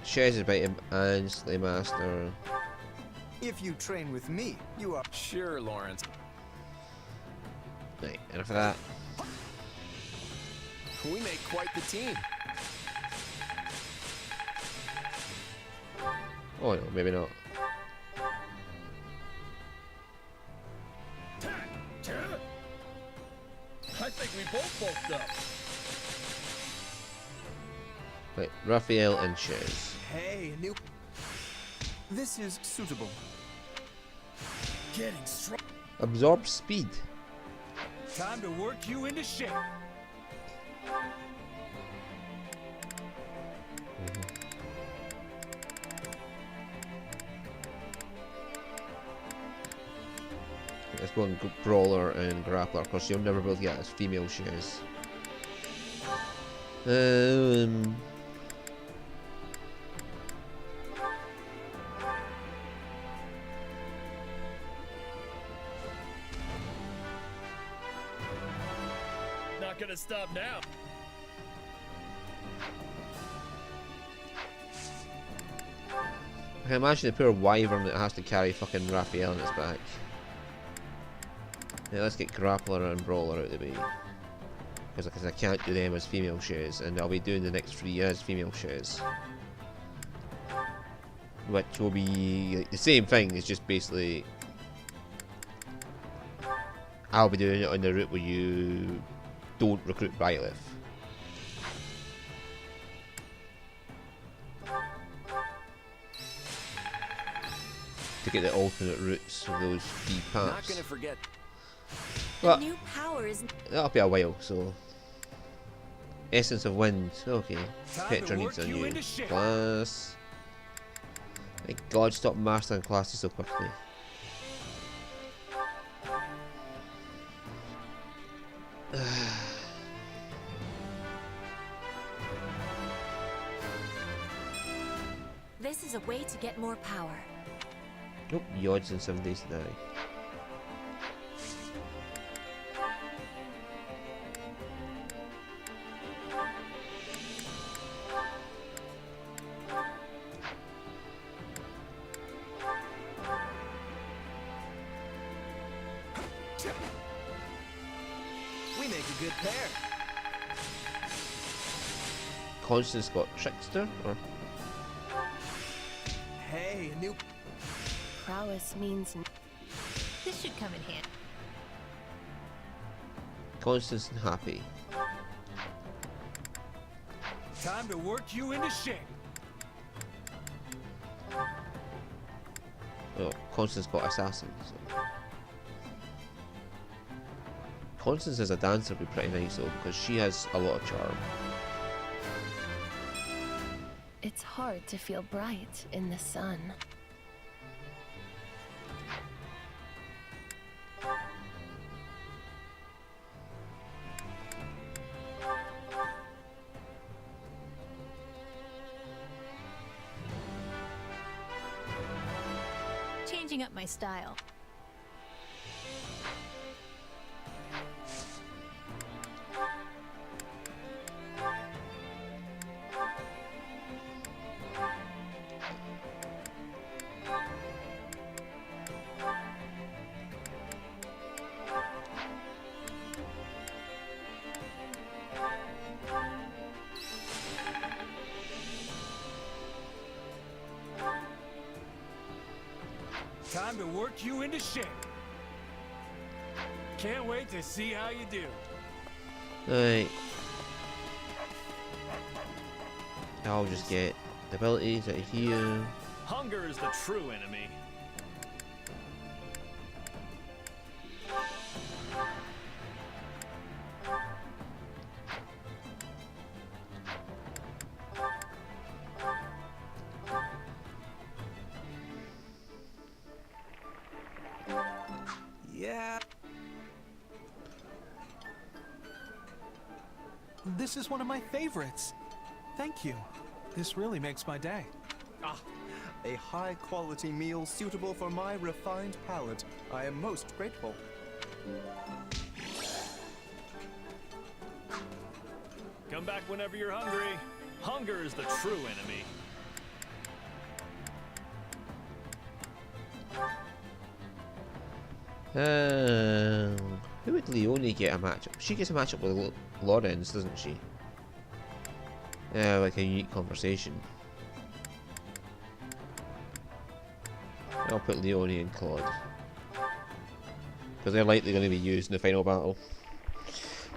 Shares is about him and Slaymaster. If you train with me, you are... Sure, Lawrence. Right, enough of that. We make quite the team. Oh no, maybe not. I think we both bulked up. Right, Raphael and Shares. Hey, new... This is suitable. Getting strong. Absorb speed. Time to work you into shape. Let's go on Brawler and Grappler, because you'll never be able to get as female Shares. Not gonna stop now. I can imagine the poor wyvern that has to carry fucking Raphael on its back. Yeah, let's get Grappler and Brawler out of the way. Because I can't do them as female Shares, and I'll be doing the next 3 years female Shares. Which will be the same thing, it's just basically... I'll be doing it on the route where you don't recruit Byleth. To get the alternate routes of those 3 paths. Not gonna forget. But new power is... that'll be a while, so... Essence of Wind, okay. Time Petra to needs work a you new into shape. class. Thank God, stop mastering classes so quickly. This is a way to get more power. Nope, the odds in 7 days to die. We We make a good pair. Constance got Trickster, or Hey, a new Prowess means this should come in handy. Constance and Happy. Time to work you into shape. Well, Constance got Assassin. So. Constance as a dancer would be pretty nice though, because she has a lot of charm. It's hard to feel bright in the sun. Changing up my style. Time to work you into shape. Can't wait to see how you do. Right. I'll just get the abilities out of here. Hunger is the true enemy. Yeah. This is one of my favorites. Thank you. This really makes my day. Ah, a high-quality meal suitable for my refined palate. I am most grateful. Come back whenever you're hungry. Hunger is the true enemy. Who would Leonie get a matchup? She gets a matchup with Lawrence, doesn't she? Like a unique conversation. I'll put Leonie and Claude. Because they're likely going to be used in the final battle.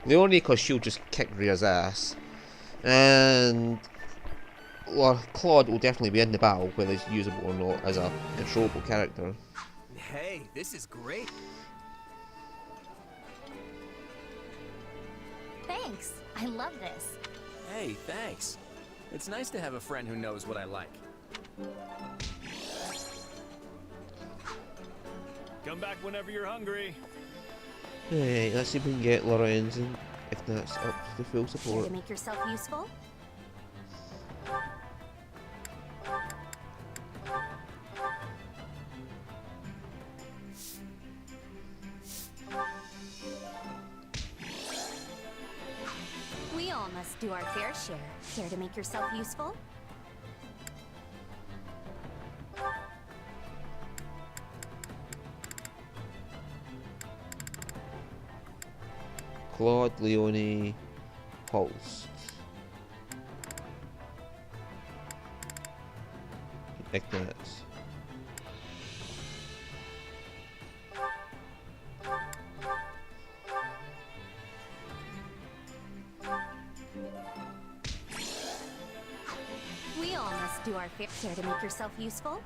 Leonie, because she'll just kick Rhea's ass. And well, Claude will definitely be in the battle, whether he's usable or not, as a controllable character. Hey, this is great. Thanks. I love this. Hey, thanks. It's nice to have a friend who knows what I like. Come back whenever you're hungry. Alright, let's see if we can get Lorenzen, if that's up to full Care support. to make yourself useful? We all must do our fair share. Care to make yourself useful? Claude, Leonie, Pulse. Ignatz. We all must do our fair share to make yourself useful.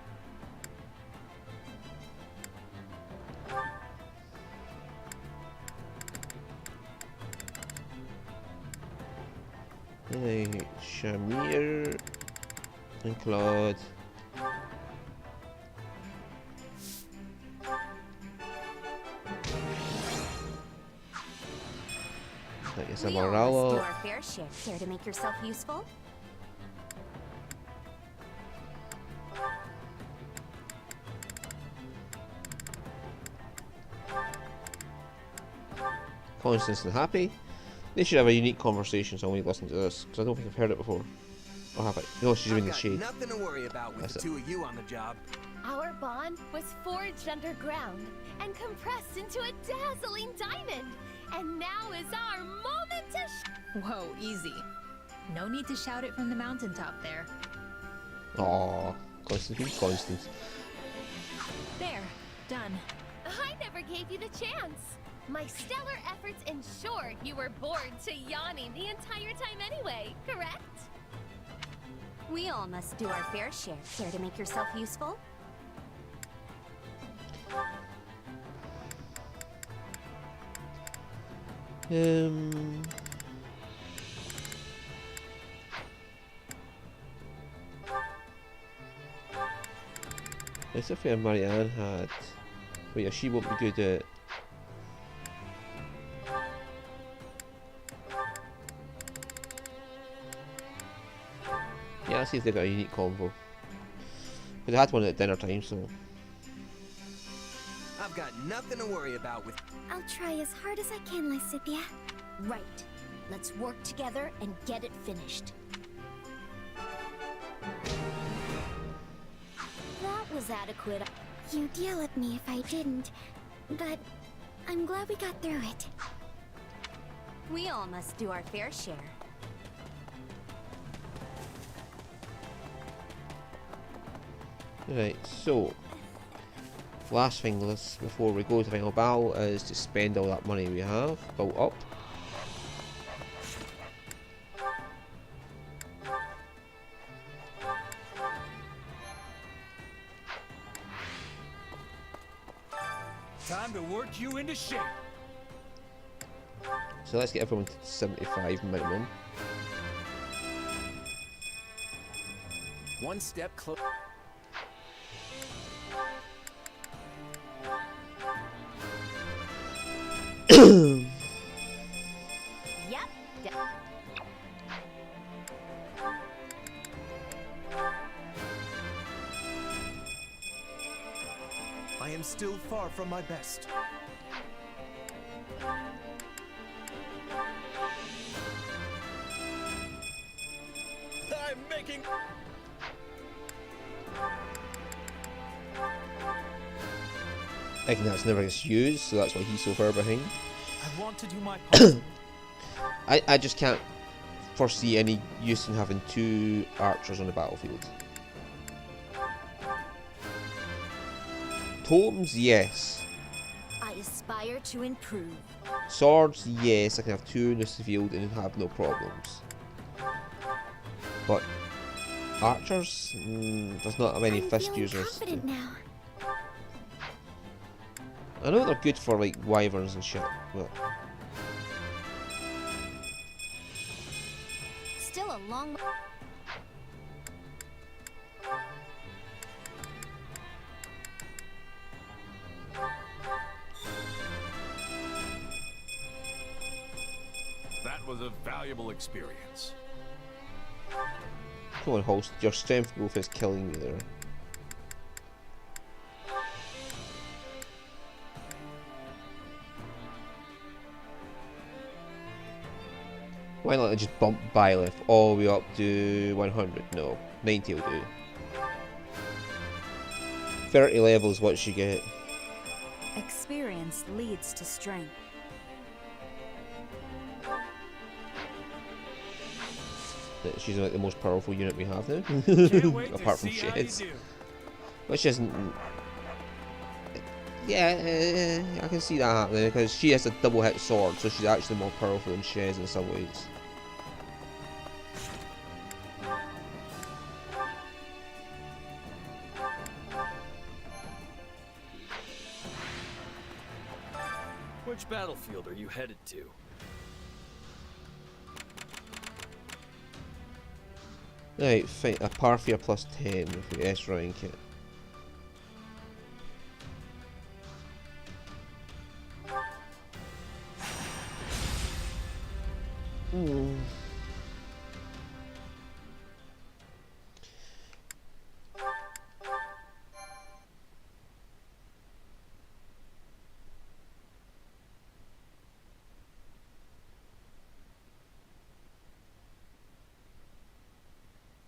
Shamir and Claude. That is a We all must do Morello. our fair share. Care to make yourself useful? Constance and Happy. They should have a unique conversation, so I want to listen to this, because I don't think I've heard it before. Or have I? No, she's in the shade. Nothing to worry about with That's the it. two of you on the job. Our bond was forged underground and compressed into a dazzling diamond. And now is our moment to Whoa, easy. No need to shout it from the mountaintop there. Aww, Constance. There, done. I never gave you the chance. My stellar efforts ensured you were bored to yawning the entire time anyway, correct? We all must do our fair share. Care to make yourself useful? Let's see if Marianne had. But yeah, she won't be good at. Yeah, let's see if they've got a unique combo. But they had one at dinner time, so. I've got nothing to worry about with. I'll try as hard as I can, Lysithia. Right. Let's work together and get it finished. That was adequate. You'd yell at me if I didn't, but I'm glad we got through it. We all must do our fair share. Right, so. Last thing before we go to final battle is to spend all that money we have built up. Time to work you into shape. So let's get everyone to 75 minimum. One step closer. Yep. I am still far from my best. I'm making. Ignat's never gets used, so that's why he's so far behind. I want to do my part. I just can't foresee any use in having 2 archers on the battlefield. Totems, yes. I aspire to improve. Swords, yes, I can have 2 in this field and have no problems. But archers, there's not many fist users. Confident now. I know they're good for like wyverns and shit, but Still a long. That was a valuable experience. come on, host, your strength growth is killing me there. Why not just bump Byleth all the way up to 100? No, 90 will do. 30 levels, what she get? Experience leads to strength. She's like the most powerful unit we have now, apart from Sheds. Which isn't. Yeah, I can see that happening because she has a double hit sword, so she's actually more powerful than Sheds in some ways. Which battlefield are you headed to? Right, fight a Parthia plus 10 with the S rank it.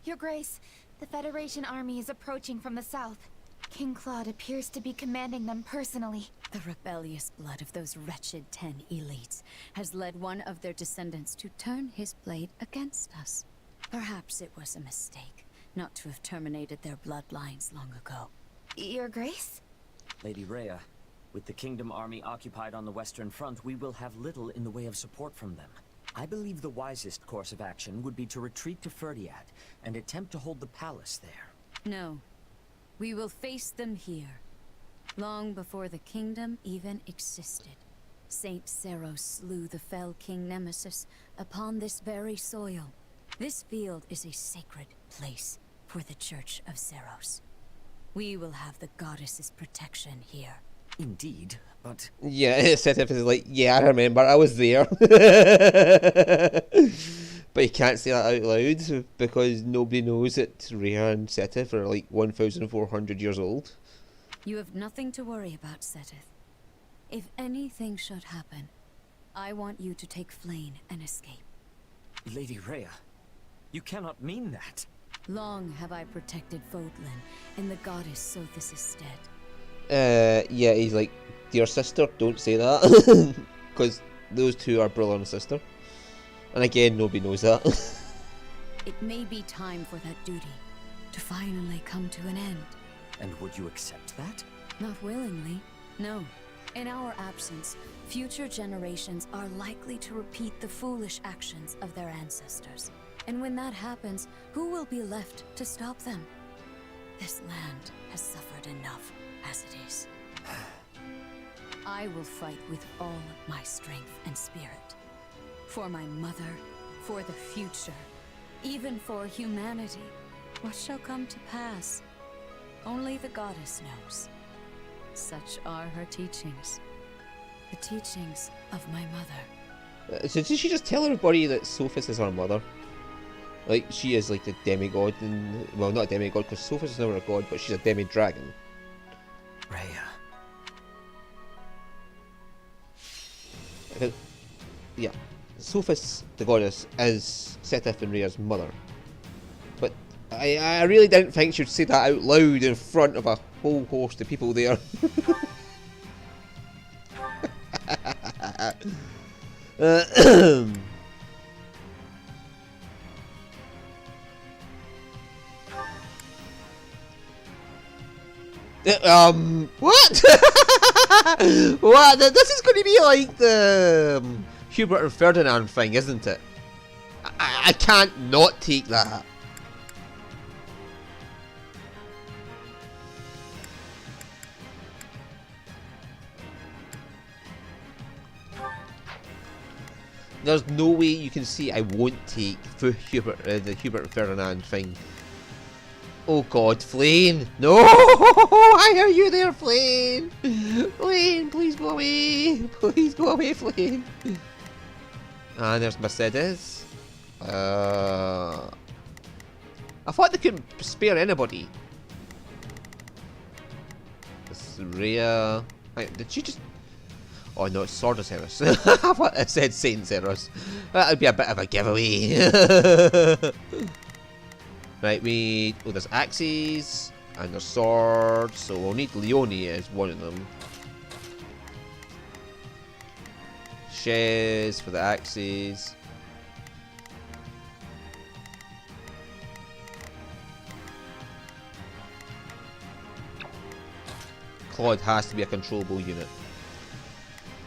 Your Grace, the Federation army is approaching from the south. King Claude appears to be commanding them personally. The rebellious blood of those wretched 10 elites has led one of their descendants to turn his blade against us. Perhaps it was a mistake not to have terminated their bloodlines long ago. Your Grace? Lady Rhea, with the Kingdom army occupied on the Western Front, we will have little in the way of support from them. I believe the wisest course of action would be to retreat to Ferdiad and attempt to hold the palace there. No. We will face them here. Long before the Kingdom even existed, Saint Seros slew the fell King Nemesis upon this very soil. This field is a sacred place for the Church of Seros. We will have the goddess's protection here. Indeed, but... Yeah, Seteth is like, yeah, I remember, I was there. But you can't say that out loud because nobody knows that Rhea and Seteth are like 1,400 years old. You have nothing to worry about, Seteth. If anything should happen, I want you to take Flane and escape. Lady Rhea, you cannot mean that. Long have I protected Vodlin in the goddess Sothis' stead. Yeah, he's like, dear sister, don't say that. Because those two are brother and sister. And again, nobody knows that. It may be time for that duty to finally come to an end. And would you accept that? Not willingly, no. In our absence, future generations are likely to repeat the foolish actions of their ancestors. And when that happens, who will be left to stop them? This land has suffered enough as it is. I will fight with all my strength and spirit. For my mother, for the future, even for humanity. What shall come to pass? Only the goddess knows. Such are her teachings. The teachings of my mother. So did she just tell everybody that Sophis is her mother? Like, she is like the demigod, and well, not a demigod, because Sophis is never a god, but she's a demi-dragon. Rhea. Yeah. Sophis, the goddess, is Seteth and Rhea's mother. But I really didn't think she'd say that out loud in front of a whole host of people there. What? What? This is going to be like the Hubert and Ferdinand thing, isn't it? I can't not take that. There's no way you can see I won't take the Hubert and Ferdinand thing. Oh God, Flane! No! Why are you there, Flane? Flane, please go away! Please go away, Flane! And there's Mercedes. I thought they couldn't spare anybody. This is Rhea. Did she just... Oh no, it's Sword of Seros. I thought I said Saint Seros. That would be a bit of a giveaway. Right, there's axes and there's swords, so we'll need Leonie as one of them. Shares for the axes. Claude has to be a controllable unit.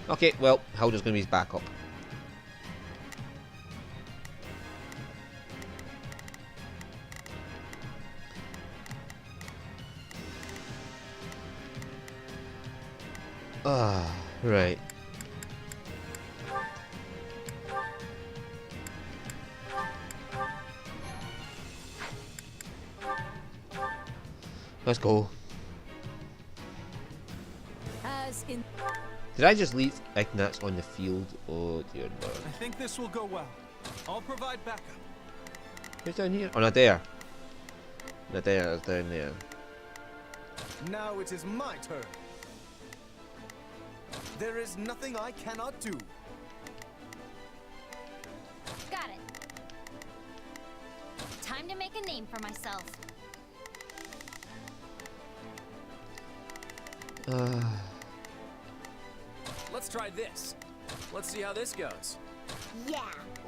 Okay, well, Hilda's going to be his backup. Right. Let's go. Did I just leave Ignatz on the field? Oh dear Lord. I think this will go well. I'll provide backup. Who's down here? Oh, Nadir. Nadir is down there. Now it is my turn. There is nothing I cannot do. Got it. Time to make a name for myself. Let's try this. Let's see how this goes. Yeah,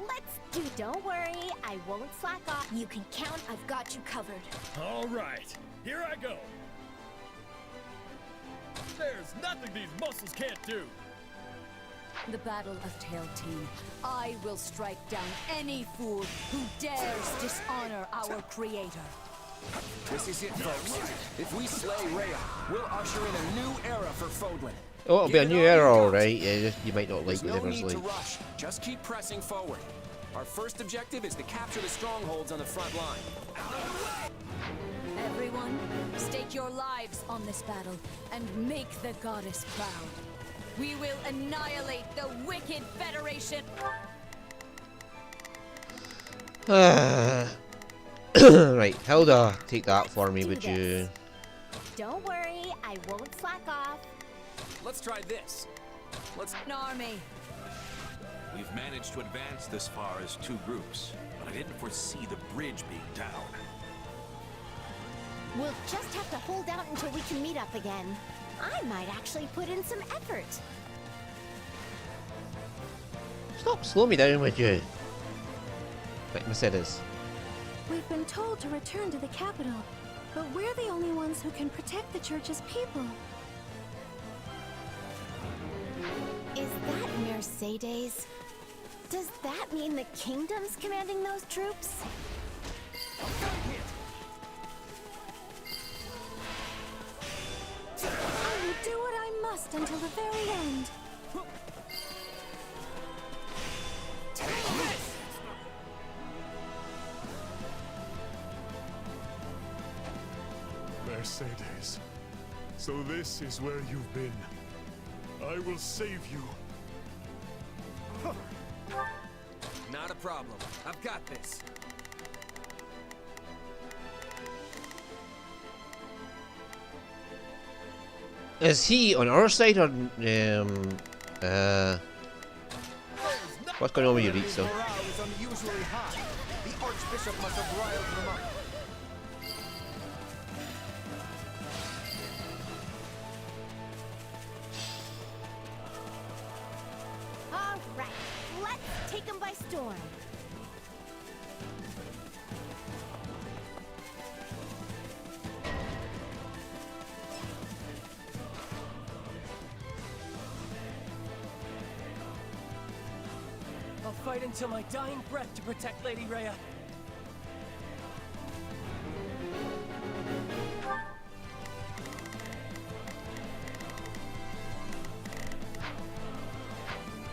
let's do. Don't worry, I won't slack off. You can count, I've got you covered. All right, here I go. There's nothing these muscles can't do. The Battle of Tail Team. I will strike down any fool who dares dishonor our creator. This is it, folks. If we slay Rhea, we'll usher in a new era for Fodlan. Oh, it'll be a new era, alright. Yeah, you might not like There's no whatever's need to like. rush. Just keep pressing forward. Our first objective is to capture the strongholds on the front line. Everyone, stake your lives on this battle and make the goddess proud. We will annihilate the wicked Federation. Right, Hilda, take that for me, would you? Don't worry, I won't slack off. Let's try this. Let's an army. We've managed to advance this far as 2 groups, but I didn't foresee the bridge being down. We'll just have to hold out until we can meet up again. I might actually put in some effort. Stop, slow me down, would you? Like Mercedes. We've been told to return to the capital, but we're the only ones who can protect the church's people. Is that Mercedes? Does that mean the kingdom's commanding those troops? I will do what I must until the very end. Mercedes, so this is where you've been. I will save you. Not a problem. I've got this. Is he on our side or what's going on with your reach though? Morale is unusually high. The Archbishop must have riled them up. All right, let's take them by storm. I'll fight until my dying breath to protect Lady Rhea.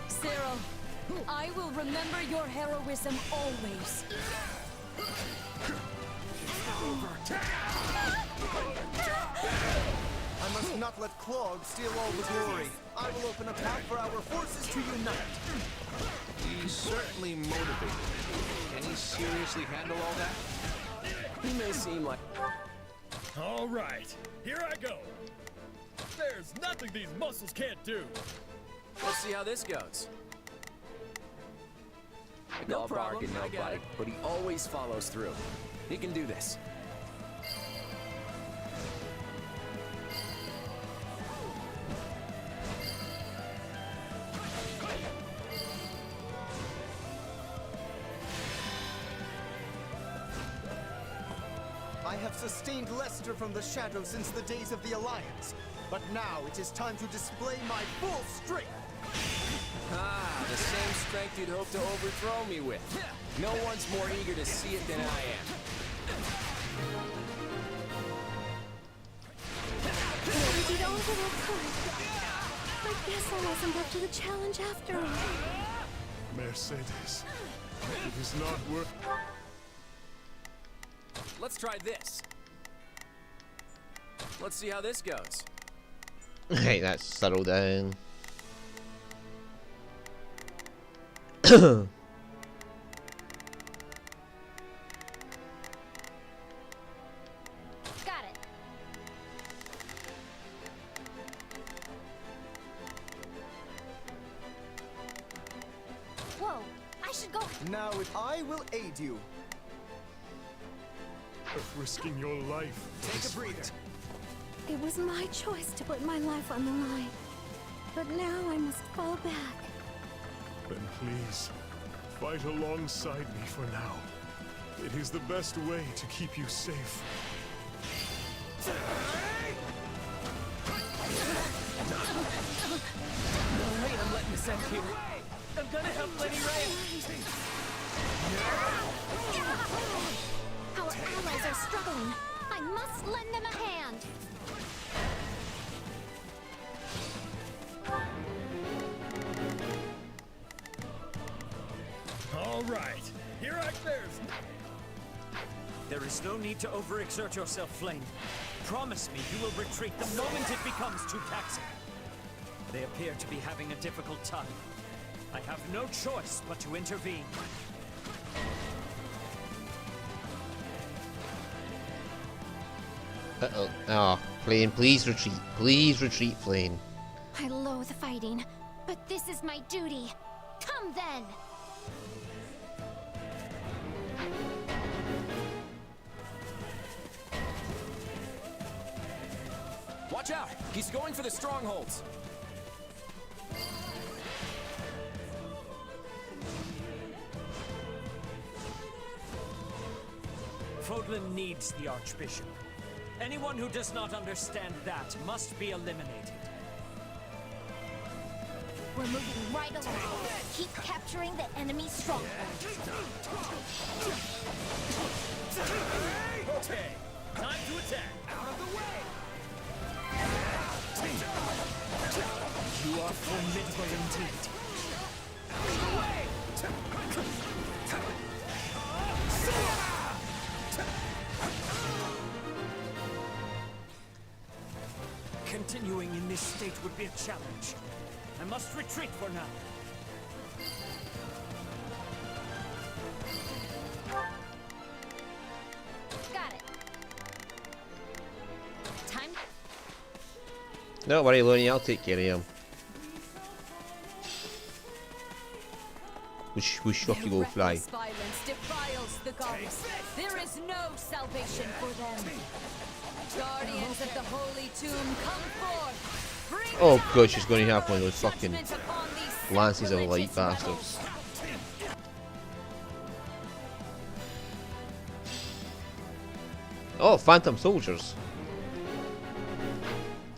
Cyril, I will remember your heroism always. I must not let Clog steal all the glory. I will open a path for our forces to unite. He's certainly motivated. Can he seriously handle all that? He may seem like... All right, here I go. There's nothing these muscles can't do. Let's see how this goes. No problem, bargain, no I got bite, it. but he always follows through. He can do this. I have sustained Lester from the shadow since the days of the Alliance, but now it is time to display my full strength. Ah, the same strength you'd hope to overthrow me with. No one's more eager to see it than I am. Maybe don't get all caught. I guess I wasn't up to the challenge after all. Mercedes, it is not worth... Let's try this. Let's see how this goes. Right, that's settled down. Got it. Whoa, I should go. Now I will aid you. Risking your life. Take a breather. It was my choice to put my life on the line. But now I must fall back. Then please, fight alongside me for now. It is the best way to keep you safe. No way I'm letting this end here. I'm gonna help Lady Ray. Our allies are struggling. I must lend them a hand. All right, here I there's. There is no need to overexert yourself, Flame. Promise me you will retreat the moment it becomes too taxing. They appear to be having a difficult time. I have no choice but to intervene. Uh-oh. Oh, Flame, please retreat. Please retreat, Flame. I loathe fighting, but this is my duty. Come then! Watch out! He's going for the strongholds! Fodlan needs the Archbishop. Anyone who does not understand that must be eliminated. We're moving right along. Keep capturing the enemy's stronghold. Okay, time to attack. Out of the way. You are formidable indeed. Out of the way. Continuing in this state would be a challenge. I must retreat for now. Got it. Time. Don't worry, Lonnie, I'll take care of him. Whoosh, whoosh, off you go, fly. Reckless violence defiles the gods. There is no salvation for them. Guardians of the Holy Tomb, come forth. Bring Oh god, she's going to have one of those fucking judgment upon these lances of light sacrilegious bastards. Oh, phantom soldiers.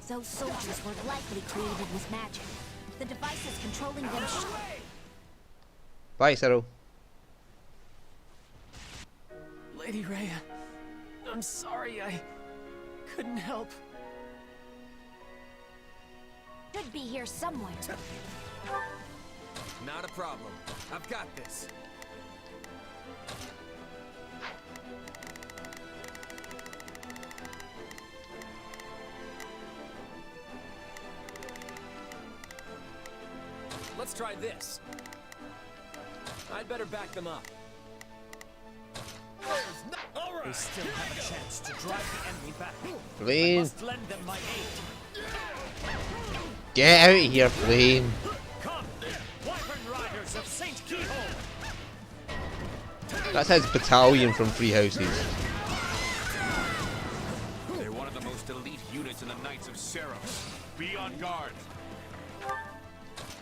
Those soldiers were likely created with magic. The devices controlling them. Bye, Cyril. Lady Rhea, I'm sorry I couldn't help. Should be here somewhere. Not a problem. I've got this. Let's try this. I'd better back them up. All right. They still have a chance to drive the enemy back. I Flame, must lend them my aid. get out of here, Flame. Come, Wyvern Riders of St. Keyhole. That's his battalion from Three Houses. They're one of the most elite units in the Knights of Seraphs. Be on guard.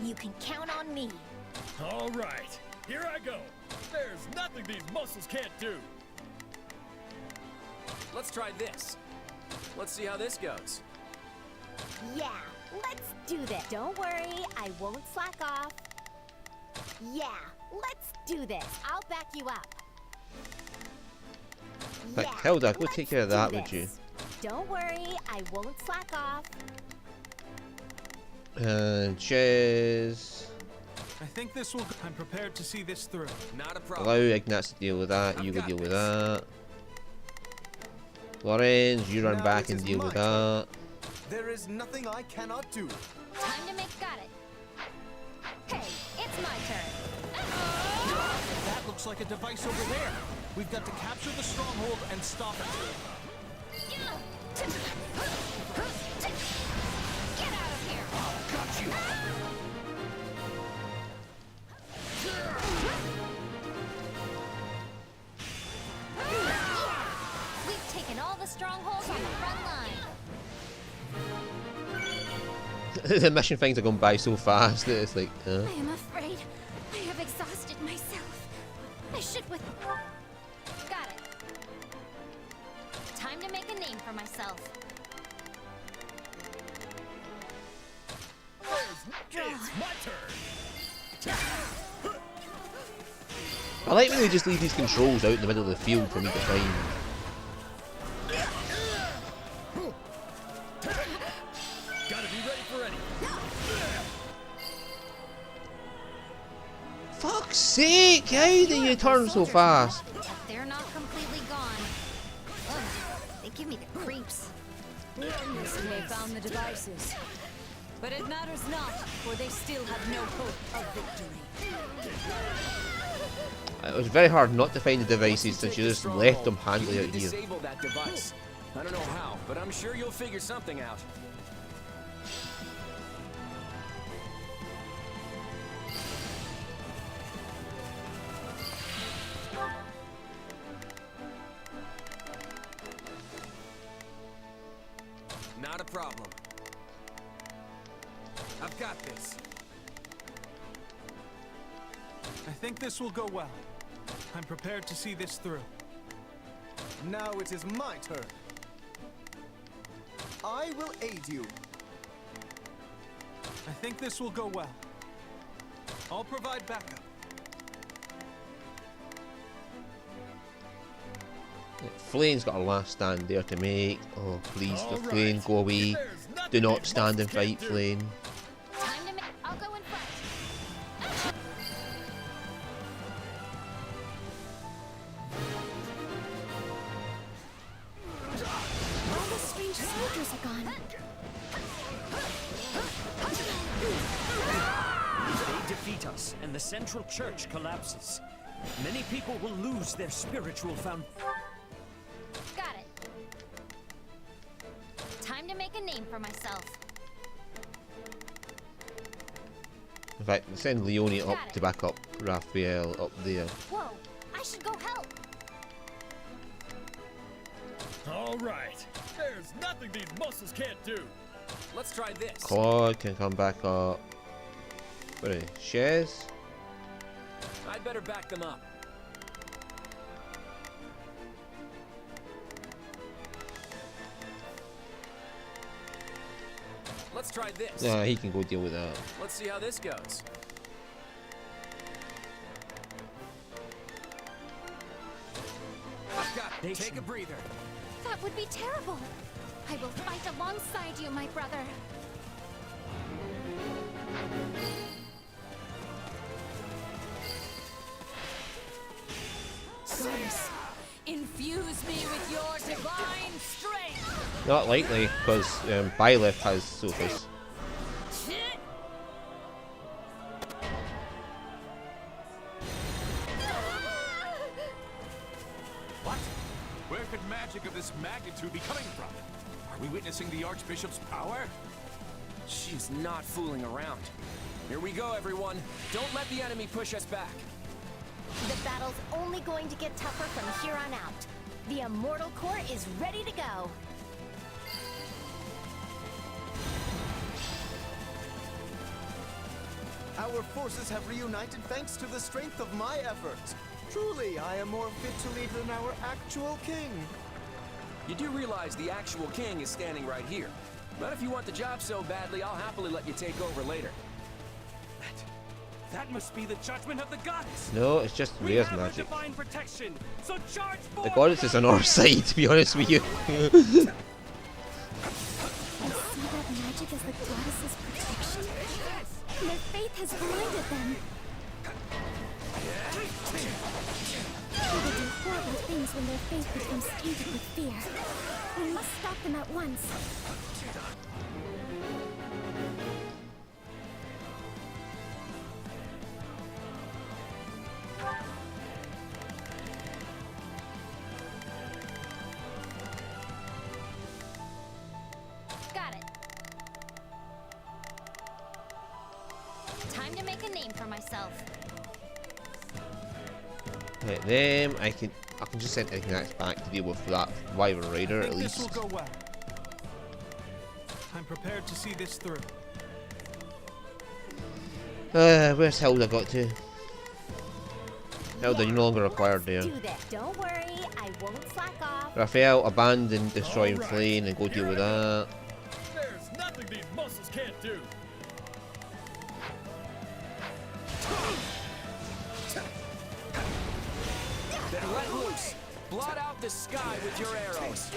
You can count on me. All right, here I go. There's nothing these muscles can't do. Let's try this. Let's see how this goes. Yeah, let's do this. Don't worry, I won't slack off. Yeah, let's do this. I'll back you up. But Yeah, Hilda, go let's take care of do that, would you? this. Don't worry, I won't slack off. Cheers. I think this will. I'm prepared to see this through. Not a problem. Allow Ignatz to deal with that. You go deal with that. Lorenz, you run Now back it and is deal my with turn. that. There is nothing I cannot do. Time to make got it. Hey, it's my turn. That looks like a device over there. We've got to capture the stronghold and stop it. Get out of here. Got you. We've taken all the strongholds on the front line. The mission things are going by so fast that it's like, I am afraid I have exhausted myself. I should with. Got it. Time to make a name for myself. It's my turn. I like when they just leave these controls out in the middle of the field for me to find. Gotta be ready for any. Fuck's sake, how do you turn so fast? They're not completely gone. Ugh, they give me the creeps. They found the devices. But it matters not, for they still have no hope of victory. It was very hard not to find the devices since you just left them handily out here. Disable that device. I don't know how, but I'm sure you'll figure something out. Not a problem. I've got this. I think this will go well. I'm prepared to see this through. Now it is my turn. I will aid you. I think this will go well. I'll provide backup. Flane's got a last stand there to make. Oh, please, the Flane, go away. Do not stand and fight, Flane. Time to make. I'll go in front. All the strange soldiers are gone. They defeat us, and the central church collapses. Many people will lose their spiritual foundation. Got it. Time to make a name for myself. In fact, send Leone up to back up Raphael up there. Whoa, I should go help. All right. There's nothing these muscles can't do. Let's try this. Claude can come back up. Where is Shez? I'd better back them up. Let's try this. Nah, he can go deal with that. Let's see how this goes. I've got it. Take a breather. That would be terrible. I will fight alongside you, my brother. Goddess, infuse me with your divine strength. Not likely, because Byleth has sofas. What? Where could magic of this magnitude be coming from? Are we witnessing the Archbishop's power? She's not fooling around. Here we go, everyone. Don't let the enemy push us back. The battle's only going to get tougher from here on out. The Immortal Core is ready to go. Our forces have reunited thanks to the strength of my efforts. Truly, I am more fit to lead than our actual king. You do realize the actual king is standing right here. But if you want the job so badly, I'll happily let you take over later. That must be the judgment of the goddess. No, it's just Rhea's magic. Divine protection. So charge The forth. goddess is on our side, to be honest with you. I see that magic as the goddess's protection. Their faith has blinded them. They do horrible things when their faith becomes tainted with fear. We must stop them at once. Got it. Time to make a name for myself. Right, them I can just send Ignax back to deal with that Wyvern Rider at This will least. go well. I'm prepared to see this through. Where's Hilda got to? Hilda, you're no longer required there. Do that. Don't worry, I won't slack off. Raphael, abandon, destroy, and flame, and go deal with that. There's nothing these muscles can't do. Then let loose. Blot out the sky with your arrows.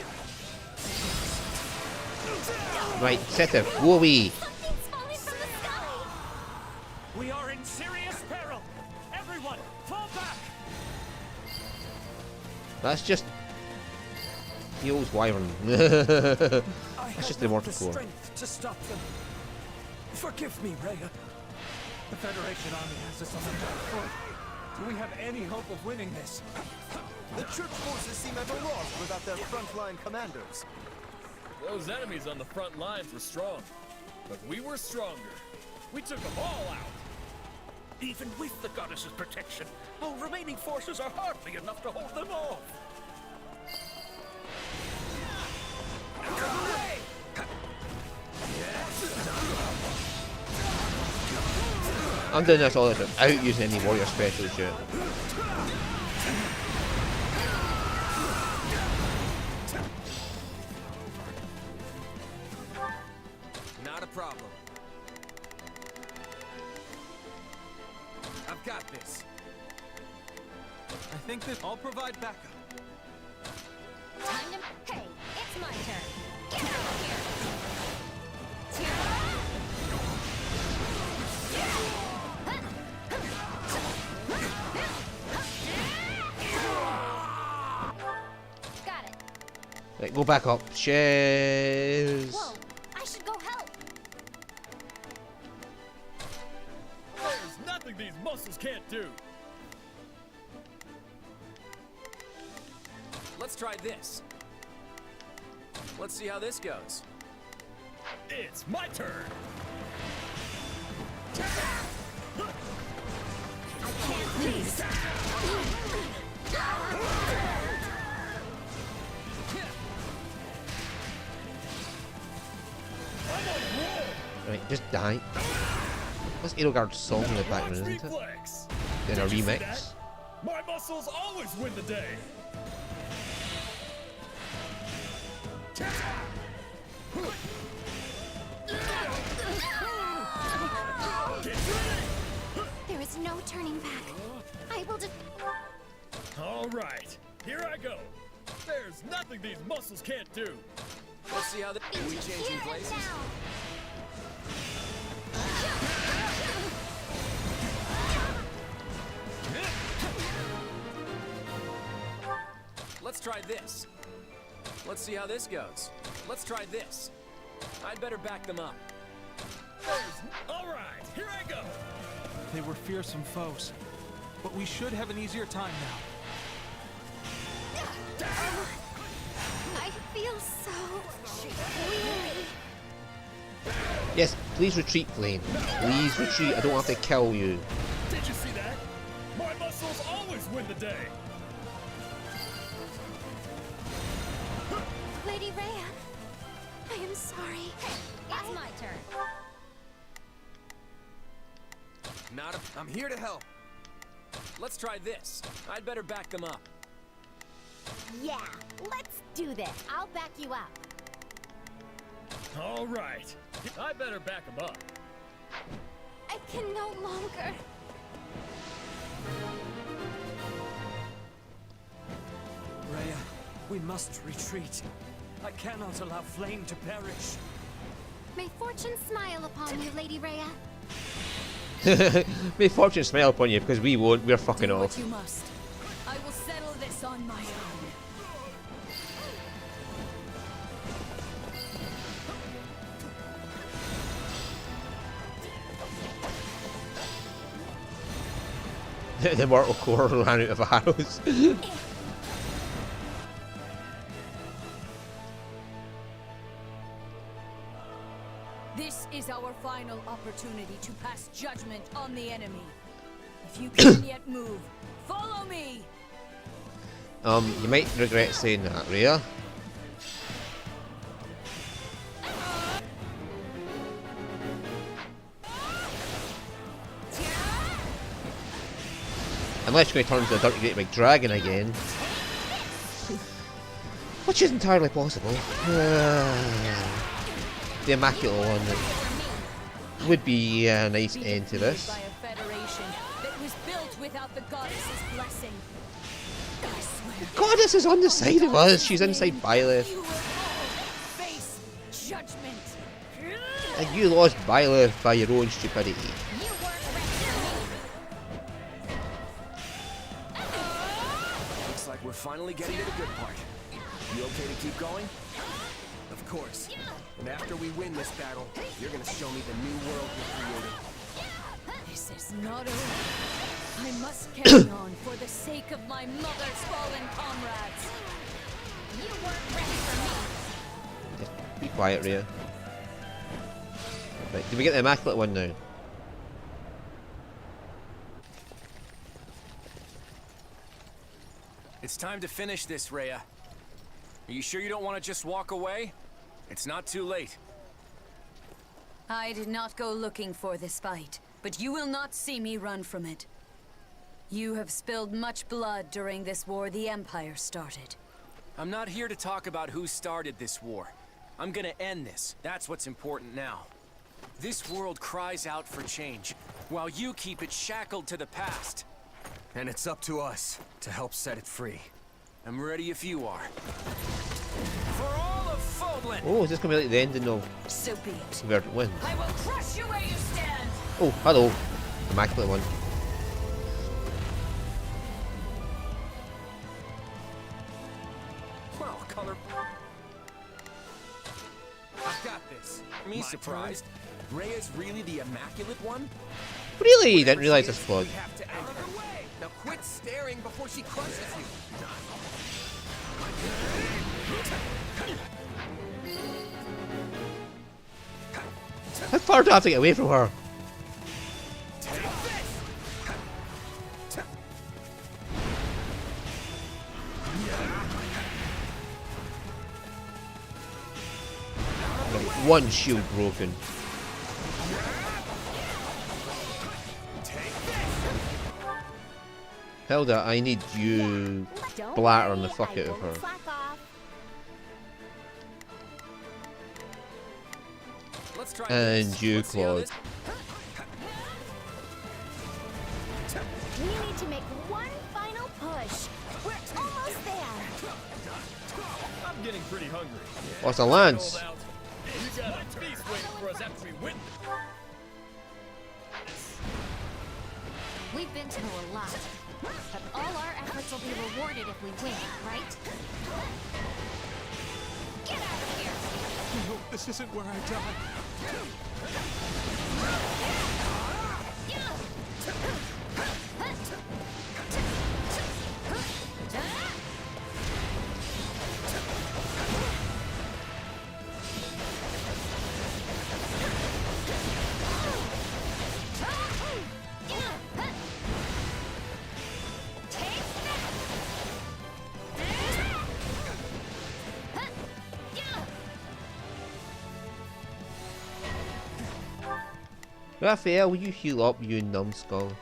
Right, set it. Go away. Something's falling from the sky. We are in serious peril. Everyone, fall back. That's just Heel's wyvern. That's just the mortal core. Strength to stop them. Forgive me, Rhea. The Federation army has us on the back foot. Do we have any hope of winning this? The church forces seem at a loss without their frontline commanders. Those enemies on the front lines were strong, but we were stronger. We took them all out. Even with the goddess's protection, our remaining forces are hardly enough to hold them off. I'm doing this all the time, out using any warrior specials yet. Not a problem. I've got this. I think that I'll provide backup. Time to... Hey, it's my turn. Get out of here! Got it. Right, go back up. Shares. Whoa, I should go help. There's nothing these muscles can't do. Let's try this. Let's see how this goes. It's my turn. Please. Right, just die. That's Edelgard's song in the background, isn't it? Reflex. In a Did you see remix. that? My muscles always win the day. There is no turning back. I will All right, here I go. There's nothing these muscles can't do. Let's see how the... Are we changing places? Let's try this. Let's see how this goes. Let's try this. I'd better back them up. All right, here I go. They were fearsome foes, but we should have an easier time now. I feel so weary. Yes, please retreat, Flame. Please retreat. I don't have to kill you. Did you see that? My muscles always win the day. Lady Rhea, I am sorry. It's my turn. Not a... I'm here to help. Let's try this. I'd better back them up. Yeah, let's do this. I'll back you up. All right, I better back them up. I can no longer. Rhea, we must retreat. I cannot allow Flame to perish. May fortune smile upon you, Lady Rhea. May fortune smile upon you, because we won't. We're fucking Do off. what you must. I will settle this on my own. The mortal core ran out of arrows. This is our final opportunity to pass judgment on the enemy. If you can yet move, follow me! You might regret saying that, Rhea. Unless you're going to turn into a dirty great big dragon again. Which is entirely possible. The Immaculate One would be a nice end to this. By a federation that was built without the goddess's blessing. I swear. Goddess is on the side of us. She's inside Byleth. You will all face judgment. And you lost Byleth by your own stupidity. Looks like we're finally getting to the good part. You okay to keep going? Of course. And after we win this battle, you're gonna show me the new world you're creating. This is not over. I must carry on for the sake of my mother's fallen comrades. You weren't ready for me. Be quiet, Rhea. Right, did we get the Immaculate One now? It's time to finish this, Rhea. Are you sure you don't want to just walk away? It's not too late. I did not go looking for this fight, but you will not see me run from it. You have spilled much blood during this war the Empire started. I'm not here to talk about who started this war. I'm gonna end this. That's what's important now. This world cries out for change, while you keep it shackled to the past. And it's up to us to help set it free. I'm ready if you are. For all of Fodlan! Oh, is this going to be like the ending of So be it. Verdant Win? I will crush you where you stand! Oh, hello. Immaculate One. Well, color... I've got this. Me surprised. Rhea's really the Immaculate One? Really? Didn't realise this flawed. Now quit staring before she crushes you. How far do I have to get away from her? One shield broken. Hilda, I need you blattering the fuck out of her. And you, Claude. We need to make one final push. We're almost there. I'm getting pretty hungry. What's a lance? You got a feast waiting for us after we win. We've been through a lot, but all our efforts will be rewarded if we win, right? Get out of here! I hope this isn't where I die. Raphael, will you heal up, you numbskull?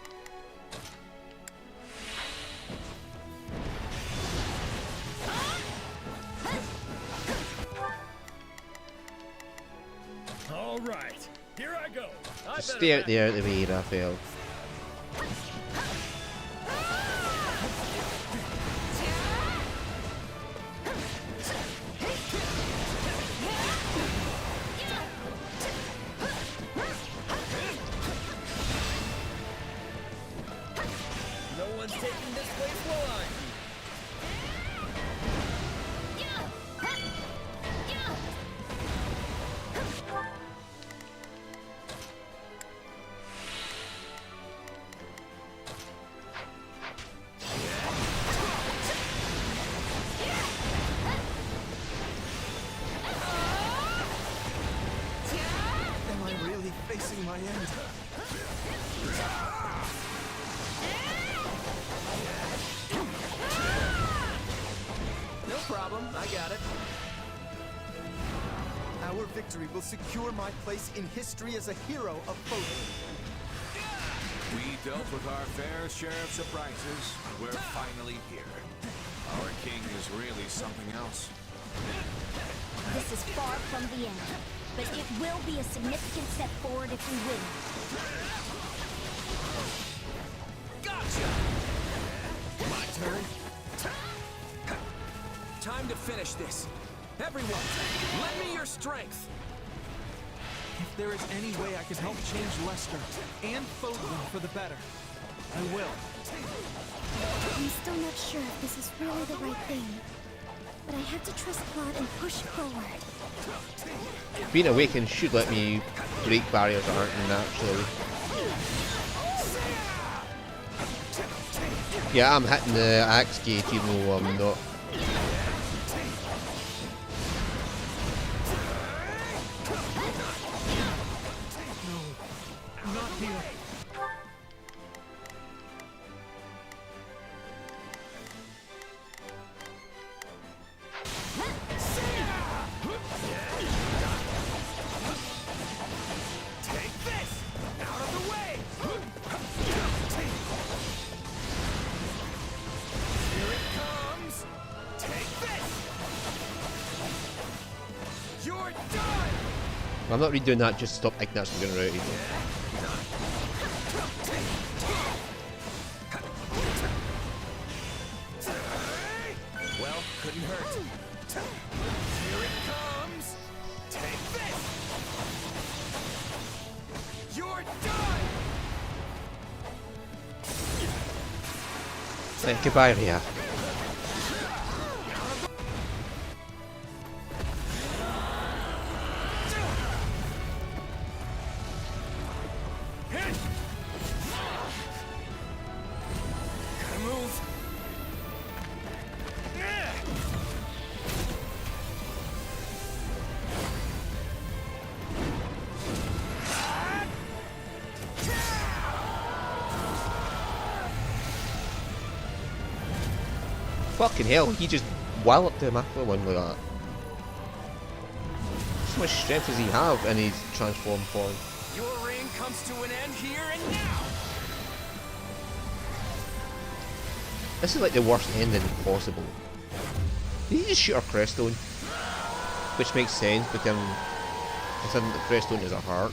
All right, here I go. Just stay out there out the way, Raphael. Am I really facing my end? No problem, I got it. Our victory will secure my place in history as a hero of Fodlan. We dealt with our fair share of surprises. We're finally here. Our king is really something else. This is far from the end, but it will be a significant step forward if we win. Gotcha! My turn. Time to finish this. Everyone, lend me your strength. If there is any way I can help change Leicester and Fodlan for the better, I will. I'm still not sure if this is really the right thing, but I have to trust Claude and push forward. Being awakened should let me break barriers that aren't naturally. Yeah, I'm hitting the axe gate even though I'm not. No, not here. Take this! Out of the way! Here it comes! Take this! You're done! I'm not redoing that just to stop Ignatz from getting routed. Well, couldn't hurt. Here it comes! Take this! You're done! Goodbye, Rhea. Gotta move. Fucking hell, he just walloped him after one like that. How much strength does he have in his transformed form? Your reign comes to an end here and now. This is like the worst ending possible. Did he just shoot a Crestone? Which makes sense, but then considering the Crestone is a heart.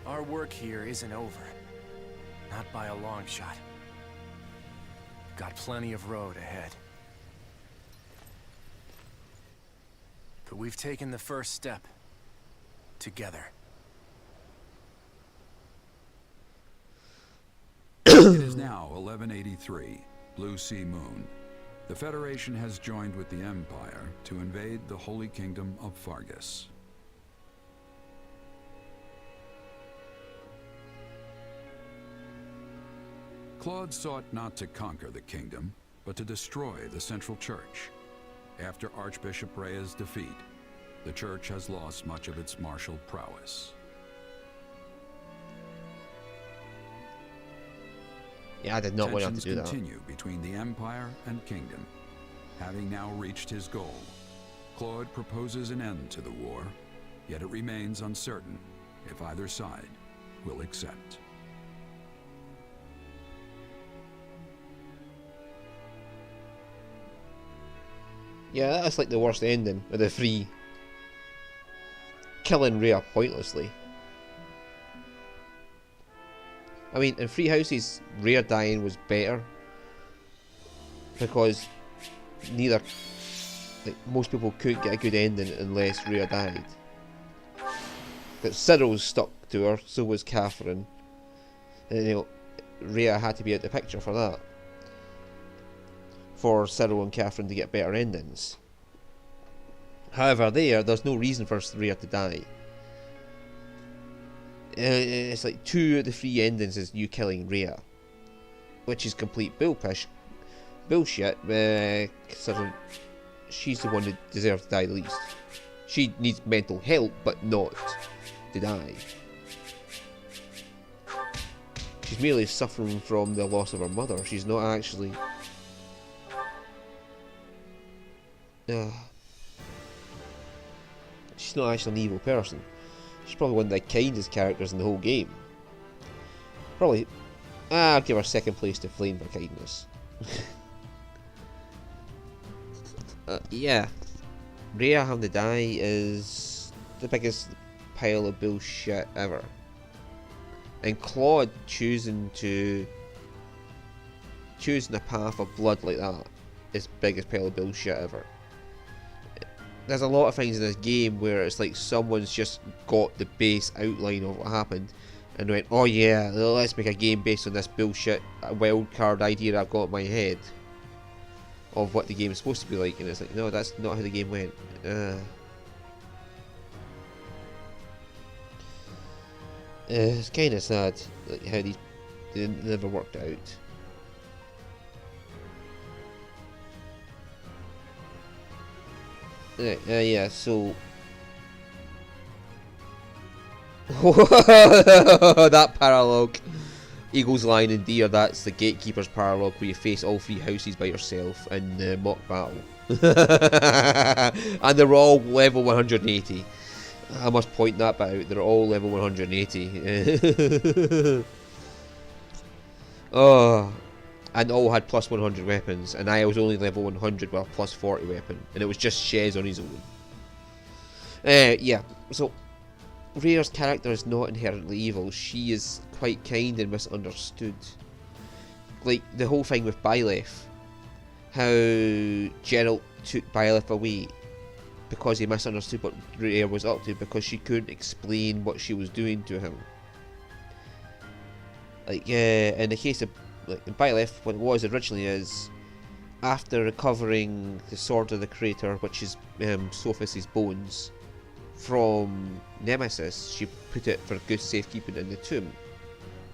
Our work here isn't over. Not by a long shot. Got plenty of road ahead. But we've taken the first step. Together. It is now 1183, Blue Sea Moon. The Federation has joined with the Empire to invade the Holy Kingdom of Fargus. Claude sought not to conquer the kingdom, but to destroy the Central Church. After Archbishop Rhea's defeat, the Church has lost much of its martial prowess. Yeah, I did not want to have to do that. Tensions continue between the Empire and Kingdom. Having now reached his goal, Claude proposes an end to the war, yet it remains uncertain if either side will accept. Yeah, that's like the worst ending of the three. Killing Rhea pointlessly. I mean, in Three Houses, Rhea dying was better because most people couldn't get a good ending unless Rhea died. But Cyril stuck to her, so was Catherine, and Rhea had to be out the picture for that. For Cyril and Catherine to get better endings. However, there's no reason for Rhea to die. It's like 2 of the 3 endings is you killing Rhea, which is complete bullshit. Considering she's the one that deserves to die the least. She needs mental help, but not to die. She's merely suffering from the loss of her mother. She's not actually... she's not actually an evil person. She's probably one of the kindest characters in the whole game. Probably... I'll give her second place to Flame for kindness. Yeah. Rhea having to die is the biggest pile of bullshit ever. And Claude choosing a path of blood like that is biggest pile of bullshit ever. There's a lot of things in this game where it's like someone's just got the base outline of what happened and went, oh yeah, let's make a game based on this bullshit wild card idea I've got in my head of what the game is supposed to be like, and it's like, no, that's not how the game went. It's kind of sad, like how they never worked out. Yeah, so that paralogue, Eagle's Lion and Deer, that's the Gatekeeper's paralogue where you face all 3 houses by yourself in the mock battle. And they're all level 180. I must point that bit out, they're all level 180. Oh, and all had plus 100 weapons, and I was only level 100 with a plus 40 weapon, and it was just Shez on his own. Yeah, so Rhea's character is not inherently evil. She is quite kind and misunderstood. Like the whole thing with Byleth, how Geralt took Byleth away because he misunderstood what Rhea was up to, because she couldn't explain what she was doing to him. Like in the case of like in Byleth, what it was originally is, after recovering the Sword of the Creator, which is Sophis' bones, from Nemesis, she put it for good safekeeping in the tomb,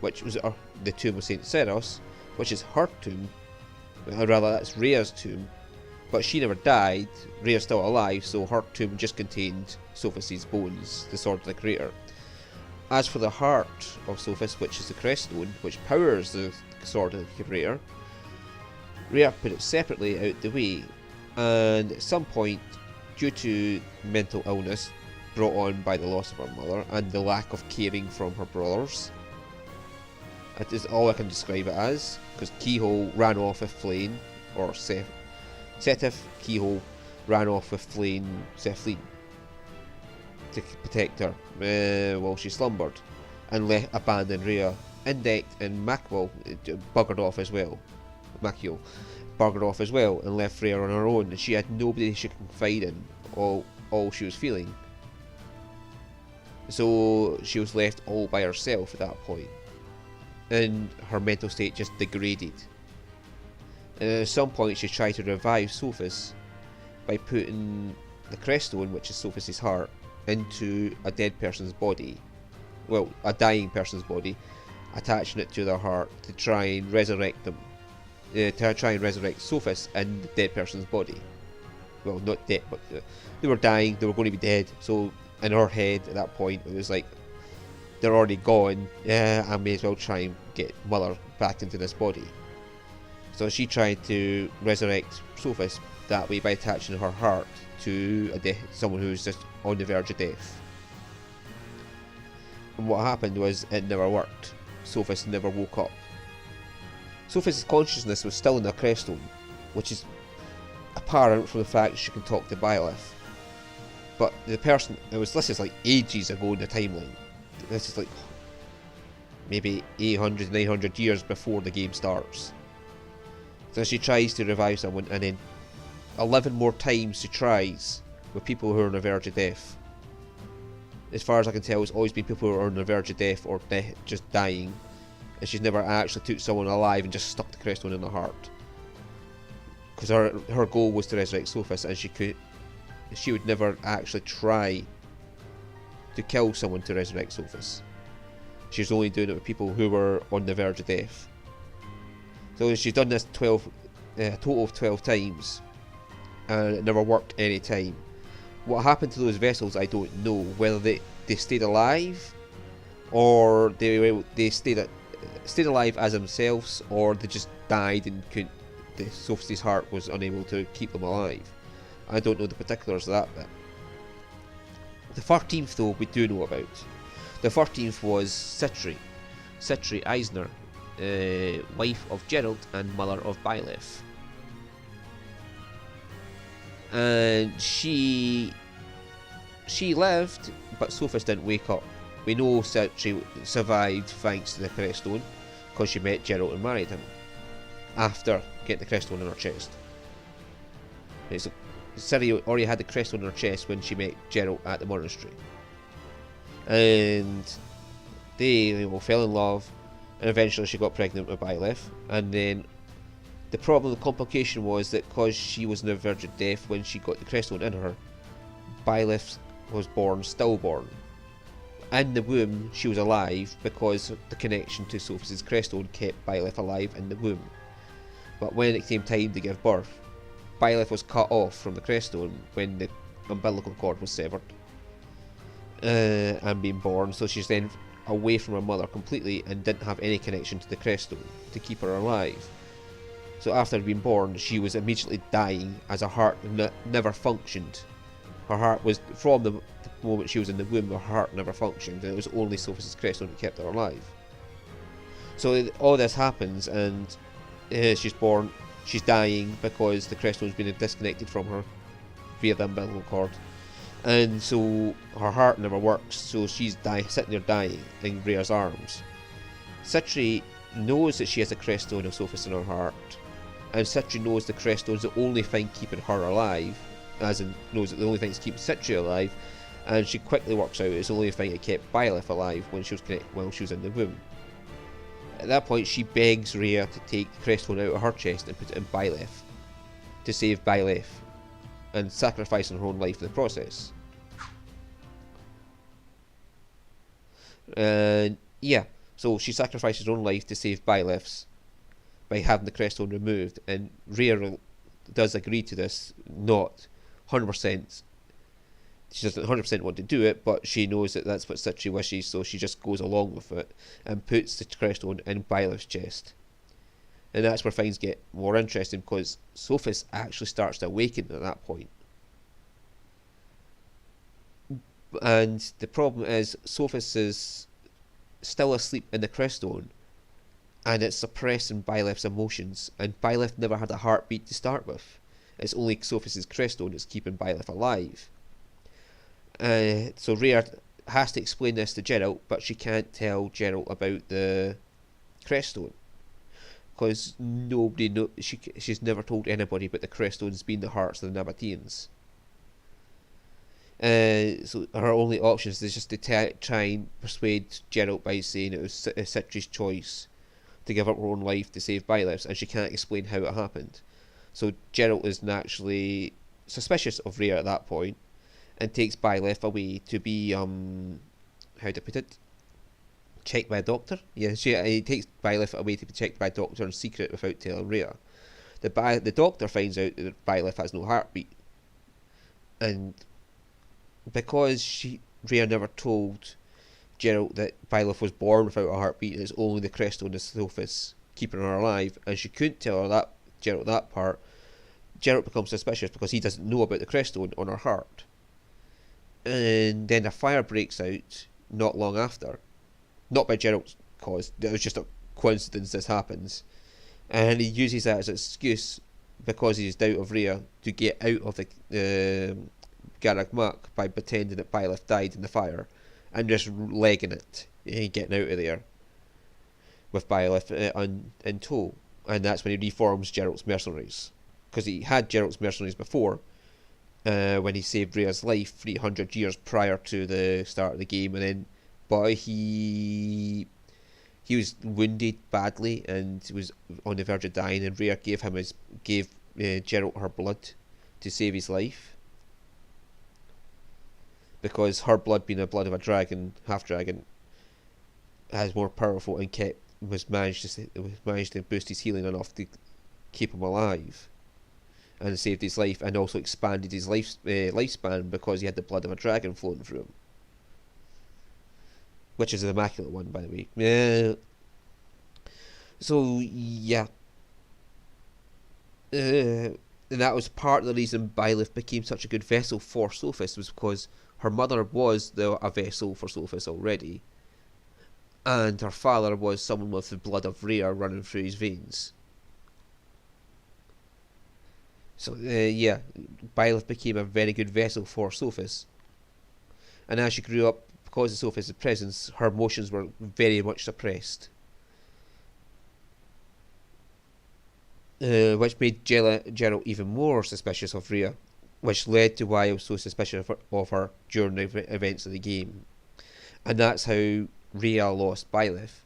which was the tomb of Saint Seros, which is her tomb, or rather that's Rhea's tomb, but she never died. Rhea's still alive, so her tomb just contained Sophis' bones, the Sword of the Creator. As for the heart of Sophis, which is the Creststone, which powers the Sword of the Creator, Rhea put it separately out the way, and at some point, due to mental illness brought on by the loss of her mother and the lack of caring from her brothers, that is all I can describe it as, because Keyhole ran off with Flame, or Setif Keyhole ran off with Seflin to protect her while she slumbered, and abandoned Rhea. Indect and Macwell buggered off as well. Macule buggered off as well and left Rhea on her own, and she had nobody she could confide in all she was feeling. So she was left all by herself at that point, and her mental state just degraded. And at some point she tried to revive Sophis by putting the Creststone, which is Sophis' heart, into a dead person's body, well, a dying person's body, attaching it to their heart to try and resurrect them, to try and resurrect Sophis in the dead person's body. Well, not dead, but they were dying, they were going to be dead, so in her head at that point it was like, they're already gone, yeah, I may as well try and get Mother back into this body. So she tried to resurrect Sophis that way by attaching her heart to someone who's just on the verge of death. And what happened was, it never worked. Sophis never woke up. Sophis' consciousness was still in the Creststone, which is apparent from the fact she can talk to Byleth. But the person, this is like ages ago in the timeline. This is like maybe 800, 900 years before the game starts. So she tries to revive someone, and then 11 more times she tries with people who are on the verge of death. As far as I can tell, it's always been people who are on the verge of death or just dying, and she's never actually took someone alive and just stuck the Creststone in the heart. Because her goal was to resurrect Sophis, and she would never actually try to kill someone to resurrect Sophis. She was only doing it with people who were on the verge of death. So she's done this a total of 12 times, and it never worked any time. What happened to those vessels, I don't know. Whether they stayed alive, or they stayed stayed alive as themselves, or they just died and couldn't. Sophie's heart was unable to keep them alive. I don't know the particulars of that bit. The 13th, though, we do know about. The 13th was Citri Eisner, wife of Geralt and mother of Byleth. And she lived, but Sophis didn't wake up. We know Citri survived thanks to the Creststone, because she met Geralt and married him after getting the Creststone in her chest. Right, so Ciri already had the Creststone in her chest when she met Geralt at the monastery, and they fell in love, and eventually she got pregnant with Byleth. And then the complication was that because she was on the verge of death when she got the Creststone in her, Byleth was born stillborn. In the womb, she was alive because the connection to Sophis' Creststone kept Byleth alive in the womb. But when it came time to give birth, Byleth was cut off from the Creststone when the umbilical cord was severed and being born, so she's then away from her mother completely and didn't have any connection to the Creststone to keep her alive. So after being born, she was immediately dying as her heart never functioned. Her heart was, from the moment she was in the womb, her heart never functioned, and it was only Sophis' Creststone that kept her alive. So all this happens, and she's born, she's dying because the Creststone's been disconnected from her via the umbilical cord, and so her heart never works, so she's sitting there dying in Rhea's arms. Citri knows that she has a Creststone of Sophis in her heart, and Citri knows the Creststone's the only thing keeping her alive, as in knows that the only thing that's keeping Citri alive, and she quickly works out it's the only thing that kept Byleth alive when she was in the womb. At that point, she begs Rhea to take the Creststone out of her chest and put it in Byleth to save Byleth, and sacrificing her own life in the process. And yeah, so she sacrifices her own life to save Byleth's by having the Creststone removed, and Rhea does agree to this, not 100%. She doesn't 100% want to do it, but she knows that that's what Citri wishes, so she just goes along with it and puts the Creststone in Byleth's chest. And that's where things get more interesting, because Sophis actually starts to awaken at that point. And the problem is, Sophis is still asleep in the Creststone, and it's suppressing Byleth's emotions, and Byleth never had a heartbeat to start with. It's only Sophis' Creststone that's keeping Byleth alive. So Rhea has to explain this to Geralt, but she can't tell Geralt about the Creststone, because she's never told anybody about the Creststones being the hearts of the Nabateans. So her only option is just to try and persuade Geralt by saying it was Citri's choice to give up her own life to save Byleth's, and she can't explain how it happened. So Geralt is naturally suspicious of Rhea at that point, and takes Byleth away to be, how to put it, checked by a doctor. Yeah, he takes Byleth away to be checked by a doctor in secret without telling Rhea. The doctor finds out that Byleth has no heartbeat, and because Rhea never told Geralt that Byleth was born without a heartbeat, and it's only the Creststone of Sophis keeping her alive, and she couldn't tell her Geralt that part, Geralt becomes suspicious because he doesn't know about the Creststone on her heart. And then a fire breaks out not long after. Not by Geralt's cause, it was just a coincidence this happens. And he uses that as an excuse, because he's doubt of Rhea, to get out of the Garag Mach by pretending that Byleth died in the fire, and just legging it and getting out of there with Byleth in tow. And that's when he reforms Geralt's mercenaries, because he had Geralt's mercenaries before, when he saved Rhea's life 300 years prior to the start of the game, but he was wounded badly and was on the verge of dying, and Rhea gave Geralt her blood to save his life, because her blood, being the blood of a dragon, half dragon, is more powerful and was managed to boost his healing enough to keep him alive, and saved his life, and also expanded his lifespan because he had the blood of a dragon flowing through him, which is an immaculate one, by the way. So yeah, and that was part of the reason Byleth became such a good vessel for Sophis, was because her mother was a vessel for Sophis already, and her father was someone with the blood of Rhea running through his veins. So yeah, Byleth became a very good vessel for Sophis. And as she grew up, because of Sophis' presence, her emotions were very much suppressed. Which made Geralt even more suspicious of Rhea, which led to why I was so suspicious of her during the events of the game. And that's how Rhea lost Byleth,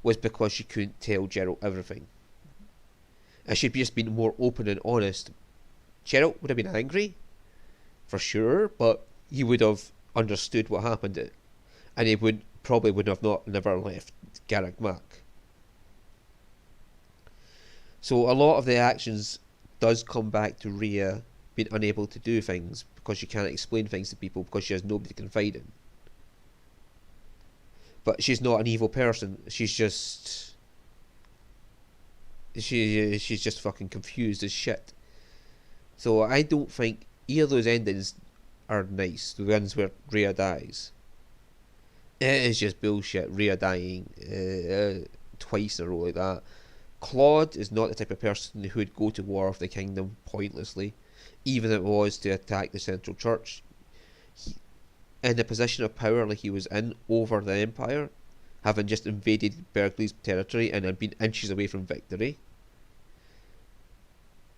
was because she couldn't tell Geralt everything. If she'd just been more open and honest, Geralt would have been angry, for sure, but he would have understood what happened, and he probably would have never left Garreg Mach. So a lot of the actions does come back to Rhea being unable to do things because she can't explain things to people because she has nobody to confide in. But she's not an evil person. She's just fucking confused as shit. So I don't think either of those endings are nice. The ones where Rhea dies. It is just bullshit. Rhea dying twice in a row like that. Claude is not the type of person who would go to war with the kingdom pointlessly, even if it was to attack the central church. In the position of power like he was in over the Empire, having just invaded Berkeley's territory and had been inches away from victory,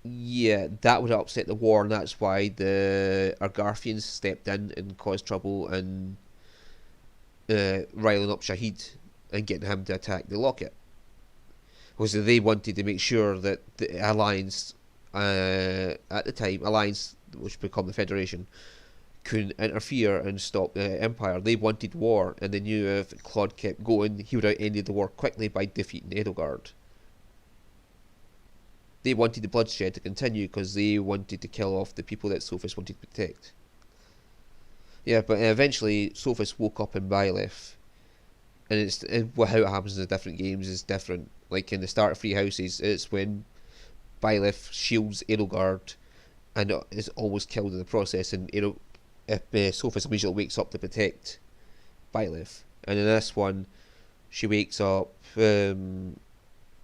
yeah, that would have upset the war, and that's why the Argarthians stepped in and caused trouble and riling up Shahid and getting him to attack the locket. Because they wanted to make sure that the Alliance, at the time, Alliance, which became the Federation, couldn't interfere and stop the Empire. They wanted war, and they knew if Claude kept going, he would have ended the war quickly by defeating Edelgard. They wanted the bloodshed to continue because they wanted to kill off the people that Sophis wanted to protect. Yeah, but eventually Sophis woke up in Byleth, and how it happens in the different games is different. Like in the start of Three Houses, it's when Byleth shields Edelgard and is almost killed in the process, and Sophis immediately wakes up to protect Byleth. And in this one, she wakes up when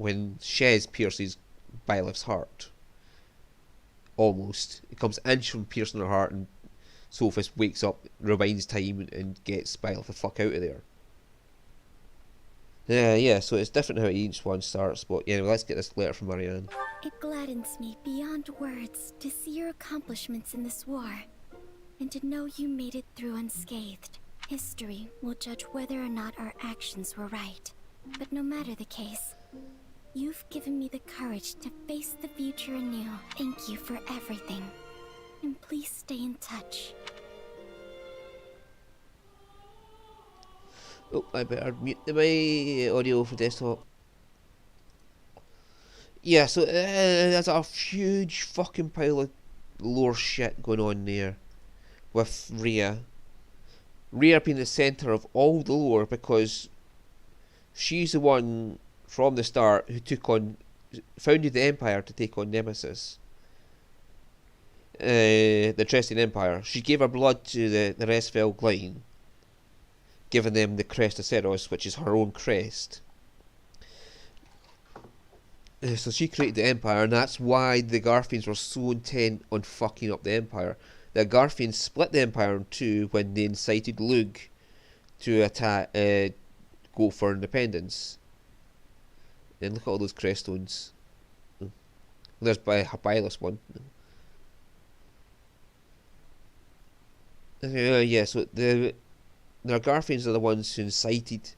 Shez pierces Byleth's heart. Almost. It comes inch from piercing her heart, and Sophis wakes up, rewinds time, and gets Byleth the fuck out of there. Yeah, so it's different how each one starts, but yeah, let's get this letter from Marianne. It gladdens me beyond words to see your accomplishments in this war, and to know you made it through unscathed. History will judge whether or not our actions were right. But no matter the case, you've given me the courage to face the future anew. Thank you for everything. And please stay in touch. Oh, I better mute my audio for desktop. Yeah, so there's a huge fucking pile of lore shit going on there with Rhea. Rhea being the centre of all the lore because she's the one from the start who founded the Empire to take on Nemesis. The Trestian Empire. She gave her blood to the Resfell Glein, giving them the crest of Seros, which is her own crest. So she created the Empire, and that's why the Garthians were so intent on fucking up the Empire. The Garthians split the Empire in two when they incited Lug to attack, go for independence. And look at all those crest stones. There's Hybilus one. Yeah, so the Argarthians are the ones who incited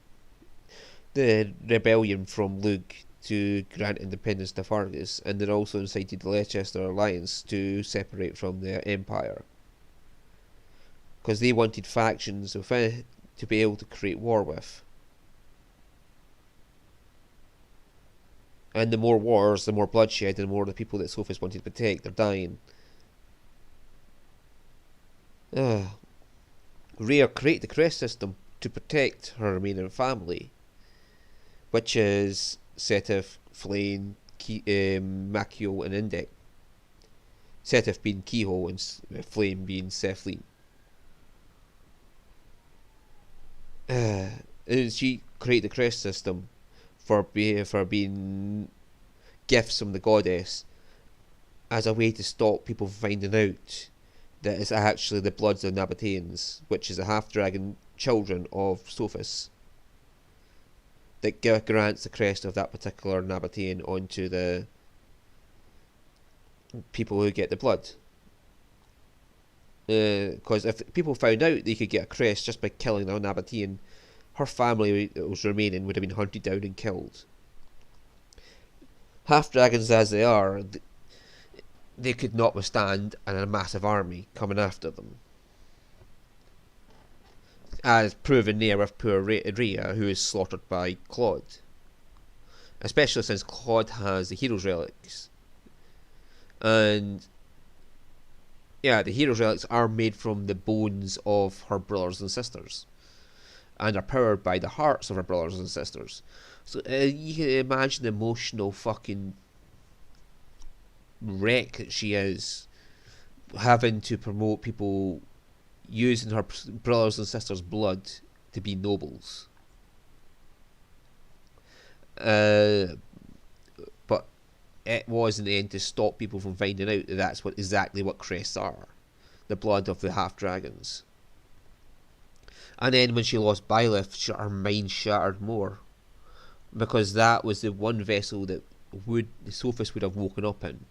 the rebellion from Lug to grant independence to Fargus, and they also incited the Leicester Alliance to separate from the Empire. Because they wanted factions to be able to create war with. And the more wars, the more bloodshed, and the more the people that Sophis wanted to protect, they're dying. Rhea created the crest system to protect her remaining family, which is Setif, Flame, Makio, and Index. Setif being Keyhole and Flame being Cephlene. And she created the crest system for being gifts from the goddess as a way to stop people from finding out that it's actually the bloods of Nabateans, which is the half-dragon children of Sophis, that grants the crest of that particular Nabatean onto the people who get the blood. Because if people found out they could get a crest just by killing a Nabatean, her family that was remaining would have been hunted down and killed. Half-dragons as they are, they could not withstand a massive army coming after them. As proven there with poor Rhea, who is slaughtered by Claude. Especially since Claude has the Hero's Relics. And yeah, the Hero's Relics are made from the bones of her brothers and sisters, and are powered by the hearts of her brothers and sisters. So you can imagine the emotional fucking wreck that she is, having to promote people using her brothers and sisters' blood to be nobles. But it was in the end to stop people from finding out that that's exactly what crests are. The blood of the half-dragons. And then when she lost Byleth, her mind shattered more. Because that was the one vessel that Sophis would have woken up in.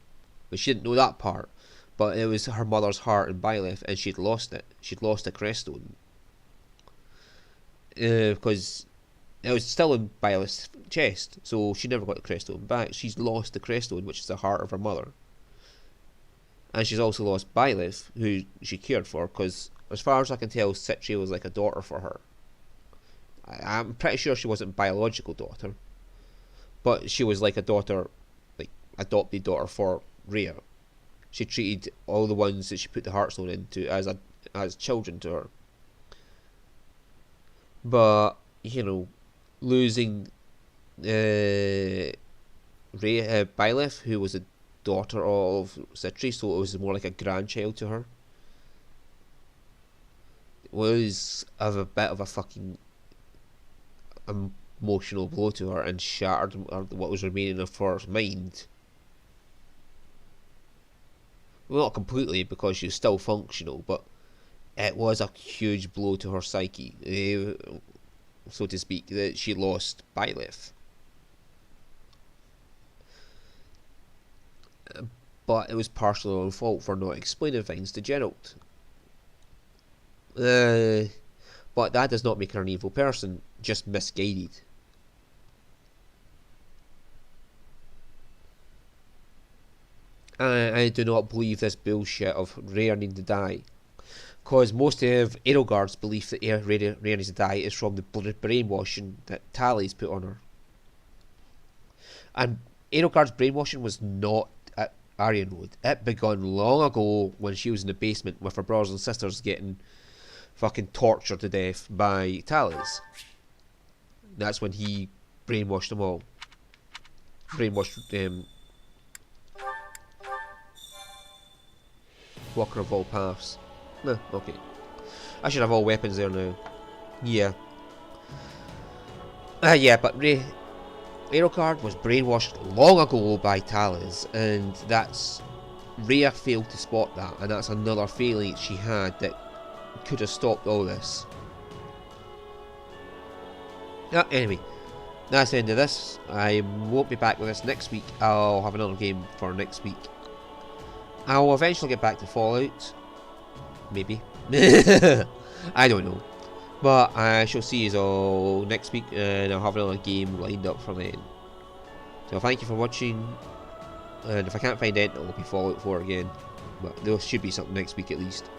But she didn't know that part. But it was her mother's heart in Byleth, and she'd lost it. She'd lost the Creststone. Because it was still in Byleth's chest, so she never got the Creststone back. She's lost the Creststone, which is the heart of her mother. And she's also lost Byleth, who she cared for, because as far as I can tell, Citri was like a daughter for her. I'm pretty sure she wasn't a biological daughter, but she was like a daughter, like adopted daughter for Rhea. She treated all the ones that she put the Heartstone into as children to her. But you know, losing Byleth, who was a daughter of Citri, so it was more like a grandchild to her, was of a bit of a fucking emotional blow to her, and shattered what was remaining of her mind. Well, not completely, because she was still functional, but it was a huge blow to her psyche, so to speak, that she lost Byleth. But it was partially her own fault for not explaining things to Geralt. But that does not make her an evil person, just misguided. I do not believe this bullshit of Rhea needing to die, because most of Edelgard's belief that Rhea needs to die is from the brainwashing that Tally's put on her. And Edelgard's brainwashing was not at Arianrod. It begun long ago when she was in the basement with her brothers and sisters getting fucking tortured to death by Tally's. That's when he brainwashed them all. Brainwashed Walker of all paths. No, okay. I should have all weapons there now. Yeah. Yeah, but Edelgard was brainwashed long ago by Tally's, and that's... Rhea failed to spot that, and that's another failing she had that could have stopped all this. Anyway, that's the end of this. I won't be back with this next week. I'll have another game for next week. I will eventually get back to Fallout. Maybe. I don't know. But I shall see you all next week, and I'll have another game lined up for then. So thank you for watching, and if I can't find it, it'll be Fallout 4 again. But there should be something next week at least.